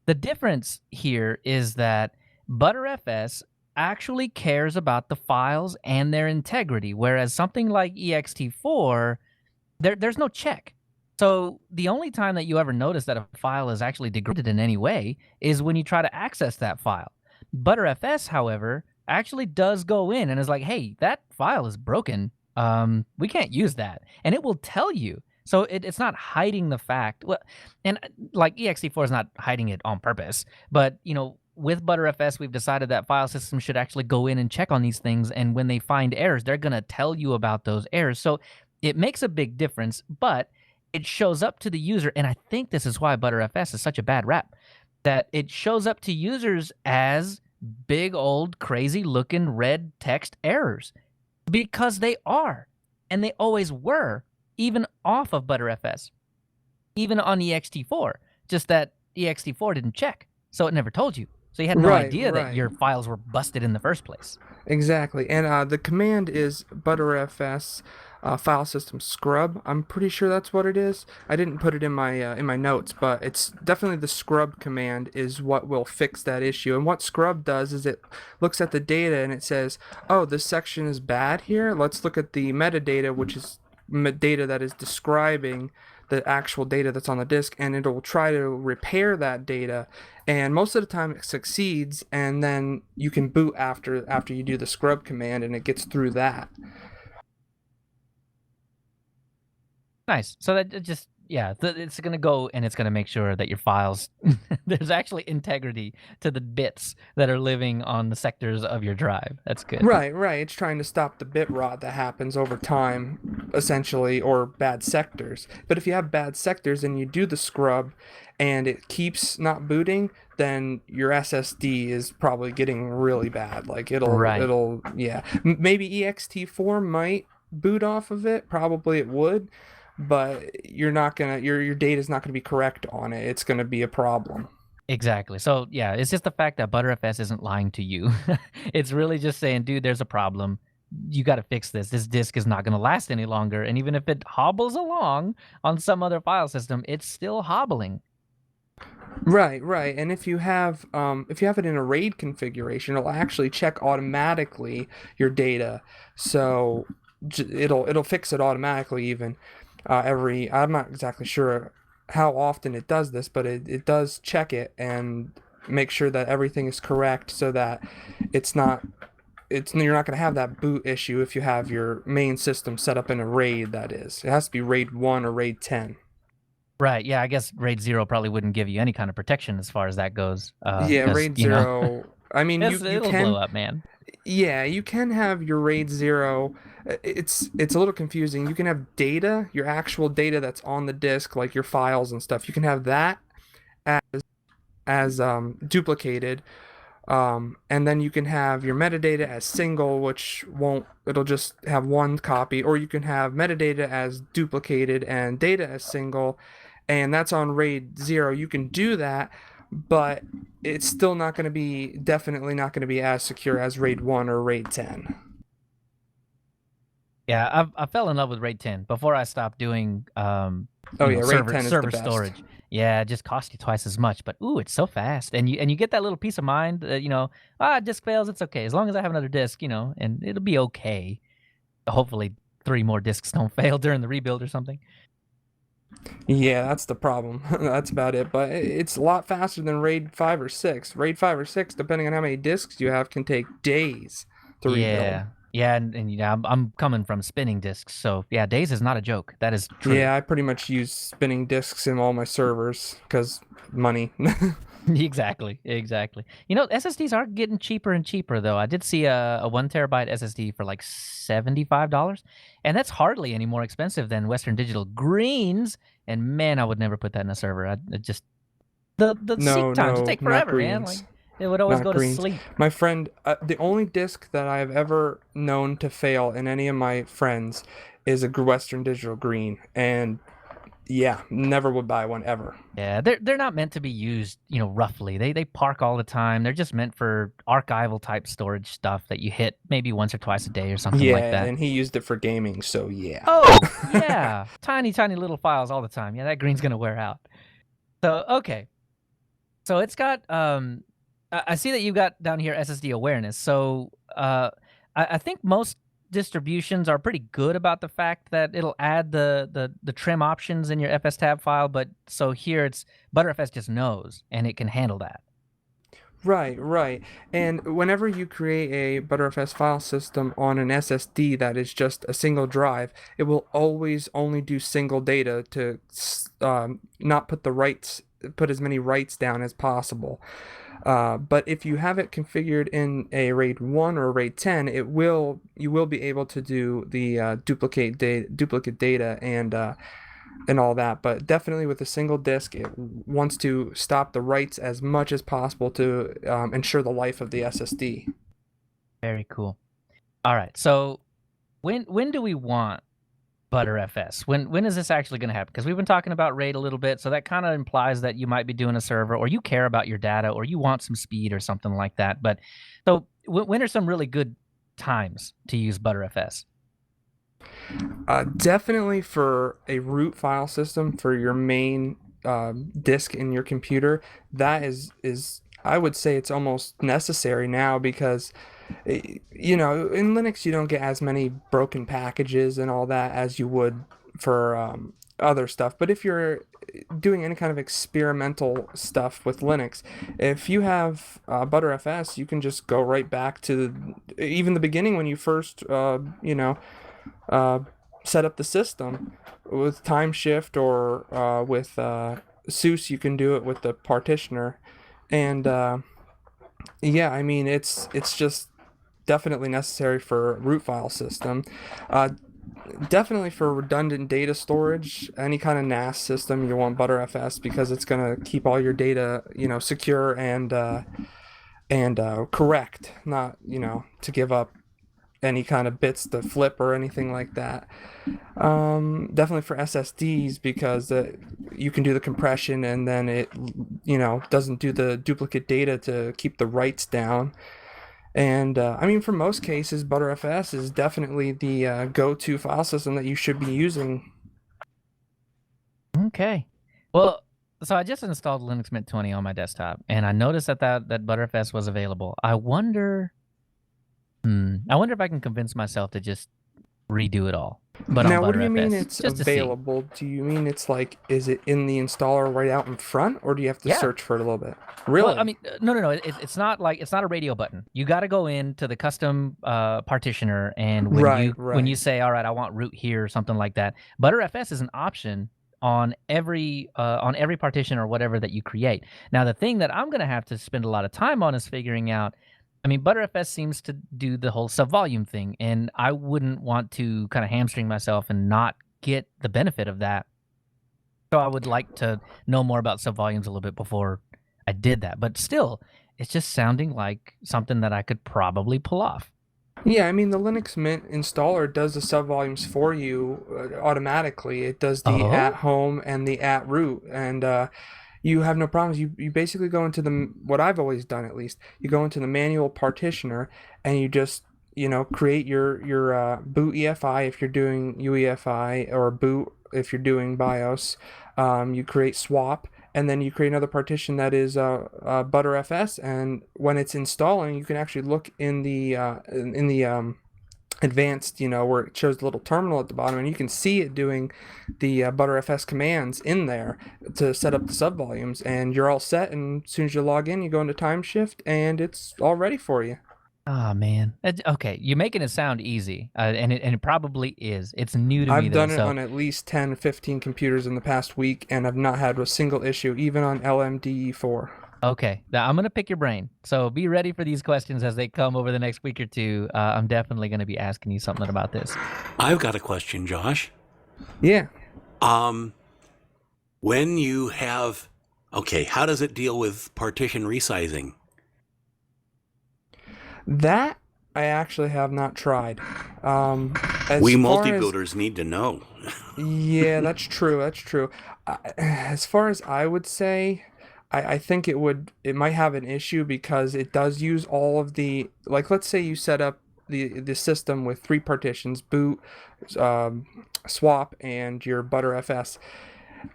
The difference here is that Btrfs actually cares about the files and their integrity, whereas something like ext4, there's no check. So the only time that you ever notice that a file is actually degraded in any way is when you try to access that file. Btrfs, however, actually does go in and is like, hey, that file is broken. We can't use that. And it will tell you. So it's not hiding the fact. Well, and like ext4 is not hiding it on purpose. But, with Btrfs, we've decided that file systems should actually go in and check on these things. And when they find errors, they're going to tell you about those errors. So it makes a big difference, but it shows up to the user. And I think this is why Btrfs is such a bad rap, that it shows up to users as big old crazy looking red text errors, because they are, and they always were, even off of Btrfs, even on ext4, just that ext4 didn't check, so it never told you. So you had no idea that your files were busted in the first place. Exactly. And the command is Btrfs file system scrub. I'm pretty sure that's what it is. I didn't put it in my notes, but it's definitely the scrub command is what will fix that issue. And what scrub does is it looks at the data and it says, oh, this section is bad here. Let's look at the metadata, which is data that is describing the actual data that's on the disk, and it'll try to repair that data, and most of the time it succeeds, and then you can boot after you do the scrub command, and it gets through that. Nice. So that it just it's going to go and it's going to make sure that your files, there's actually integrity to the bits that are living on the sectors of your drive. That's good. Right. It's trying to stop the bit rot that happens over time, essentially, or bad sectors. But if you have bad sectors and you do the scrub and it keeps not booting, then your SSD is probably getting really bad. Like maybe ext4 might boot off of it. Probably it would. But you're not gonna your data's not gonna be correct on it. It's gonna be a problem. Exactly. So yeah, it's just the fact that ButterFS isn't lying to you. It's really just saying, dude, there's a problem. You got to fix this. This disk is not going to last any longer. And even if it hobbles along on some other file system, it's still hobbling. Right. And if you have it in a RAID configuration, it'll actually check automatically your data. So it'll fix it automatically even. I'm not exactly sure how often it does this, but it does check it and make sure that everything is correct so that you're not going to have that boot issue if you have your main system set up in a RAID, that is. It has to be RAID 1 or RAID 10. Right, yeah, I guess RAID 0 probably wouldn't give you any kind of protection as far as that goes. RAID 0, I mean, you it'll can blow up, man. Yeah, you can have your RAID 0. It's a little confusing. You can have data, your actual data that's on the disk, like your files and stuff. You can have that as duplicated, and then you can have your metadata as single, which it'll just have one copy, or you can have metadata as duplicated and data as single, and that's on RAID 0. You can do that, but it's still definitely not going to be as secure as RAID 1 or RAID 10. Yeah, I fell in love with RAID 10 before I stopped doing RAID 10 is server the best. storage. Yeah, it just cost you twice as much, but it's so fast, and you get that little peace of mind that disk fails, it's okay as long as I have another disk, and it'll be okay. Hopefully, 3 more disks don't fail during the rebuild or something. Yeah, that's the problem. That's about it. But it's a lot faster than RAID 5 or 6. RAID 5 or 6, depending on how many disks you have, can take days to rebuild. Yeah, and I'm coming from spinning disks, so yeah, days is not a joke. That is true. Yeah, I pretty much use spinning disks in all my servers because money. Exactly. SSDs are getting cheaper and cheaper, though. I did see a 1 terabyte SSD for like $75, and that's hardly any more expensive than Western Digital Greens. And man, I would never put that in a server. The seek times would take forever, man. Like, it would always go to sleep. My friend, the only disk that I have ever known to fail in any of my friends is a Western Digital Green, and yeah, never would buy one ever. Yeah, they're not meant to be used, roughly. They park all the time. They're just meant for archival type storage stuff that you hit maybe once or twice a day or something like that. Yeah, and he used it for gaming, so yeah. Oh, yeah. Tiny little files all the time. Yeah, that green's going to wear out. So, okay. So it's got, I see that you've got down here SSD Awareness. So I think most distributions are pretty good about the fact that it'll add the trim options in your FSTab file, but so here it's ButterFS just knows and it can handle that. Right. And whenever you create a ButterFS file system on an SSD that is just a single drive, it will always only do single data to not put as many writes down as possible. But if you have it configured in a RAID 1 or RAID 10, you will be able to do the duplicate data and all that. But definitely with a single disk, it wants to stop the writes as much as possible to ensure the life of the SSD. Very cool. All right. So when do we want ButterFS? When is this actually going to happen? Because we've been talking about RAID a little bit, so that kind of implies that you might be doing a server, or you care about your data, or you want some speed or something like that. But so when are some really good times to use ButterFS? Definitely for a root file system for your main disk in your computer. That is I would say it's almost necessary now because in Linux you don't get as many broken packages and all that as you would for other stuff. But if you're doing any kind of experimental stuff with Linux, if you have ButterFS, you can just go right back to even the beginning when you first set up the system with time shift or with SUSE. You can do it with the partitioner, and yeah, I mean it's just definitely necessary for root file system. Definitely for redundant data storage, any kind of NAS system, you want ButterFS because it's going to keep all your data, secure and correct, not, to give up any kind of bits to flip or anything like that. Definitely for SSDs because you can do the compression and then it, doesn't do the duplicate data to keep the writes down. And I mean, for most cases, ButterFS is definitely the go-to file system that you should be using. Okay. Well, so I just installed Linux Mint 20 on my desktop, and I noticed that ButterFS was available. I wonder if I can convince myself to just redo it all. But Now, on what do you ButterFS, mean it's just to see. available? Do you mean it's like, is it in the installer right out in front, or do you have to Yeah. search for it a little bit? Really? Well, I mean, no. It's not a radio button. You got to go into the custom partitioner, and when you say, all right, I want root here or something like that, ButterFS is an option on every partition or whatever that you create. Now, the thing that I'm going to have to spend a lot of time on is figuring out. I mean, ButterFS seems to do the whole subvolume thing, and I wouldn't want to kind of hamstring myself and not get the benefit of that. So I would like to know more about subvolumes a little bit before I did that. But still, it's just sounding like something that I could probably pull off. Yeah, I mean, the Linux Mint installer does the subvolumes for you automatically. It does the at home and the at root, and you have no problems. You basically go into what I've always done, at least. You go into the manual partitioner and you just, create your boot EFI if you're doing UEFI, or boot if you're doing BIOS. You create swap, and then you create another partition that is ButterFS. And when it's installing, you can actually look in the advanced, where it shows the little terminal at the bottom, and you can see it doing the ButterFS commands in there to set up the subvolumes, and you're all set. And as soon as you log in, you go into time shift, and it's all ready for you. Oh man. Okay, you're making it sound easy, and it probably is. It's new to me. I've done it on at least 10, 15 computers in the past week, and I've not had a single issue, even on LMDE4. Okay, now I'm going to pick your brain. So be ready for these questions as they come over the next week or two. I'm definitely going to be asking you something about this. I've got a question, Josh. Yeah. When you have... Okay, how does it deal with partition resizing? That I actually have not tried. We multi-builders need to know. Yeah, that's true. That's true. As far as I would say... I think it might have an issue because it does use all of the, like, let's say you set up the system with 3 partitions, boot, swap, and your ButterFS.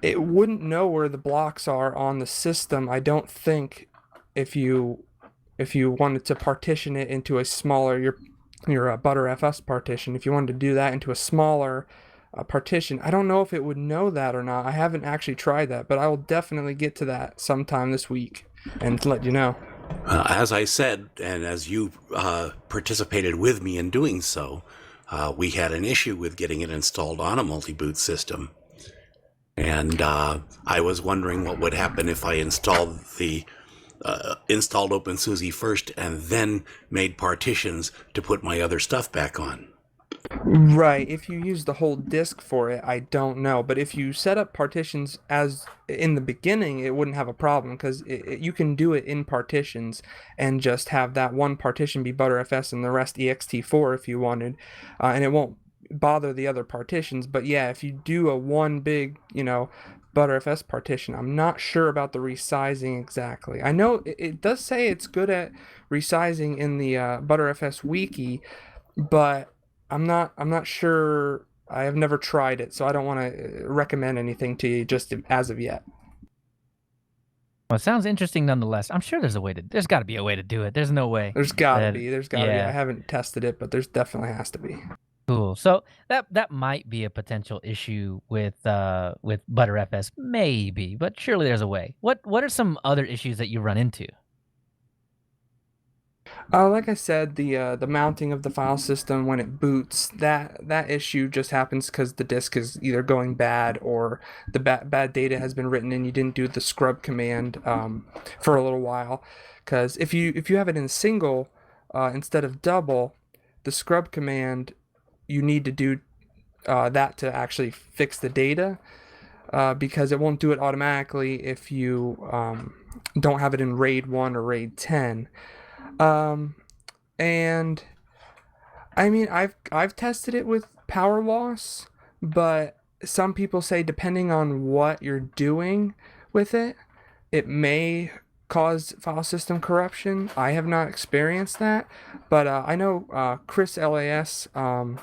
It wouldn't know where the blocks are on the system, I don't think, if you wanted to partition it into a smaller, your ButterFS partition, if you wanted to do that into a smaller partition. I don't know if it would know that or not. I haven't actually tried that, but I will definitely get to that sometime this week and let you know. As I said, and as you participated with me in doing so, we had an issue with getting it installed on a multi-boot system. And I was wondering what would happen if I installed OpenSUSE first and then made partitions to put my other stuff back on. Right. If you use the whole disk for it, I don't know. But if you set up partitions as in the beginning, it wouldn't have a problem because you can do it in partitions and just have that one partition be ButterFS and the rest ext4 if you wanted, and it won't bother the other partitions. But yeah, if you do a one big, ButterFS partition, I'm not sure about the resizing exactly. I know it does say it's good at resizing in the ButterFS wiki, but I'm not sure. I have never tried it, so I don't want to recommend anything to you just as of yet. Well, it sounds interesting nonetheless. I'm sure there's got to be a way to do it. There's no way. There's got to be. I haven't tested it, but there's definitely has to be. Cool. So that might be a potential issue with ButterFS, maybe, but surely there's a way. What are some other issues that you run into? Like I said, the mounting of the file system when it boots, that issue just happens because the disk is either going bad or the bad data has been written and you didn't do the scrub command for a little while. Because if you have it in single instead of double, the scrub command you need to do that to actually fix the data because it won't do it automatically if you don't have it in RAID 1 or RAID 10. And I mean, I've tested it with power loss, but some people say depending on what you're doing with it, it may cause file system corruption. I have not experienced that, but I know Chris LAS on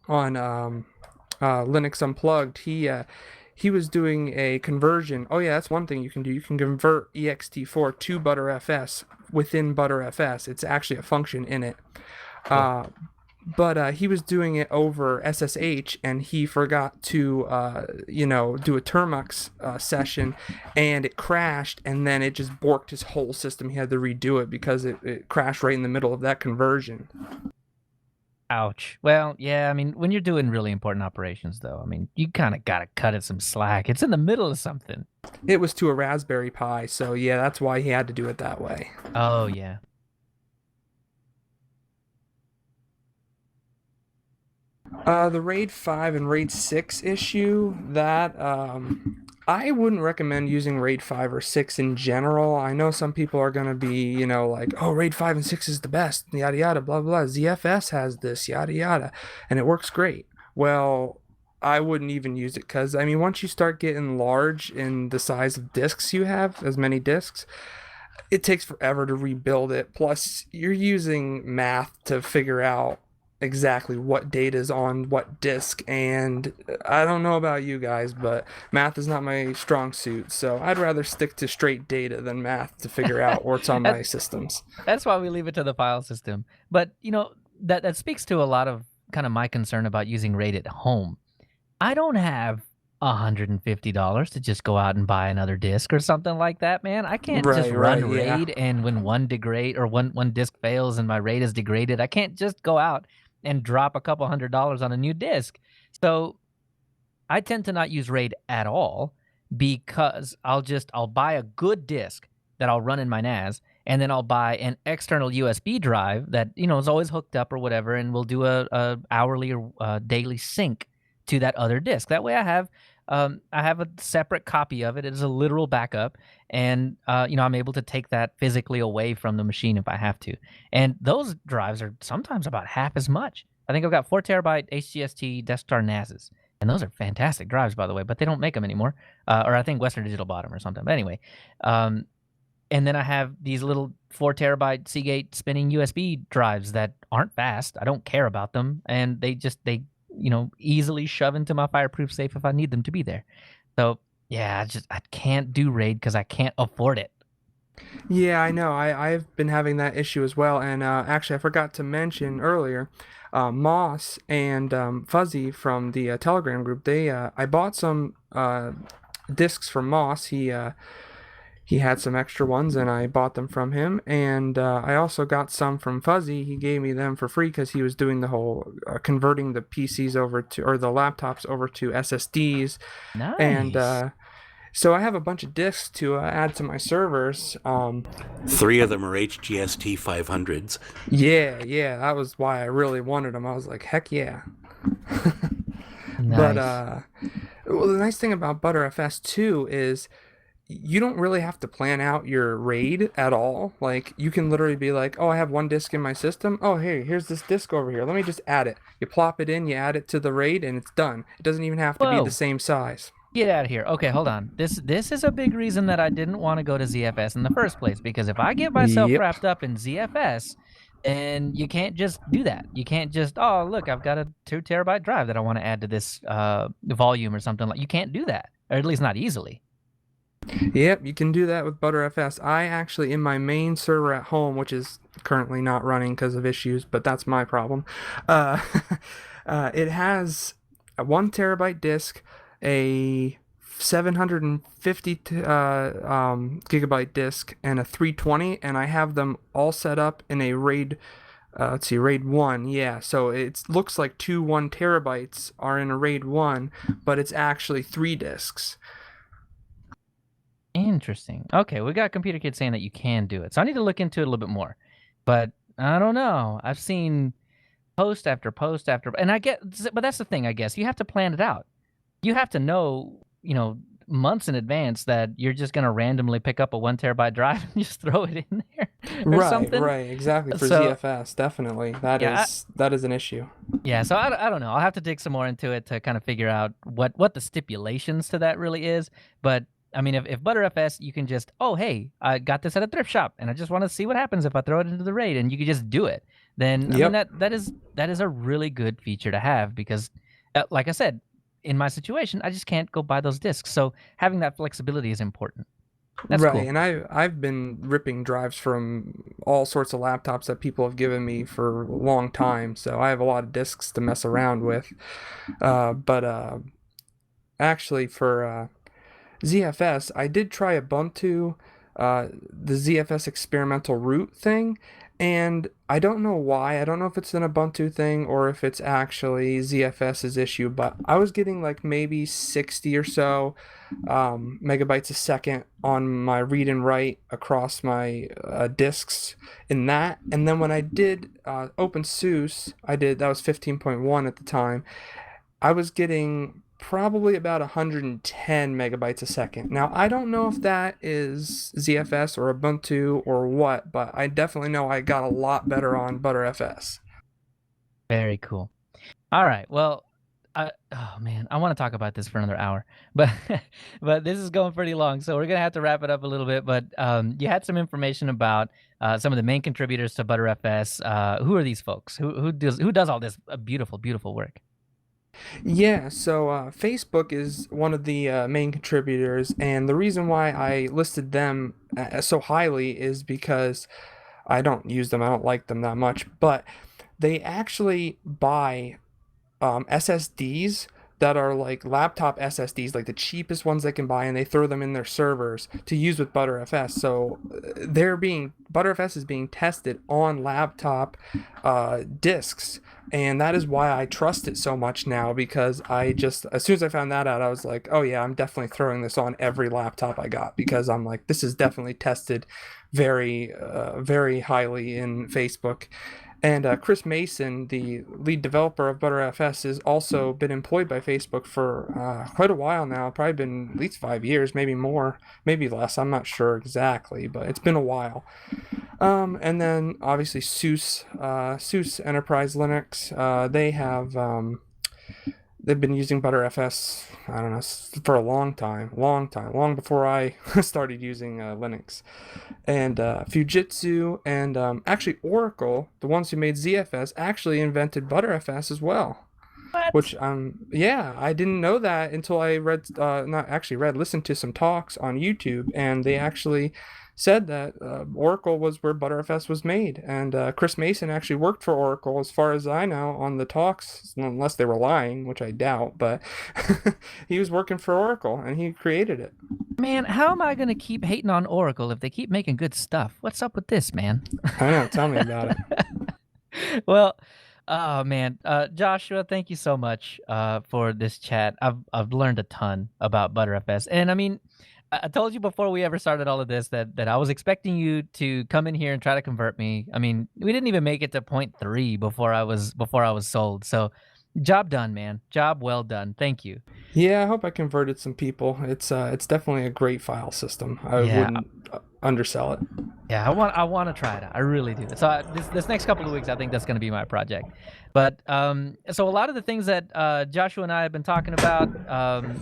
Linux Unplugged. He was doing a conversion. Oh yeah, that's one thing you can do. You can convert ext4 to Btrfs within Btrfs. It's actually a function in it. But he was doing it over SSH, and he forgot to, do a Termux session, and it crashed, and then it just borked his whole system. He had to redo it because it crashed right in the middle of that conversion. Ouch. Well, yeah, I mean, when you're doing really important operations, though, I mean, you kind of got to cut it some slack. It's in the middle of something. It was to a Raspberry Pi, so yeah, that's why he had to do it that way. Oh, yeah. The RAID 5 and RAID 6 issue, that I wouldn't recommend using RAID 5 or 6 in general. I know some people are going to be, like, oh, RAID 5 and 6 is the best, yada yada, blah blah. ZFS has this, yada yada, and it works great. Well, I wouldn't even use it because, I mean, once you start getting large in the size of disks you have, as many disks, it takes forever to rebuild it. Plus, you're using math to figure out exactly what data is on what disk, and I don't know about you guys, but math is not my strong suit, so I'd rather stick to straight data than math to figure out what's on my systems. That's why we leave it to the file system. But, that speaks to a lot of kind of my concern about using RAID at home. I don't have $150 to just go out and buy another disk or something like that, man. I can't just run RAID, and when one degrade or one disk fails and my RAID is degraded, I can't just go out and drop a couple $100 on a new disk. So I tend to not use RAID at all because I'll buy a good disk that I'll run in my NAS, and then I'll buy an external USB drive that is always hooked up or whatever, and we'll do a hourly or daily sync to that other disk. That way I have a separate copy of it. It is a literal backup, and I'm able to take that physically away from the machine if I have to. And those drives are sometimes about half as much. I think I've got 4 terabyte HGST Deskstar NASs, and those are fantastic drives, by the way, but they don't make them anymore. Or I think Western Digital bought them or something. But anyway, and then I have these little 4 terabyte Seagate spinning USB drives that aren't fast. I don't care about them, and they easily shove into my fireproof safe if I need them to be there. So yeah, I can't do RAID because I can't afford it. Yeah, I know. I've been having that issue as well. And actually, I forgot to mention earlier, Moss and Fuzzy from the Telegram group. I bought some discs from Moss. He had some extra ones, and I bought them from him. And I also got some from Fuzzy. He gave me them for free because he was doing the whole converting the PCs or the laptops over to SSDs. Nice. And so I have a bunch of disks to add to my servers. 3 of them are HGST 500s. Yeah, that was why I really wanted them. I was like, heck yeah. Nice. But well, the nice thing about Btrfs 2 is you don't really have to plan out your RAID at all. Like, you can literally be like, oh, I have one disk in my system. Oh, hey, here's this disk over here. Let me just add it. You plop it in, you add it to the RAID, and it's done. It doesn't even have to be the same size. Get out of here. Okay, hold on. This is a big reason that I didn't want to go to ZFS in the first place, because if I get myself wrapped up in ZFS, and you can't just do that. You can't just, oh, look, I've got a 2 terabyte drive that I want to add to this volume or something. You can't do that, or at least not easily. Yep, you can do that with Btrfs. I actually, in my main server at home, which is currently not running because of issues, but that's my problem, it has a 1 terabyte disk, a 750 gigabyte disk and a 320, and I have them all set up in a RAID. Let's see, RAID 1, yeah. So it looks like 1 terabytes are in a RAID 1, but it's actually 3 disks. Interesting. Okay, we got Computer Kid saying that you can do it. So I need to look into it a little bit more. But I don't know. I've seen post after post after, and but that's the thing, I guess. You have to plan it out. You have to know, months in advance that you're just going to randomly pick up a 1 terabyte drive and just throw it in there or something. Right, exactly. For So- ZFS, definitely. That is an issue. Yeah, so I don't know. I'll have to dig some more into it to kind of figure out what the stipulations to that really is. But I mean, if ButterFS, you can just, oh, hey, I got this at a thrift shop, and I just want to see what happens if I throw it into the RAID, and you can just do it. Then I Yep. mean, that is a really good feature to have because, like I said, in my situation, I just can't go buy those discs. So having that flexibility is important. That's right, cool. and I've been ripping drives from all sorts of laptops that people have given me for a long time, so I have a lot of discs to mess around with. But actually, for ZFS, I did try Ubuntu, the ZFS experimental root thing, and I don't know why. I don't know if it's an Ubuntu thing or if it's actually ZFS's issue, but I was getting like maybe 60 or so megabytes a second on my read and write across my disks in that. And then when I did OpenSUSE, that was 15.1 at the time, I was getting probably about 110 megabytes a second. Now, I don't know if that is ZFS or Ubuntu or what, but I definitely know I got a lot better on ButterFS. Very cool. All right. Well, oh man, I want to talk about this for another hour, but but this is going pretty long, so we're gonna have to wrap it up a little bit. But you had some information about some of the main contributors to ButterFS. Who are these folks? Who does all this beautiful work? Yeah, so Facebook is one of the main contributors, and the reason why I listed them so highly is because I don't use them, I don't like them that much, but they actually buy SSDs that are like laptop SSDs, like the cheapest ones they can buy, and they throw them in their servers to use with ButterFS. So ButterFS is being tested on laptop disks, and that is why I trust it so much now, because as soon as I found that out, I was like, oh yeah, I'm definitely throwing this on every laptop I got, because I'm like, this is definitely tested very very highly in Facebook. And Chris Mason, the lead developer of ButterFS, has also been employed by Facebook for quite a while now. Probably been at least 5 years, maybe more, maybe less. I'm not sure exactly, but it's been a while. And then obviously SUSE Enterprise Linux. They've been using ButterFS, I don't know, for a long time, long before I started using Linux. And Fujitsu and actually Oracle, the ones who made ZFS, actually invented ButterFS as well. What? Which, yeah, I didn't know that until I listened to some talks on YouTube, and they actually said that Oracle was where ButterFS was made, and Chris Mason actually worked for Oracle, as far as I know, on the talks, unless they were lying, which I doubt, but he was working for Oracle, and he created it. Man, how am I gonna keep hating on Oracle if they keep making good stuff? What's up with this, man? I know, tell me about it. Well, oh man, Joshua, thank you so much for this chat. I've learned a ton about ButterFS, and I mean, I told you before we ever started all of this that I was expecting you to come in here and try to convert me. I mean, we didn't even make it to 0.3 before I was sold. So, job done, man. Job well done. Thank you. Yeah, I hope I converted some people. It's definitely a great file system. I wouldn't undersell it. Yeah, I want to try it out. I really do. So this next couple of weeks, I think that's going to be my project. But so a lot of the things that Joshua and I have been talking about,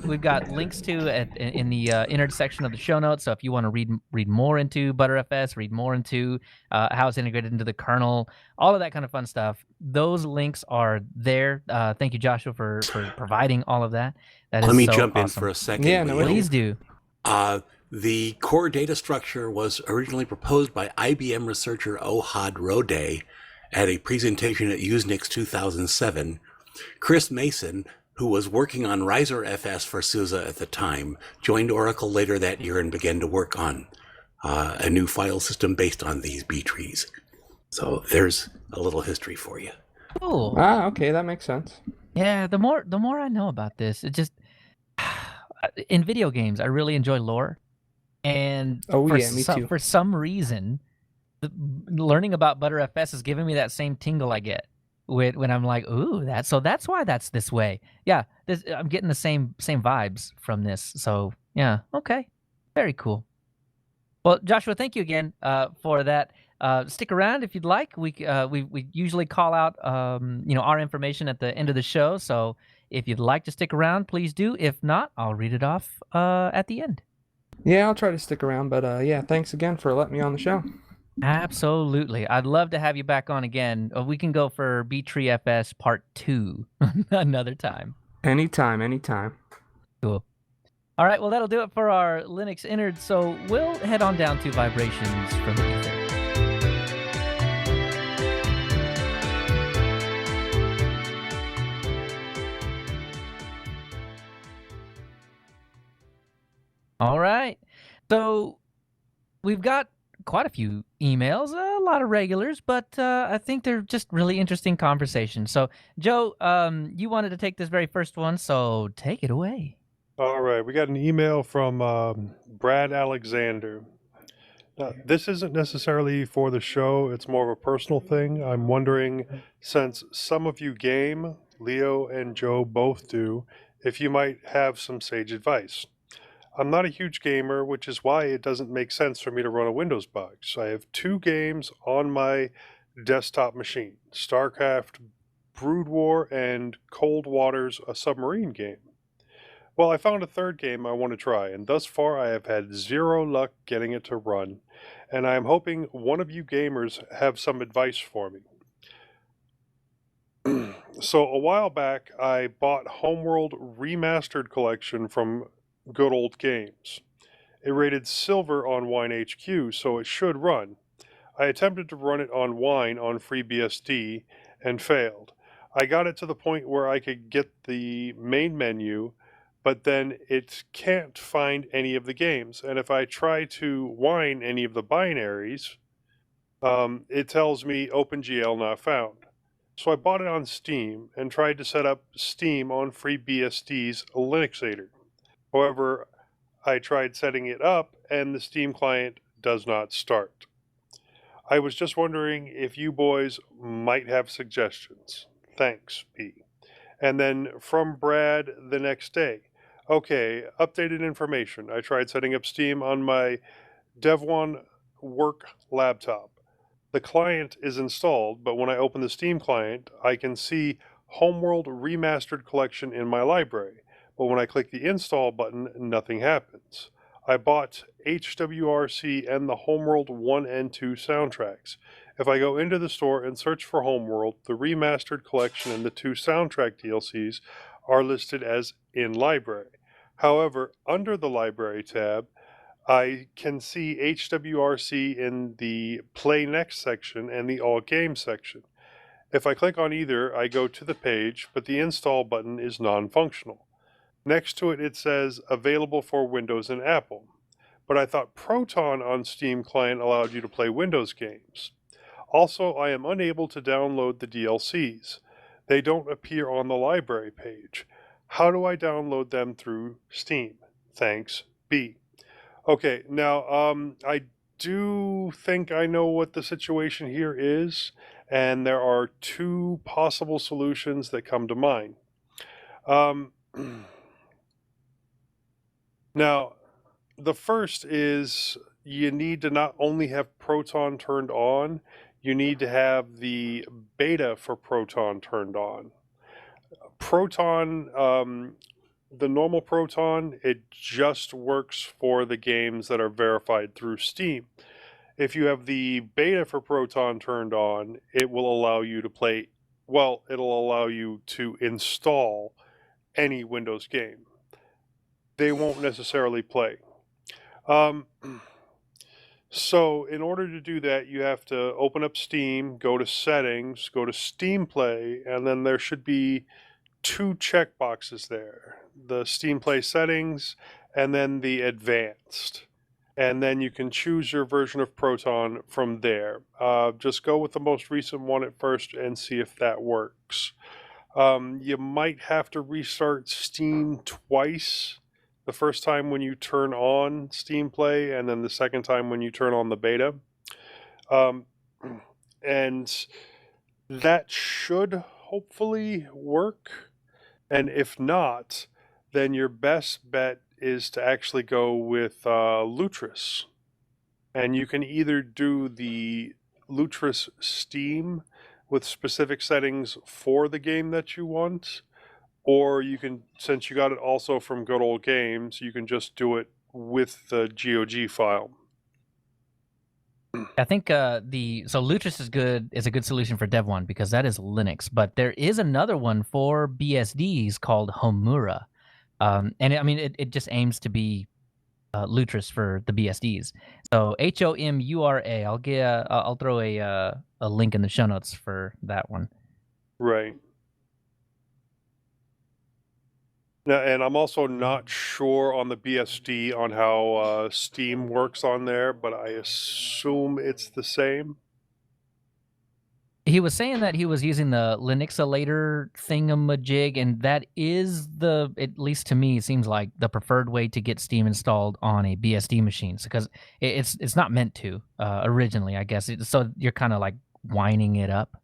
we've got links to in the innards section of the show notes. So if you want to read more into ButterFS, read more into how it's integrated into the kernel, all of that kind of fun stuff, those links are there. Thank you, Joshua, for providing all of that. That is Let me so jump in awesome. for a second. Yeah, no, Leo. Please do. The core data structure was originally proposed by IBM researcher Ohad Rodé at a presentation at Usenix 2007. Chris Mason who was working on Riser FS for SUSE at the time, joined Oracle later that year and began to work on a new file system based on these B trees. So there's a little history for you. Cool. Ah, okay, that makes sense. Yeah, the more I know about this, it just in video games, I really enjoy lore, and Oh, yeah, me too. for some reason, learning about ButterFS has given me that same tingle I get when I'm like, ooh, that's why that's this way. Yeah, I'm getting the same vibes from this. So yeah, okay, very cool. Well, Joshua, thank you again for that. Stick around if you'd like. We usually call out our information at the end of the show. So if you'd like to stick around, please do. If not, I'll read it off at the end. Yeah, I'll try to stick around, but yeah, thanks again for letting me on the show. Absolutely. I'd love to have you back on again. We can go for B3FS Part 2 another time. Anytime. Cool. All right, well, that'll do it for our Linux innards, so we'll head on down to vibrations from ether. All right, so we've got quite a few emails, a lot of regulars, but I think they're just really interesting conversations. So, Joe, you wanted to take this very first one, so take it away. All right, we got an email from Brad Alexander. Now, this isn't necessarily for the show, it's more of a personal thing. I'm wondering, since some of you game, Leo and Joe both do, if you might have some sage advice. I'm not a huge gamer, which is why it doesn't make sense for me to run a Windows box. I have 2 games on my desktop machine, StarCraft Brood War and Cold Waters, a submarine game. Well, I found a 3rd game I want to try, and thus far I have had 0 luck getting it to run, and I am hoping one of you gamers have some advice for me. So a while back, I bought Homeworld Remastered Collection from Good Old Games. It rated silver on WineHQ, so it should run. I attempted to run it on Wine on FreeBSD and failed. I got it to the point where I could get the main menu, but then it can't find any of the games. And if I try to wine any of the binaries, it tells me OpenGL not found. So I bought it on Steam and tried to set up Steam on FreeBSD's Linuxator. However, I tried setting it up and the Steam client does not start. I was just wondering if you boys might have suggestions. Thanks, P. And then from Brad the next day. Okay, updated information. I tried setting up Steam on my Devon work laptop. The client is installed, but when I open the Steam client, I can see Homeworld Remastered Collection in my library. But when I click the install button, nothing happens. I bought HWRC and the Homeworld 1 and 2 soundtracks. If I go into the store and search for Homeworld, the Remastered Collection and the 2 soundtrack DLCs are listed as in library. However, under the library tab, I can see HWRC in the Play Next section and the All Games section. If I click on either, I go to the page, but the install button is non-functional. Next to it, it says available for Windows and Apple. But I thought Proton on Steam Client allowed you to play Windows games. Also, I am unable to download the DLCs. They don't appear on the library page. How do I download them through Steam? Thanks, B. Okay, now, I do think I know what the situation here is, and there are 2 possible solutions that come to mind. Now, the first is you need to not only have Proton turned on, you need to have the beta for Proton turned on. Proton, the normal Proton, it just works for the games that are verified through Steam. If you have the beta for Proton turned on, it will allow you to play, well, it'll allow you to install any Windows game. They won't necessarily play. So in order to do that, you have to open up Steam, go to Settings, go to Steam Play, and then there should be 2 checkboxes there. The Steam Play settings and then the advanced. And then you can choose your version of Proton from there. Just go with the most recent one at first and see if that works. You might have to restart Steam twice. The first time when you turn on Steam Play, and then the second time when you turn on the beta. And that should hopefully work. And if not, then your best bet is to actually go with Lutris. And you can either do the Lutris Steam with specific settings for the game that you want, or you can, since you got it also from Good Old Games, you can just do it with the GOG file. I think so Lutris is a good solution for Dev 1 because that is Linux, but there is another one for BSDs called Homura. And it just aims to be Lutris for the BSDs. So HOMURA. I'll throw a link in the show notes for that one. Right. Now, and I'm also not sure on the BSD on how Steam works on there, but I assume it's the same. He was saying that he was using the Linuxolator thingamajig, and that is at least to me, it seems like the preferred way to get Steam installed on a BSD machine, because it's not meant to originally, I guess. So you're kind of like winding it up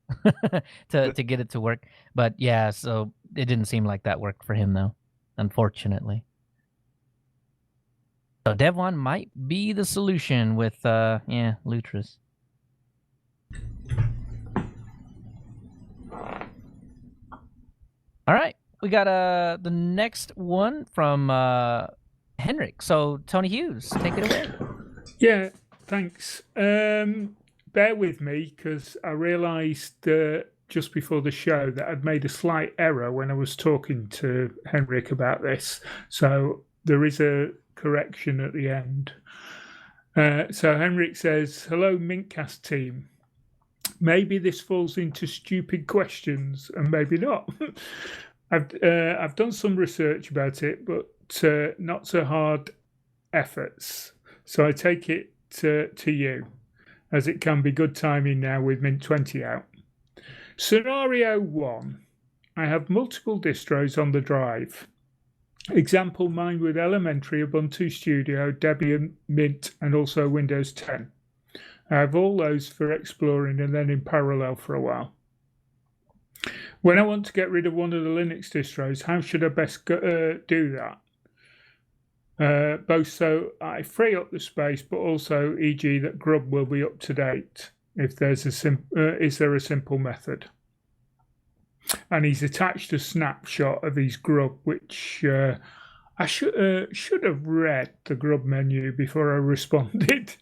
to get it to work. But yeah, so it didn't seem like that worked for him though, unfortunately. So Dev 1 might be the solution with Lutris. All right, we got the next one from Henrik. So Tony Hughes, take it away. Yeah, thanks. Bear with me because I realised just before the show that I'd made a slight error when I was talking to Henrik about this. So there is a correction at the end. So Henrik says, "Hello, mintCast team. Maybe this falls into stupid questions, and maybe not. I've done some research about it, but not so hard efforts. So I take it to you, as it can be good timing now with Mint 20 out. Scenario 1. I have multiple distros on the drive. Example, mine with Elementary, Ubuntu Studio, Debian, Mint, and also Windows 10. I have all those for exploring and then in parallel for a while. When I want to get rid of one of the Linux distros, how should I best do that? Both so I free up the space, but also, e.g., that Grub will be up to date. If there's is there a simple method?" And he's attached a snapshot of his Grub, which I should have read the Grub menu before I responded.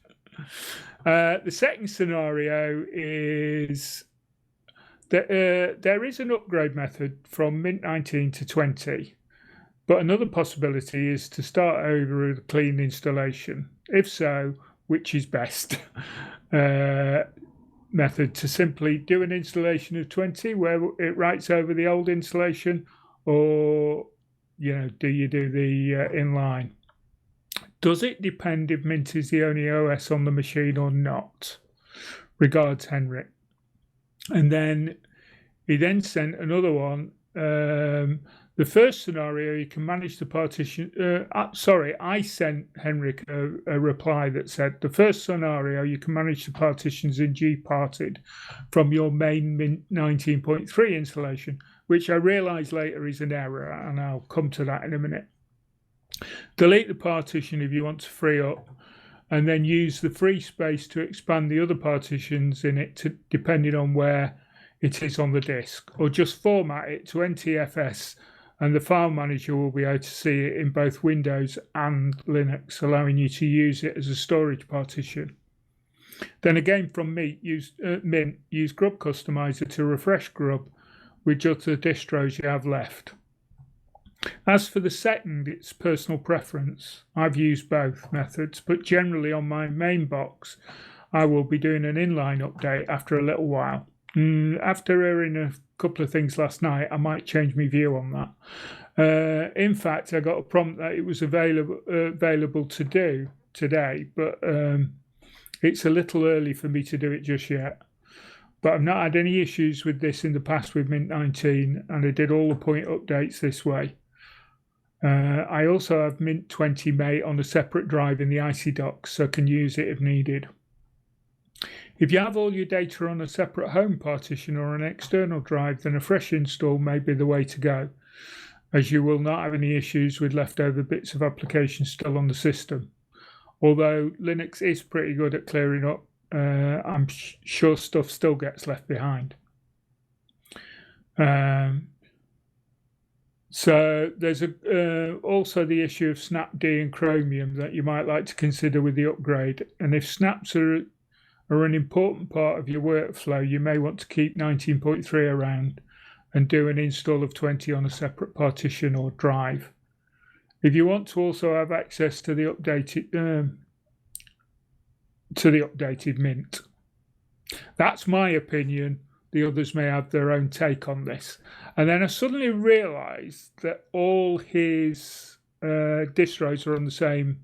The second scenario is that there is an upgrade method from Mint 19 to 20, but another possibility is to start over with a clean installation. If so, which is best? Method to simply do an installation of 20 where it writes over the old installation, or do you do the inline? Does it depend if Mint is the only OS on the machine or not? Regards, Henrik. And then he then sent another one. The first scenario, you can manage the partition. I sent Henrik a reply that said, the first scenario, you can manage the partitions in gparted from your main Mint 19.3 installation, which I realized later is an error, and I'll come to that in a minute. Delete the partition if you want to free up, and then use the free space to expand the other partitions in it depending on where it is on the disk, or just format it to NTFS, and the file manager will be able to see it in both Windows and Linux, allowing you to use it as a storage partition. Then again from Mint, use Grub Customizer to refresh Grub with just the distros you have left. As for the second, it's personal preference. I've used both methods, but generally on my main box, I will be doing an inline update after a little while. After hearing a couple of things last night, I might change my view on that. In fact, I got a prompt that it was available to do today, but it's a little early for me to do it just yet. But I've not had any issues with this in the past with Mint 19, and I did all the point updates this way. I also have Mint 20 Mate on a separate drive in the Icy Docs, so I can use it if needed. If you have all your data on a separate home partition or an external drive, then a fresh install may be the way to go, as you will not have any issues with leftover bits of applications still on the system. Although Linux is pretty good at clearing up, I'm sure stuff still gets left behind. So there's also the issue of Snapd and Chromium that you might like to consider with the upgrade. And if snaps are an important part of your workflow, you may want to keep 19.3 around and do an install of 20 on a separate partition or drive. If you want to also have access to the updated Mint, that's my opinion. The others may have their own take on this. And then I suddenly realized that all his distros are on the same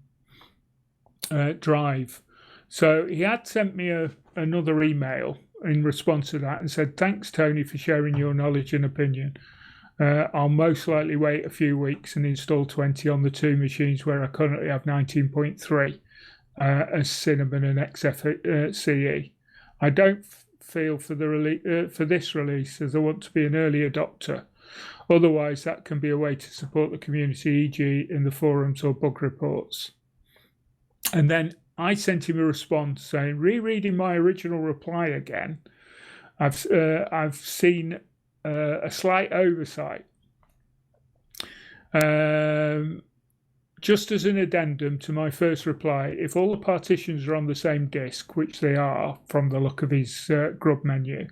drive. So he had sent me another email in response to that and said, "Thanks, Tony, for sharing your knowledge and opinion. I'll most likely wait a few weeks and install 20 on the two machines where I currently have 19.3 as Cinnamon and XFCE. I don't feel for this release, as I want to be an early adopter. Otherwise, that can be a way to support the community, e.g. in the forums or bug reports." And then I sent him a response saying, rereading my original reply again, I've seen a slight oversight. Just as an addendum to my first reply, if all the partitions are on the same disk, which they are from the look of his grub menu,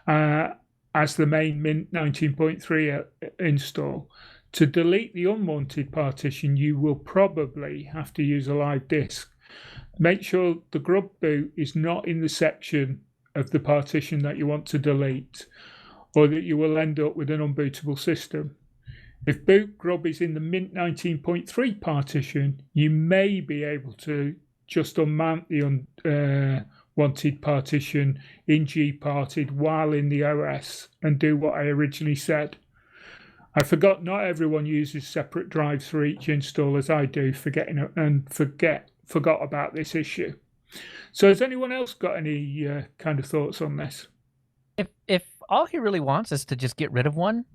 as the main Mint 19.3 install, to delete the unwanted partition, you will probably have to use a live disk. Make sure the grub boot is not in the section of the partition that you want to delete, or that you will end up with an unbootable system. If boot grub is in the Mint 19.3 partition, you may be able to just unmount the unwanted partition in gparted while in the OS and do what I originally said. I forgot not everyone uses separate drives for each install, as I do, forgot about this issue. So has anyone else got any kind of thoughts on this? If all he really wants is to just get rid of one,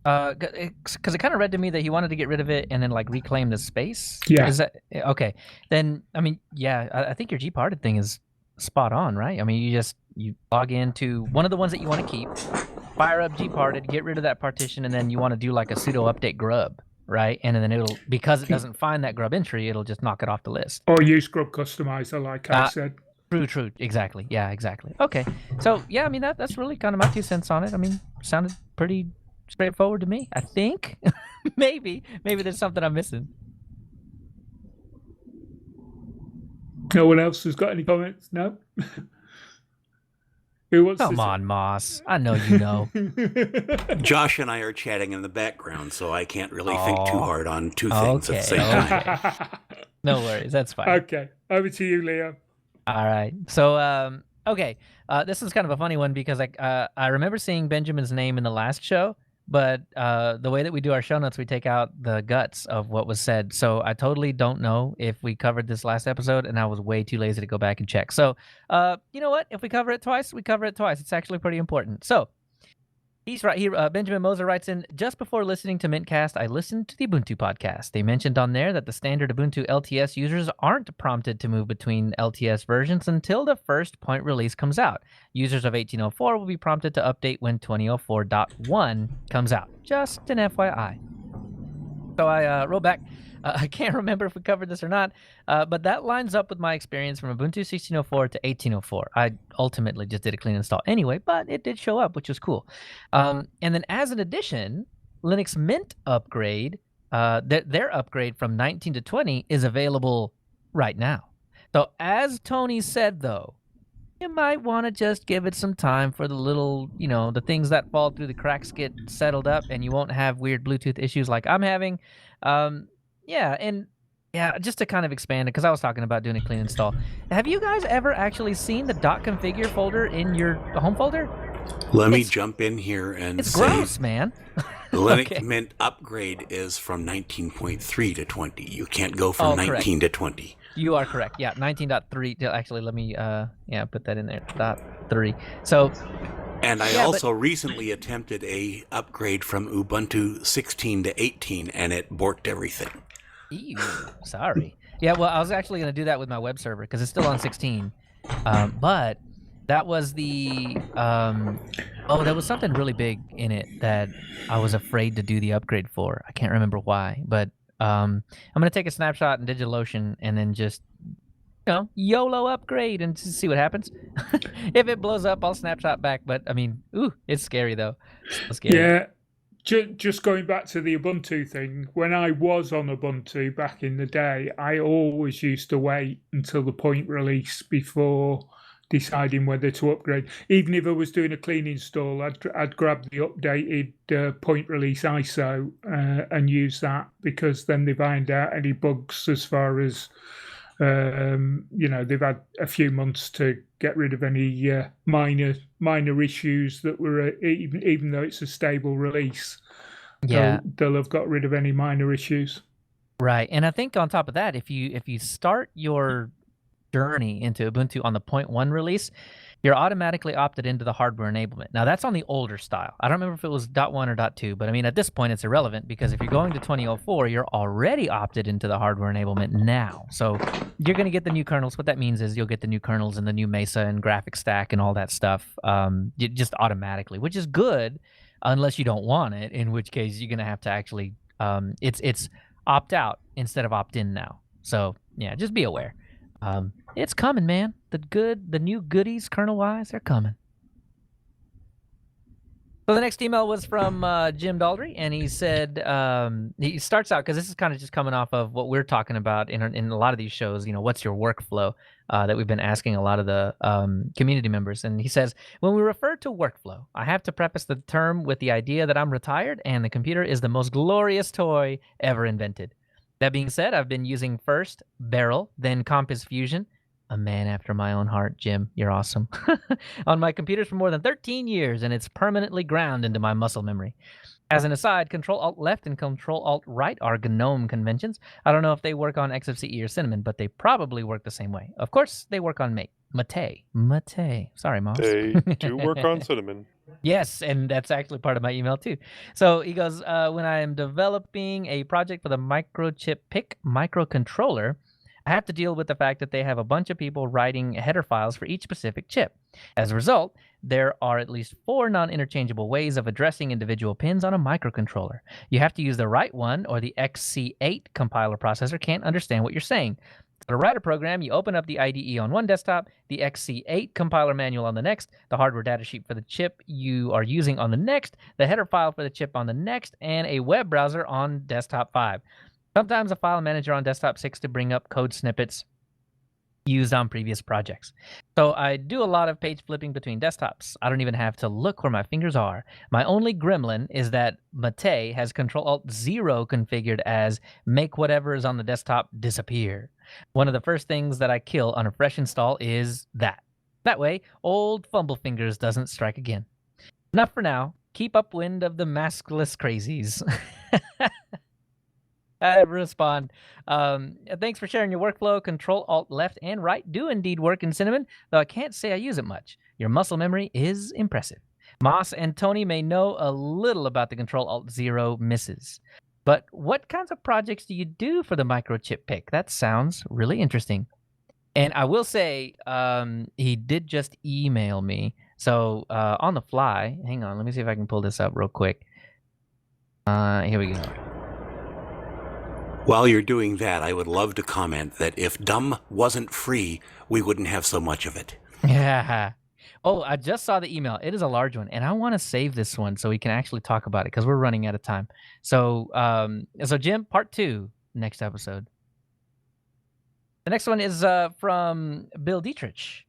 because it kind of read to me that he wanted to get rid of it and then like reclaim the space. Yeah. Is that okay? Then I mean, yeah, I think your gparted thing is spot on, right? I mean, you log into one of the ones that you want to keep, fire up gparted, get rid of that partition, and then you want to do like a sudo update grub, right? And then it'll, because it doesn't find that grub entry, it'll just knock it off the list. Or use grub customizer, like I said. True. Exactly. Yeah, exactly. Okay. So yeah, I mean that's really kind of my 2 cents on it. I mean, sounded pretty straightforward to me. I think maybe there's something I'm missing. No one else has got any comments? No. Who wants Come on, Moss. I know you know. Josh and I are chatting in the background, so I can't really think too hard on two things at the same Okay. time. No worries. That's fine. Okay. Over to you, Leo. All right. So, okay. This is kind of a funny one because I remember seeing Benjamin's name in the last show, but the way that we do our show notes, we take out the guts of what was said. So I totally don't know if we covered this last episode, and I was way too lazy to go back and check. So, you know what? If we cover it twice, we cover it twice. It's actually pretty important. So he's right here. Benjamin Moser writes in, just before listening to mintCast, I listened to the Ubuntu podcast. They mentioned on there that the standard Ubuntu LTS users aren't prompted to move between LTS versions until the first point release comes out. Users of 1804 will be prompted to update when 2004.1 comes out. Just an FYI. So I wrote back. I can't remember if we covered this or not, but that lines up with my experience from Ubuntu 16.04 to 18.04. I ultimately just did a clean install anyway, but it did show up, which was cool. And then as an addition, Linux Mint upgrade, their upgrade from 19 to 20 is available right now. So as Tony said, though, you might want to just give it some time for the little, the things that fall through the cracks get settled up, and you won't have weird Bluetooth issues like I'm having. Yeah, just to kind of expand it, because I was talking about doing a clean install. Have you guys ever actually seen the .configure folder in your home folder? Let me jump in here and It's say gross, man. the Linux Okay. Mint upgrade is from 19.3 to 20. You can't go from 19 to 20. You are correct. Yeah, 19.3. Actually, let me put that in there. .3. So. And I also recently attempted a upgrade from Ubuntu 16 to 18, and it borked everything. Ew, sorry. Yeah, well, I was actually going to do that with my web server because it's still on 16. But that was the there was something really big in it that I was afraid to do the upgrade for. I can't remember why, but I'm going to take a snapshot in DigitalOcean and then just YOLO upgrade and just see what happens. If it blows up, I'll snapshot back. But I mean, it's scary though. It's scary. Yeah. Just going back to the Ubuntu thing, when I was on Ubuntu back in the day, I always used to wait until the point release before deciding whether to upgrade. Even if I was doing a clean install, I'd grab the updated point release ISO and use that, because then they find out any bugs as far as they've had a few months to get rid of any minor issues that were even though it's a stable release. Yeah, they'll have got rid of any minor issues. Right, and I think on top of that, if you start your journey into Ubuntu on the 0.1 release, you're automatically opted into the hardware enablement. Now that's on the older style. I don't remember if it was .1 or .2, but I mean at this point it's irrelevant, because if you're going to 2004, you're already opted into the hardware enablement now. So you're going to get the new kernels. What that means is you'll get the new kernels and the new Mesa and graphic stack and all that stuff just automatically, which is good unless you don't want it, in which case you're going to have to actually it's opt out instead of opt in now. So yeah, just be aware. It's coming, man. The new goodies, kernel-wise, they're coming. So the next email was from Jim Daldry, and he said, he starts out, because this is kind of just coming off of what we're talking about in a lot of these shows, what's your workflow, that we've been asking a lot of the community members. And he says, when we refer to workflow, I have to preface the term with the idea that I'm retired and the computer is the most glorious toy ever invented. That being said, I've been using first Barrel, then Compass Fusion. A man after my own heart, Jim. You're awesome. On my computers for more than 13 years, and it's permanently ground into my muscle memory. As an aside, Control-Alt-Left and Control-Alt-Right are GNOME conventions. I don't know if they work on XFCE or Cinnamon, but they probably work the same way. Of course, they work on Mate. Sorry, Moss. They do work on Cinnamon. Yes, and that's actually part of my email too. So he goes, when I am developing a project for the microchip PIC microcontroller, I have to deal with the fact that they have a bunch of people writing header files for each specific chip. As a result, there are at least 4 non-interchangeable ways of addressing individual pins on a microcontroller. You have to use the right one, or the XC8 compiler processor can't understand what you're saying. To write a program, you open up the IDE on one desktop, the XC8 compiler manual on the next, the hardware datasheet for the chip you are using on the next, the header file for the chip on the next, and a web browser on desktop 5. Sometimes a file manager on desktop 6 to bring up code snippets used on previous projects. So I do a lot of page flipping between desktops. I don't even have to look where my fingers are. My only gremlin is that Mate has Control-Alt-0 configured as make whatever is on the desktop disappear. One of the first things that I kill on a fresh install is that. That way, old fumble fingers doesn't strike again. Enough for now. Keep upwind of the maskless crazies. I respond, thanks for sharing your workflow. Control-Alt-Left and right do indeed work in Cinnamon, though I can't say I use it much. Your muscle memory is impressive. Moss and Tony may know a little about the Control-Alt-0 misses. But what kinds of projects do you do for the microchip PIC? That sounds really interesting. And I will say, he did just email me. So on the fly, hang on, let me see if I can pull this up real quick. Here we go. While you're doing that, I would love to comment that if dumb wasn't free, we wouldn't have so much of it. Yeah. Oh, I just saw the email. It is a large one, and I want to save this one so we can actually talk about it because we're running out of time. So, Jim, part 2, next episode. The next one is from Bill Dietrich.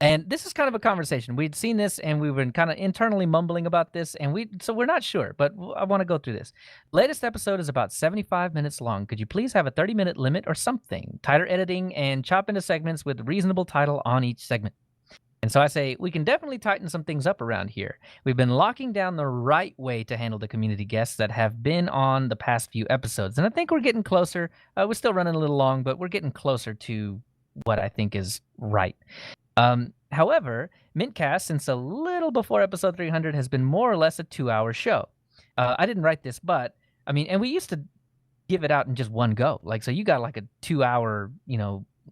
And this is kind of a conversation. We'd seen this and we've been kind of internally mumbling about this, and so we're not sure, but I want to go through this. Latest episode is about 75 minutes long. Could you please have a 30-minute limit or something? Tighter editing and chop into segments with reasonable title on each segment. And so I say, we can definitely tighten some things up around here. We've been locking down the right way to handle the community guests that have been on the past few episodes. And I think we're getting closer. We're still running a little long, but we're getting closer to what I think is right. However, mintCast, since a little before episode 300, has been more or less a 2-hour show. I didn't write this, but I mean, and we used to give it out in just one go. Like, so you got like a 2-hour,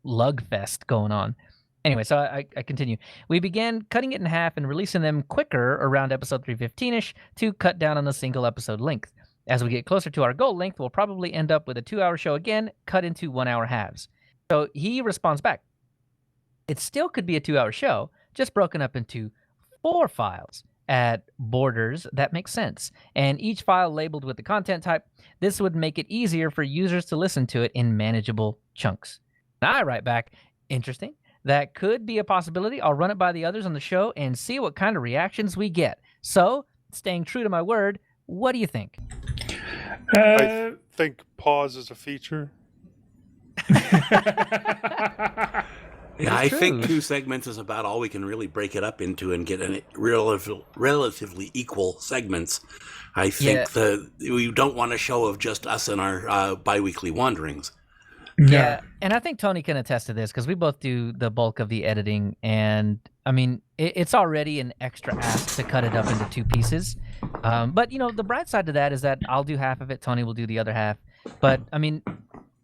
lug fest going on. Anyway, so I continue. We began cutting it in half and releasing them quicker around episode 315-ish to cut down on the single episode length. As we get closer to our goal length, we'll probably end up with a 2-hour show again, cut into 1-hour halves. So he responds back. It still could be a 2-hour show, just broken up into 4 files at borders that make sense, and each file labeled with the content type. This would make it easier for users to listen to it in manageable chunks. Now I write back, interesting. That could be a possibility. I'll run it by the others on the show and see what kind of reactions we get. So, staying true to my word, what do you think? I think pause is a feature. Yeah, I think 2 segments is about all we can really break it up into and get a relatively equal segments. I think we don't want a show of just us and our biweekly wanderings. Yeah, and I think Tony can attest to this because we both do the bulk of the editing, and I mean, it's already an extra ask to cut it up into 2 pieces. But the bright side to that is that I'll do half of it, Tony will do the other half. But I mean,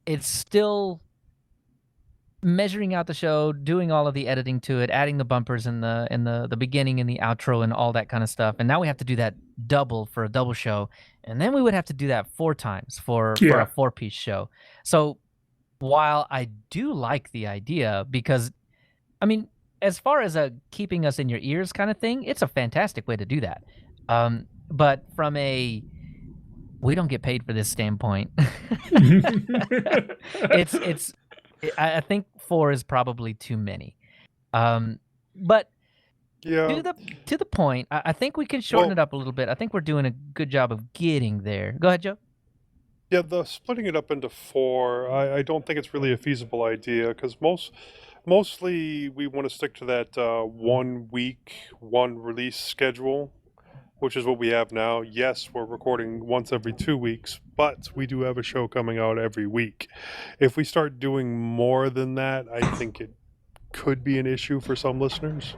it's still measuring out the show, doing all of the editing to it, adding the bumpers in the beginning and the outro and all that kind of stuff. And now we have to do that double for a double show, and then we would have to do that 4 times for a 4-piece show. So while I do like the idea, because I mean, as far as a keeping us in your ears kind of thing, it's a fantastic way to do that. But from a we don't get paid for this standpoint, I think 4 is probably too many. But Yeah. to the point, I think we can shorten it up a little bit. I think we're doing a good job of getting there. Go ahead, Joe. Yeah, the splitting it up into 4, I don't think it's really a feasible idea because mostly we want to stick to that 1 week, 1 release schedule, which is what we have now. Yes, we're recording once every 2 weeks, but we do have a show coming out every week. If we start doing more than that, I think it could be an issue for some listeners.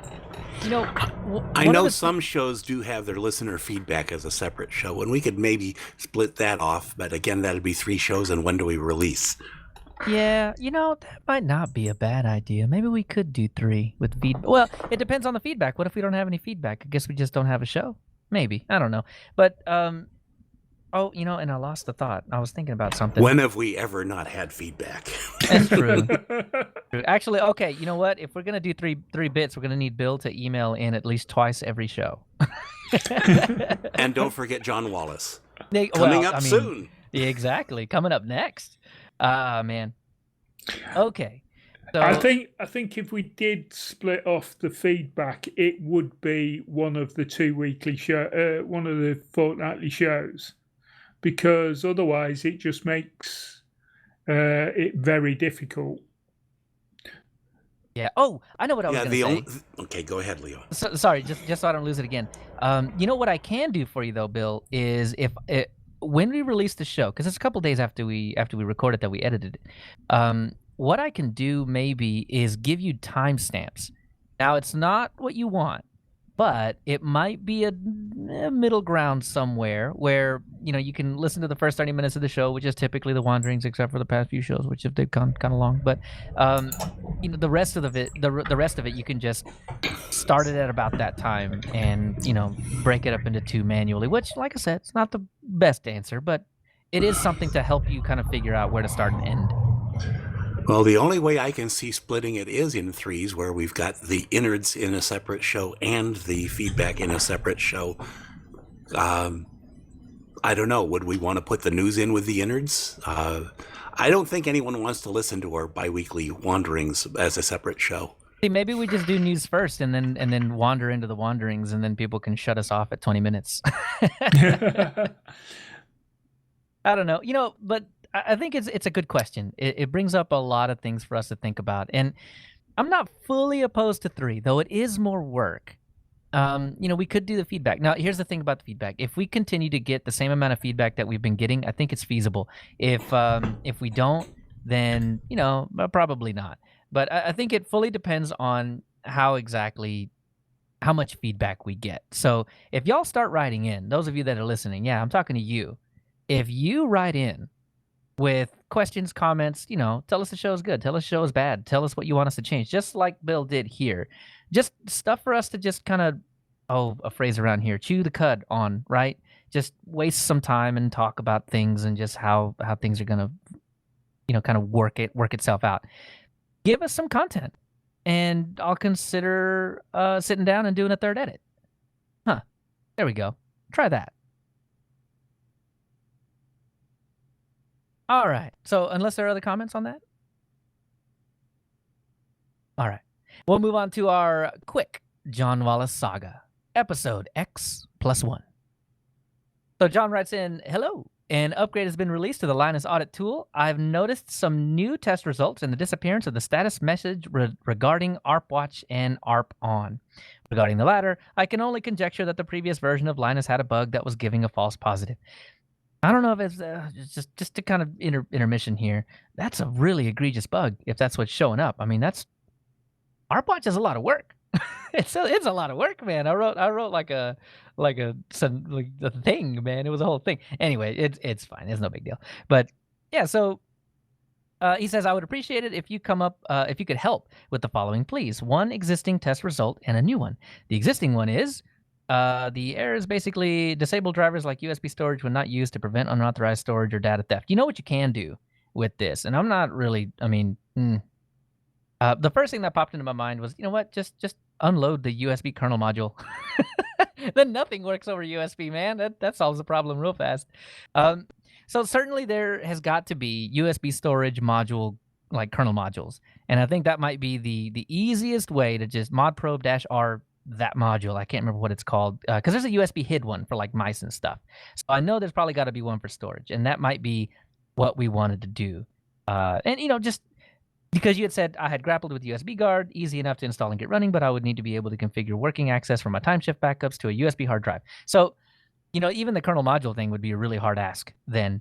I know some shows do have their listener feedback as a separate show, and we could maybe split that off, but again, that'd be 3 shows, and when do we release? Yeah, that might not be a bad idea. Maybe we could do 3 with feedback. Well, it depends on the feedback. What if we don't have any feedback? I guess we just don't have a show. Maybe. I don't know. But, and I lost the thought. I was thinking about something. When have we ever not had feedback? That's true. Actually, okay, you know what? If we're going to do three bits, we're going to need Bill to email in at least twice every show. And don't forget John Wallace. Coming up soon. Exactly. Coming up next. Man. Okay. So, I think if we did split off the feedback, it would be one of the 2 weekly one of the fortnightly shows, because otherwise it just makes it very difficult. Yeah. Oh, I know what I was going to say. Okay, go ahead, Leo. Sorry, just so I don't lose it again. What I can do for you though, Bill, is when we release the show, because it's a couple days after we record it that we edited it. What I can do maybe is give you timestamps. Now, it's not what you want, but it might be a middle ground somewhere where, you can listen to the first 30 minutes of the show, which is typically the wanderings, except for the past few shows, which have gone kind of long. But, the rest of it, the rest of it, you can just start it at about that time and, break it up into 2 manually, which, like I said, it's not the best answer, but it is something to help you kind of figure out where to start and end. Well, the only way I can see splitting it is in 3s, where we've got the innards in a separate show and the feedback in a separate show. I don't know. Would we want to put the news in with the innards? I don't think anyone wants to listen to our biweekly wanderings as a separate show. See, maybe we just do news first and then wander into the wanderings, and then people can shut us off at 20 minutes. I don't know, but I think it's a good question. It brings up a lot of things for us to think about, and I'm not fully opposed to 3, though it is more work. We could do the feedback. Now, here's the thing about the feedback. If we continue to get the same amount of feedback that we've been getting, I think it's feasible. If we don't, then probably not. But I think it fully depends on how much feedback we get. So if y'all start writing in, those of you that are listening, yeah, I'm talking to you. If you write in with questions, comments, tell us the show is good, tell us the show is bad, tell us what you want us to change, just like Bill did here. Just stuff for us to just kind of, a phrase around here, chew the cud on, right? Just waste some time and talk about things and just how things are going to, kind of work itself out. Give us some content, and I'll consider sitting down and doing a third edit. There we go. Try that. All right. So unless there are other comments on that? All right. We'll move on to our quick John Wallace saga, episode X+1. So John writes in, hello. An upgrade has been released to the Linus Audit tool. I've noticed some new test results and the disappearance of the status message regarding ARPWatch and ARPON. Regarding the latter, I can only conjecture that the previous version of Linus had a bug that was giving a false positive. I don't know if it's just to kind of intermission here. That's a really egregious bug if that's what's showing up. I mean, ARPWatch is a lot of work. It's a lot of work, man. I wrote like a thing, man. It was a whole thing. Anyway, it's fine. It's no big deal. But yeah, so he says, I would appreciate it if you could help with the following, please. 1 existing test result and a new one. The existing one is the error is basically disabled drivers like USB storage when not used to prevent unauthorized storage or data theft. You know what you can do with this, and I'm not really. The first thing that popped into my mind was, just unload the USB kernel module. Then nothing works over USB, man. That solves the problem real fast. So certainly there has got to be USB storage module, like kernel modules. And I think that might be the easiest way to just modprobe-r that module. I can't remember what it's called, because there's a USB HID one for like mice and stuff. So I know there's probably got to be one for storage, and that might be what we wanted to do. And just because you had said I had grappled with USB guard, easy enough to install and get running, but I would need to be able to configure working access for my timeshift backups to a USB hard drive. So, even the kernel module thing would be a really hard ask then,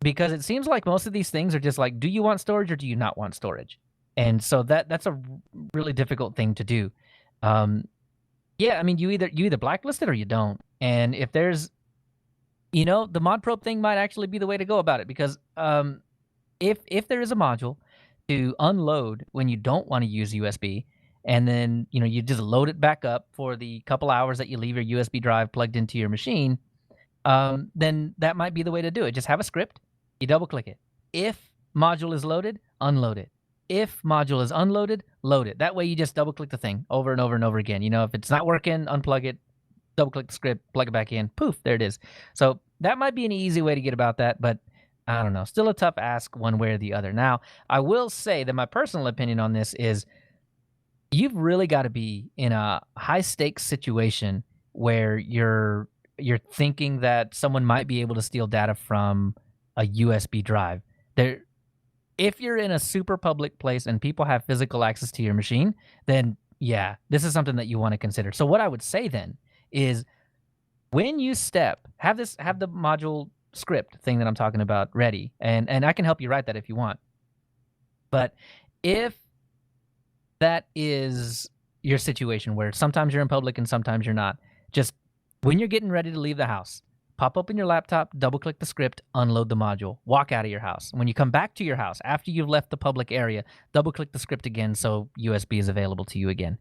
because it seems like most of these things are just like, do you want storage or do you not want storage? And so that's a really difficult thing to do. Yeah, I mean, you either blacklist it or you don't. And if there's, the mod probe thing might actually be the way to go about it, because if there is a module to unload when you don't want to use USB, and then you just load it back up for the couple hours that you leave your USB drive plugged into your machine, then that might be the way to do it. Just have a script, you double click it. If module is loaded, unload it. If module is unloaded, load it. That way you just double click the thing over and over and over again. If it's not working, unplug it, double click the script, plug it back in, poof, there it is. So that might be an easy way to get about that, but I don't know. Still a tough ask one way or the other. Now, I will say that my personal opinion on this is you've really got to be in a high stakes situation where you're thinking that someone might be able to steal data from a USB drive. If you're in a super public place and people have physical access to your machine, then yeah, this is something that you want to consider. So what I would say then is when you have the module script thing that I'm talking about ready, and I can help you write that if you want. But if that is your situation where sometimes you're in public and sometimes you're not, just when you're getting ready to leave the house, pop open your laptop, double click the script, unload the module, walk out of your house. When you come back to your house after you've left the public area, double click the script again so USB is available to you again.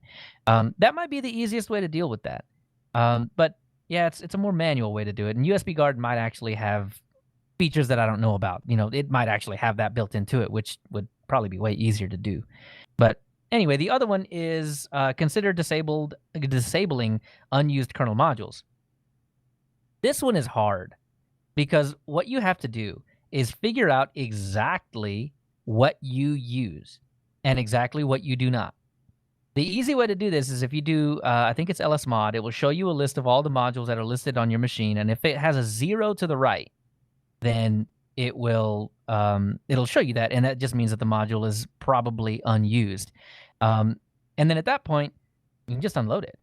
That might be the easiest way to deal with that. But yeah, it's a more manual way to do it. And USB Guard might actually have features that I don't know about. It might actually have that built into it, which would probably be way easier to do. But anyway, the other one is consider disabling unused kernel modules. This one is hard because what you have to do is figure out exactly what you use. and exactly what you do not. The easy way to do this is if you do, I think it's LSMod, it will show you a list of all the modules that are listed on your machine, and if it has a 0 to the right, then it will it'll show you that, and that just means that the module is probably unused. And then at that point, you can just unload it,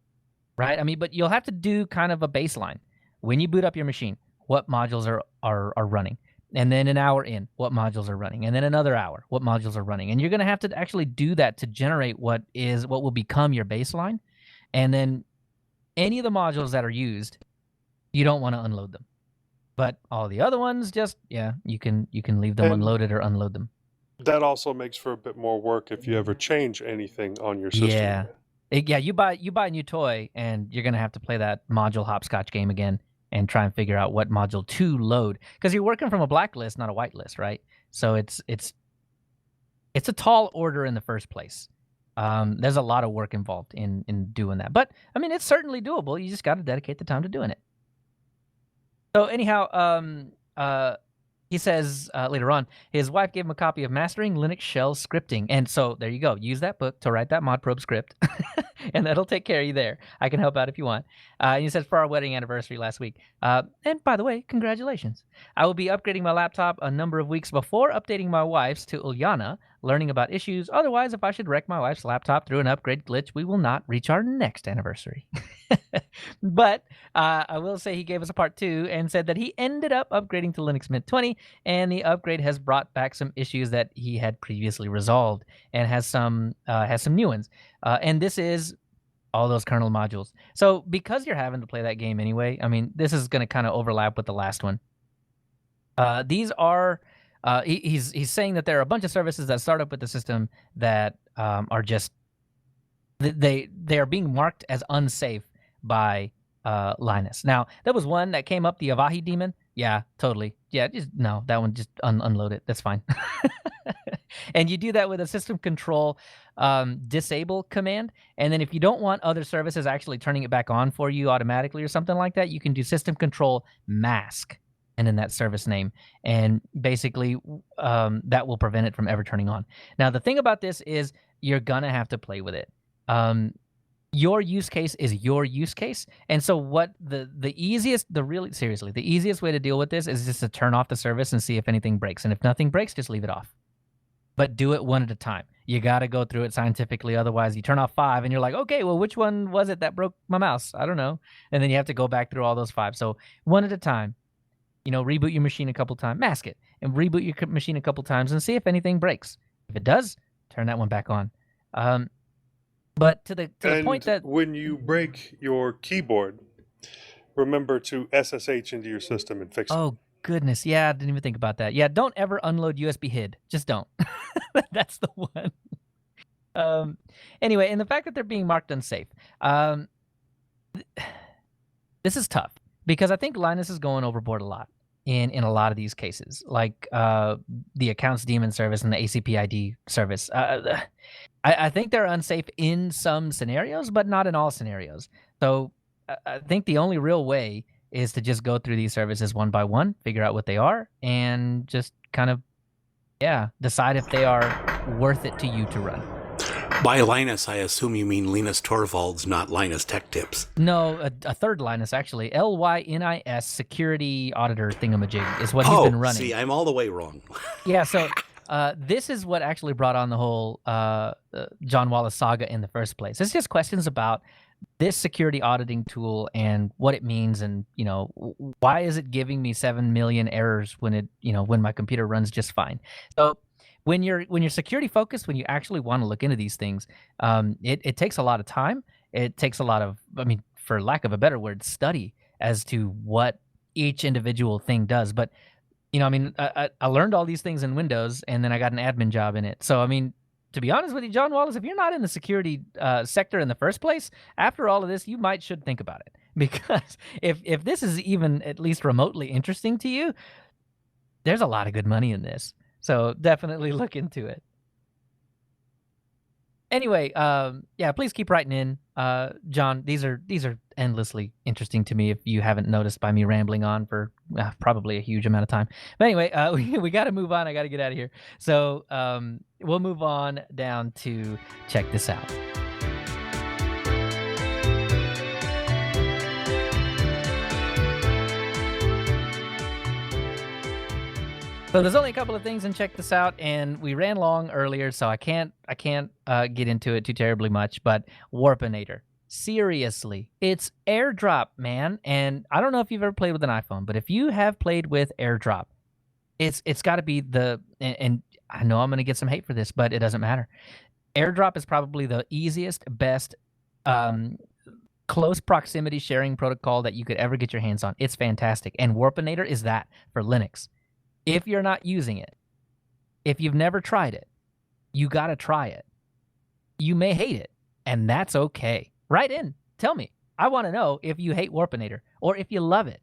right? I mean, but you'll have to do kind of a baseline. When you boot up your machine, what modules are running? And then an hour in, what modules are running? And then another hour, what modules are running? And you're going to have to actually do that to generate what will become your baseline. And then any of the modules that are used, you don't want to unload them. But all the other ones, just you can leave them unloaded or unload them. That also makes for a bit more work if you ever change anything on your system. You buy a new toy, and you're gonna have to play that module hopscotch game again and try and figure out what module to load, because you're working from a black list, not a white list, right? So it's a tall order in the first place. There's a lot of work involved in doing that, but I mean, it's certainly doable. You just got to dedicate the time to doing it. So anyhow, he says later on, his wife gave him a copy of Mastering Linux Shell Scripting. And so there you go. Use that book to write that mod probe script. And that'll take care of you there. I can help out if you want. And he says, for our wedding anniversary last week. And by the way, congratulations. I will be upgrading my laptop a number of weeks before updating my wife's to Ulyana, learning about issues. Otherwise, if I should wreck my wife's laptop through an upgrade glitch, we will not reach our next anniversary. But I will say he gave us a part 2 and said that he ended up upgrading to Linux Mint 20, and the upgrade has brought back some issues that he had previously resolved, and has some new ones. And this is all those kernel modules. So because you're having to play that game anyway, I mean, this is going to kind of overlap with the last one. These are he's saying that there are a bunch of services that start up with the system that are just they are being marked as unsafe by Linus. Now, there was one that came up, the Avahi daemon. Yeah, totally. Yeah, that one, just unload it. That's fine. And you do that with a system control disable command. And then if you don't want other services actually turning it back on for you automatically or something like that, you can do system control mask and then that service name. And basically that will prevent it from ever turning on. Now, the thing about this is you're going to have to play with it. Your use case is your use case. And so what the easiest way to deal with this is just to turn off the service and see if anything breaks. And if nothing breaks, just leave it off. But do it one at a time. You got to go through it scientifically. Otherwise, you turn off 5 and you're like, okay, well, which one was it that broke my mouse? I don't know. And then you have to go back through all those 5. So one at a time, reboot your machine a couple times, mask it, and reboot your machine a couple times and see if anything breaks. If it does, turn that one back on. But to the point that when you break your keyboard, remember to SSH into your system and fix it. Oh, goodness. Yeah, I didn't even think about that. Yeah, don't ever unload USB HID. Just don't. That's the one. Anyway, and the fact that they're being marked unsafe. This is tough because I think Linus is going overboard a lot in a lot of these cases, like the accounts daemon service and the ACPID service. I think they're unsafe in some scenarios, but not in all scenarios. So I think the only real way is to just go through these services one by one, figure out what they are, and just kind of, decide if they are worth it to you to run. By Linus, I assume you mean Linus Torvalds, not Linus Tech Tips. No, a third Linus, actually. LYNIS Security Auditor Thingamajig is what he's been running. See, I'm all the way wrong. Yeah, so this is what actually brought on the whole John Wallace saga in the first place. It's just questions about this security auditing tool and what it means, and why is it giving me 7 million errors when when my computer runs just fine. So when you're security focused, when you actually want to look into these things, it takes a lot of time. It takes a lot of, for lack of a better word, study as to what each individual thing does. But I learned all these things in Windows, and then I got an admin job in it. So to be honest with you, John Wallace, if you're not in the security sector in the first place, after all of this, you should think about it. Because if this is even at least remotely interesting to you, there's a lot of good money in this. So definitely look into it. Anyway, please keep writing in, John. These are endlessly interesting to me if you haven't noticed by me rambling on for probably a huge amount of time. But anyway, we got to move on. I got to get out of here. So we'll move on down to check this out. So there's only a couple of things in check this out, and we ran long earlier, so I can't get into it too terribly much. But Warpinator, seriously, it's AirDrop, man. And I don't know if you've ever played with an iPhone, but if you have played with AirDrop, it's got to be and I know I'm gonna get some hate for this, but it doesn't matter. AirDrop is probably the easiest, best close proximity sharing protocol that you could ever get your hands on. It's fantastic, and Warpinator is that for Linux. If you're not using it, if you've never tried it, you got to try it. You may hate it, and that's okay. Write in. Tell me. I want to know if you hate Warpinator or if you love it.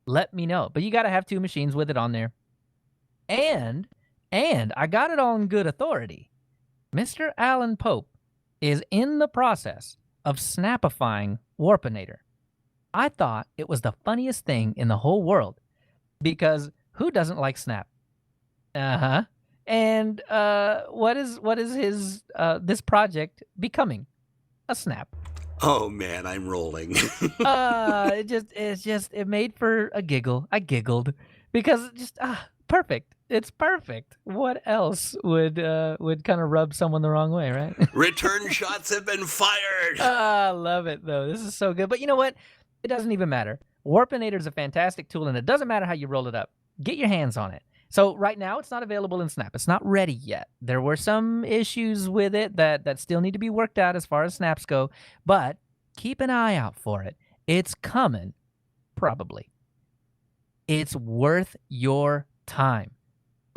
Let me know. But you got to have 2 machines with it on there. And I got it on good authority. Mr. Alan Pope is in the process of snapifying Warpinator. I thought it was the funniest thing in the whole world because who doesn't like Snap? And what is his this project becoming? A Snap. Oh man, I'm rolling. It made for a giggle. I giggled because perfect. It's perfect. What else would kind of rub someone the wrong way, right? Return shots have been fired. I love it though. This is so good. But you know what? It doesn't even matter. Warpinator is a fantastic tool, and it doesn't matter how you roll it up. Get your hands on it. So right now, it's not available in Snap. It's not ready yet. There were some issues with it that still need to be worked out as far as snaps go, but keep an eye out for it. It's coming, probably. It's worth your time.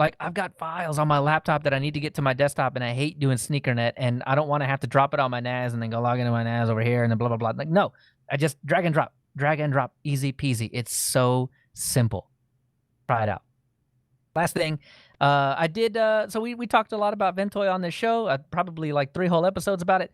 Like, I've got files on my laptop that I need to get to my desktop, and I hate doing SneakerNet, and I don't want to have to drop it on my NAS and then go log into my NAS over here and then blah, blah, blah. Like, no, I just drag and drop, easy peasy. It's so simple. Try it out. Last thing, I did. So we talked a lot about Ventoy on this show. Probably like 3 whole episodes about it.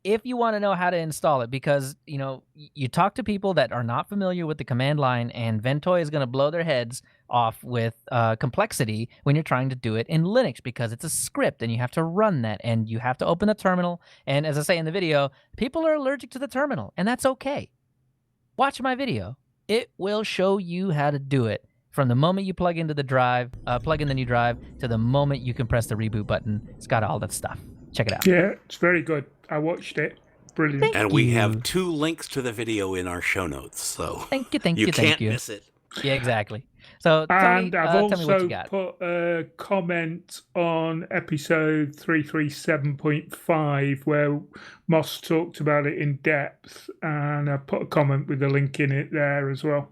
If you want to know how to install it, because you talk to people that are not familiar with the command line, and Ventoy is going to blow their heads off with complexity when you're trying to do it in Linux, because it's a script and you have to run that and you have to open the terminal. And as I say in the video, people are allergic to the terminal, and that's okay. Watch my video. It will show you how to do it. From the moment you plug into the drive, plug in the new drive, to the moment you can press the reboot button. It's got all that stuff. Check it out. Yeah, it's very good. I watched it. Brilliant. And we have 2 links to the video in our show notes, so thank you. You can't miss it. Yeah, exactly. So And I've tell me what you also got. put a comment on episode 337.5 where Moss talked about it in depth, and I put a comment with a link in it there as well.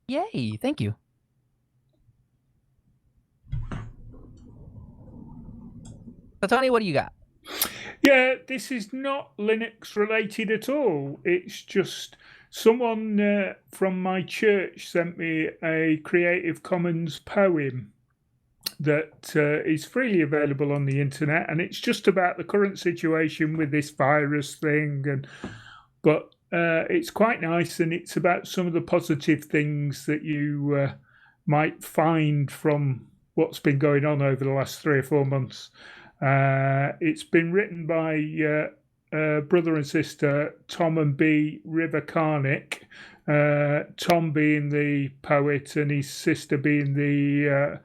Yay, thank you. So Tony, what do you got? Yeah, this is not Linux related at all. It's just someone from my church sent me a Creative Commons poem that is freely available on the internet, and it's just about the current situation with this virus thing. But it's quite nice, and it's about some of the positive things that you might find from what's been going on over the last 3 or 4 months. It's been written by brother and sister Tom and B Rivercarnick, Tom being the poet and his sister being the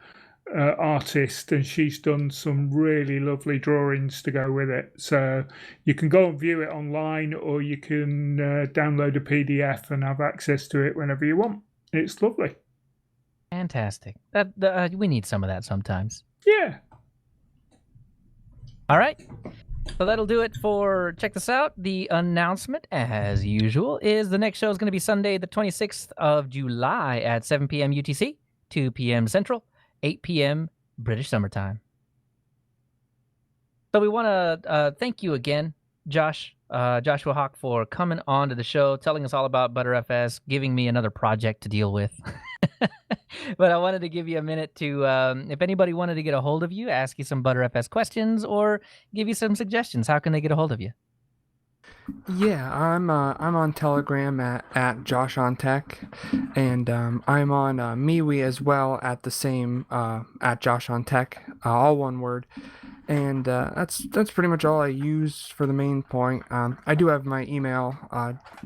artist, and she's done some really lovely drawings to go with it. So you can go and view it online, or you can download a PDF and have access to it whenever you want. It's lovely. Fantastic. We need some of that sometimes. Yeah. All right. So that'll do it for Check This Out. The announcement, as usual, is the next show is going to be Sunday, the 26th of July at 7 p.m. UTC, 2 p.m. Central, 8 p.m. British Summertime. So we want to thank you again, Joshua Hawk, for coming on to the show, telling us all about ButterFS, giving me another project to deal with. But I wanted to give you a minute to, if anybody wanted to get a hold of you, ask you some ButterFS questions, or give you some suggestions, how can they get a hold of you? Yeah, I'm on Telegram at Josh on Tech, and I'm on MeWe as well at the same at Josh on Tech, all one word. And that's pretty much all I use for the main point. I do have my email,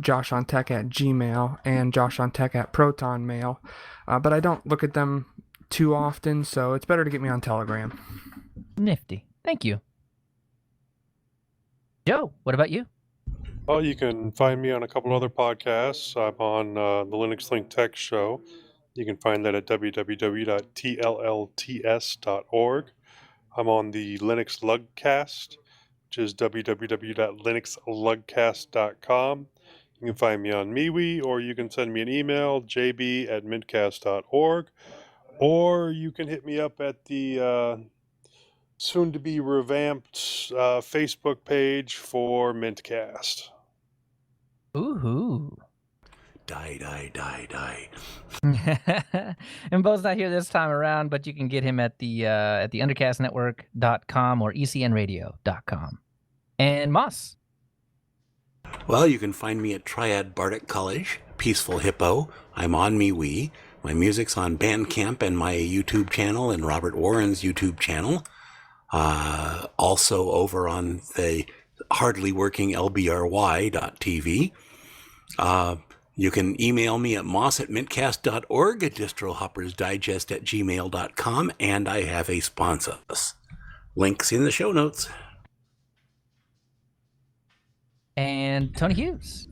joshontech at Gmail and joshontech at Proton Mail, but I don't look at them too often, so it's better to get me on Telegram. Nifty. Thank you. Joe, what about you? Well, you can find me on a couple other podcasts. I'm on the Linux Link Tech Show. You can find that at www.tllts.org. I'm on the Linux Lugcast, which is www.linuxlugcast.com. You can find me on MeWe, or you can send me an email, jb@mintcast.org, or you can hit me up at the soon-to-be revamped Facebook page for mintCast. Ooh. Die. And Bo's not here this time around, but you can get him at the undercastnetwork.com or ecnradio.com. And Moss. Well, you can find me at Triad Bardic College, Peaceful Hippo. I'm on MeWe. My music's on Bandcamp and my YouTube channel and Robert Warren's YouTube channel. Also over on the hardly working lbry.tv. You can email me at moss@mintcast.org, distrohoppersdigest@gmail.com, and I have a sponsor. Links in the show notes. And Tony Hughes.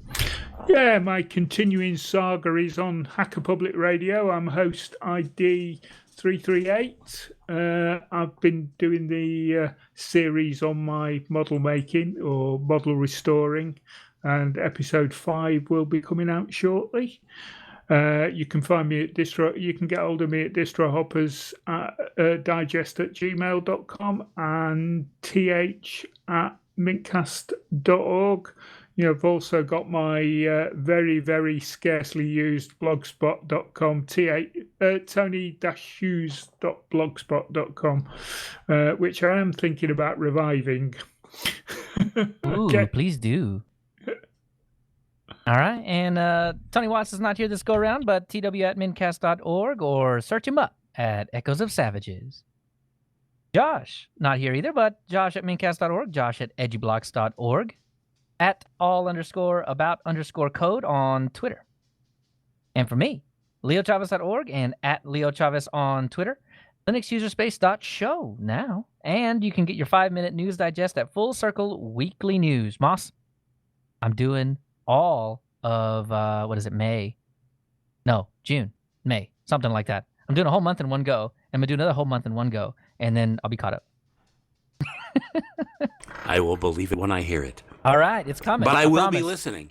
Yeah, my continuing saga is on Hacker Public Radio. I'm host ID 338. I've been doing the series on my model making or model restoring, and episode 5 will be coming out shortly. You can find me at Distro. You can get hold of me at distrohoppers.digest@gmail.com and th@mintcast.org. I've also got my very, very scarcely used blogspot.com, tony-hughes.blogspot.com, which I am thinking about reviving. Ooh, Okay. Please do. All right. And Tony Watts is not here this go around, but tw@mintcast.org or search him up at Echoes of Savages. Josh, not here either, but josh@mintcast.org, josh@edgyblocks.org, at all_about_code on Twitter. And for me, leochavez.org and at leochavez on Twitter, linuxuserspace.show now. And you can get your 5-minute news digest at Full Circle Weekly News. Moss, I'm doing all of, June, May, something like that. I'm doing a whole month in one go. I'm going to do another whole month in one go, and then I'll be caught up. I will believe it when I hear it. All right, it's coming. But I will promise. be listening.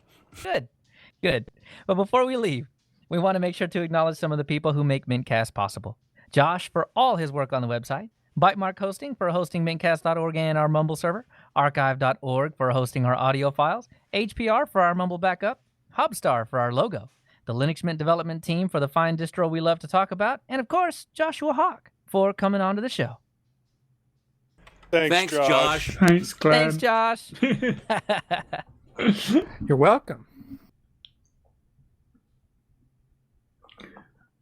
Good. But before we leave, we want to make sure to acknowledge some of the people who make Mintcast possible. Josh for all his work on the website, Bytemark Hosting for hosting mintcast.org and our Mumble server, archive.org for hosting our audio files, HPR for our Mumble backup, Hubstar for our logo, the Linux Mint development team for the fine distro we love to talk about, and of course, Joshua Hawk for coming on to the show. Thanks, Josh. Thanks, Glenn. Thanks, Josh. You're welcome.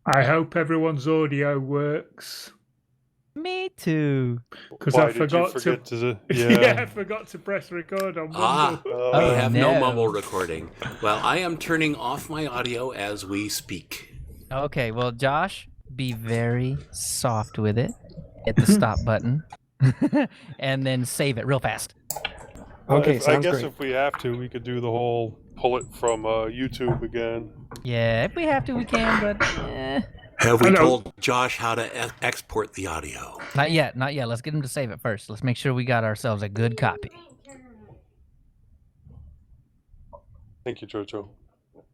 I hope everyone's audio works. Me too. Because Why I did you forgot forget to. Yeah. I forgot to press record on Ah, Mumble. we have no no. mumble recording. Well, I am turning off my audio as we speak. Okay, well, Josh, be very soft with it. Hit the stop button. And then save it real fast. Okay, I sounds guess great. if we have to, we could do the whole pull it from YouTube again. Yeah, if we have to, we can, but Have we Hello. told Josh how to export the audio? not yet. Let's get him to save it first. Let's make sure we got ourselves a good copy. Thank you, Jojo.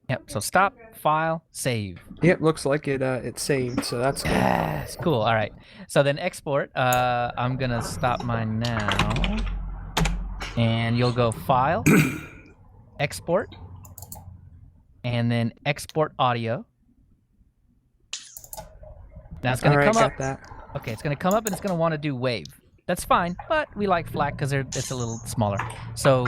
Yep, so stop, file, save. Yep, looks like it saved, so that's good. Yes, cool. All right. So then export. I'm going to stop mine now. And you'll go File, Export, and then Export Audio. Now it's going All to right, come up. got that. Okay, it's going to come up and it's going to want to do Wave. That's fine, but we like FLAC because it's a little smaller. So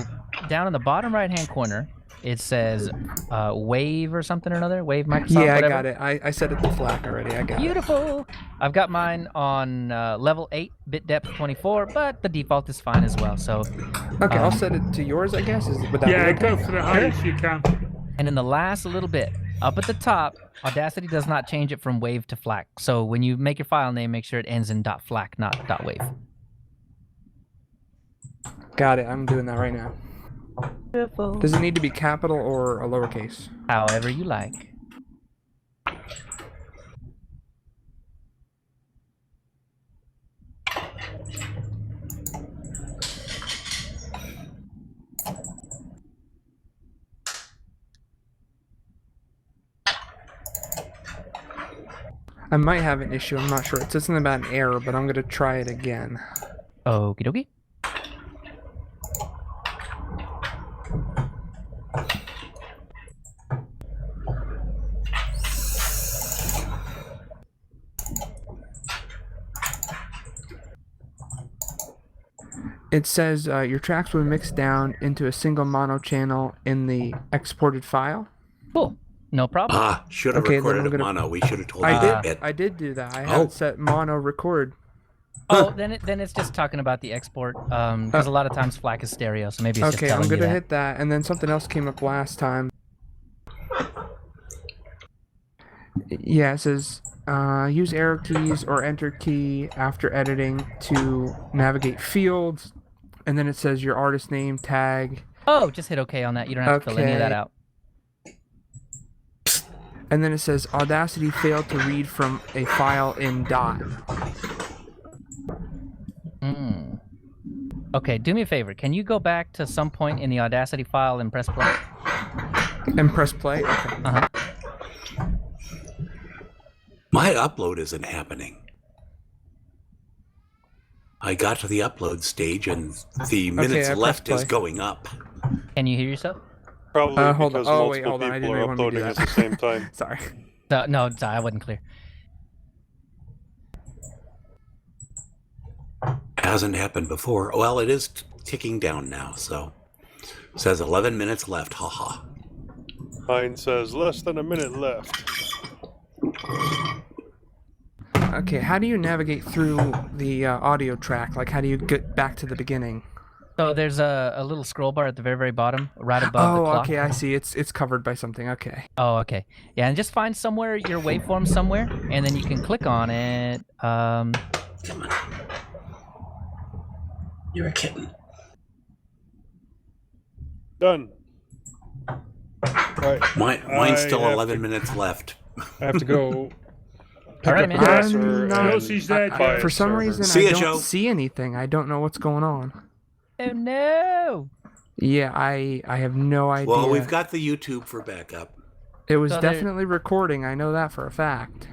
down in the bottom right-hand corner, it says Wave or something or another. Wave Microsoft. Yeah, I whatever. got it. I set it to FLAC already. I got it. Beautiful. I've got mine on level 8, bit depth 24, but the default is fine as well. So. Okay, I'll set it to yours, I guess. Would that be Yeah, okay? go for the highest you can. And in the last little bit, up at the top, Audacity does not change it from Wave to FLAC. So when you make your file name, make sure it ends in .FLAC, not .wave. Got it. I'm doing that right now. Beautiful. Does it need to be capital or a lowercase? However you like. I might have an issue. I'm not sure. It says something about an error, but I'm going to try it again. Okie dokie. It says your tracks will be mixed down into a single mono channel in the exported file. Cool. No problem. Ah, should have Okay, then recorded I'm a gonna- mono. We should have told I you did. that. I did do that. I had it set mono record. Oh, then it's just talking about the export. Because a lot of times FLAC is stereo, so maybe it's just Okay, telling I'm you gonna that. hit that, and then something else came up last time. Yeah, it says use arrow keys or enter key after editing to navigate fields, and then it says your artist name, tag, Oh, just hit OK on that. You don't have to fill any of that Okay. out. and then it says Audacity failed to read from a file in dot. Okay, do me a favor. Can you go back to some point in the Audacity file and press play? And press play. Okay. My upload isn't happening. I got to the upload stage and the minutes I left pressed is play. going up. Can you hear yourself? Probably Hold on. because Oh, wait, multiple hold on. I people didn't are know you wanted me to uploading do at the same time. Sorry. No, sorry, I wasn't clear. Hasn't happened before. Well, it is ticking down now, so. It says 11 minutes left, haha. Mine says less than a minute left. Okay, how do you navigate through the audio track? Like, how do you get back to the beginning? So there's a little scroll bar at the very, very bottom, right above the Oh, clock. okay, I see. It's covered by something. Okay. Oh, okay. Yeah, and just find somewhere your waveform somewhere, and then you can click on it. Come on. You're a kitten. Done. Right. Mine's still I have 11 to- minutes left. I have to go pick All right, up man. the dresser No, and she's there, buy a For some server. reason, See I ya, don't Joe. see anything. I don't know what's going on. Oh no! Yeah, I have no idea. Well, we've got the YouTube for backup. It was So there- definitely recording. I know that for a fact.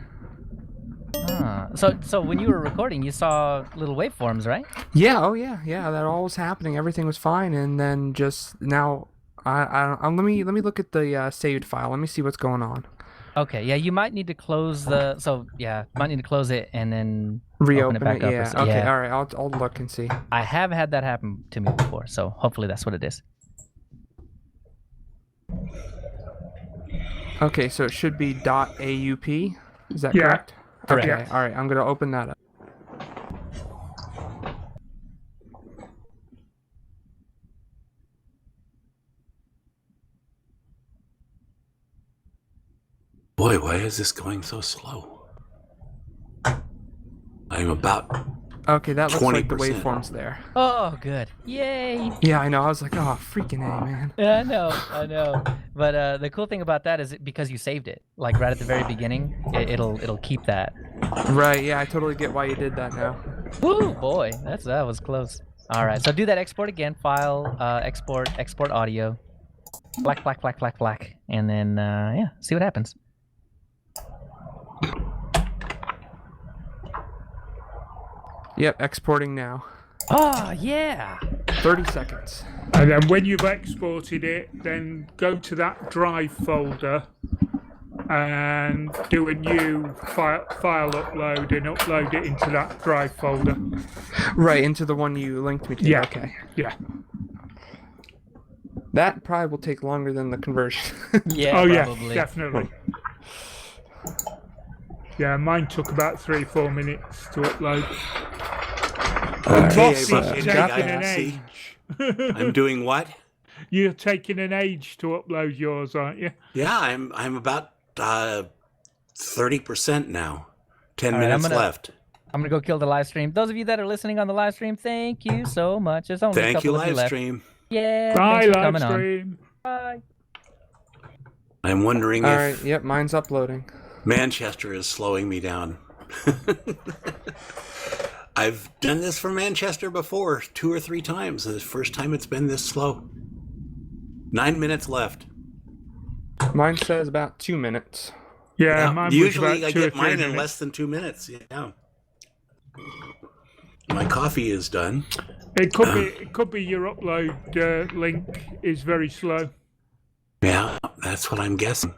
So when you were recording, you saw little waveforms, right? Yeah. Oh yeah. Yeah. That all was happening. Everything was fine, and then just now, let me look at the saved file. Let me see what's going on. Okay, yeah, you might need to close the. So yeah, might need to close it and then Reopen open it back up. Or Yeah. so, Okay. yeah. All right. I'll look and see. I have had that happen to me before, so hopefully that's what it is. Okay. So it should be .aup. Is that Yeah. correct? Correct. Okay. All right. I'm gonna open that up. Boy, why is this going so slow? I'm about. Okay. That looks like the 20%. waveforms there. Oh, good! Yay! Yeah. I know. I was like, oh, freaking A, man. Yeah, I know. But the cool thing about that is because you saved it, like right at the very beginning, it'll keep that. Right. Yeah. I totally get why you did that now. Woo, boy, that was close. All right, so do that export again. File, export audio. Black, and then yeah, see what happens. Yep. Exporting now. Oh yeah. 30 seconds. And then when you've exported it, then go to that drive folder and do a new file upload and upload it into that drive folder. Right, into the one you linked me to. Yeah. Okay. Yeah. That probably will take longer than the conversion. Yeah, Oh probably. yeah, definitely. Yeah, mine took about 3-4 minutes to upload. Okay, Boss but is got taking that. an See, age. I'm doing what? You're taking an age to upload yours, aren't you? Yeah, I'm about 30% now. 10 All right, minutes left. I'm gonna go kill the live stream. Those of you that are listening on the live stream, thank you so much. There's only a Thank you, couple of you left. Livestream. Yeah, Bye, thanks for live coming on. stream. Bye. I'm wondering All if right, yep, mine's uploading. Manchester is slowing me down. I've done this for Manchester before, 2 or 3 times. The first time it's been this slow. 9 minutes left. Mine says about 2 minutes. Yeah, Yeah, mine was usually about I 2 or get 3 mine in minutes. less than 2 minutes. Yeah. My coffee is done. It could be your upload link is very slow. Yeah, that's what I'm guessing.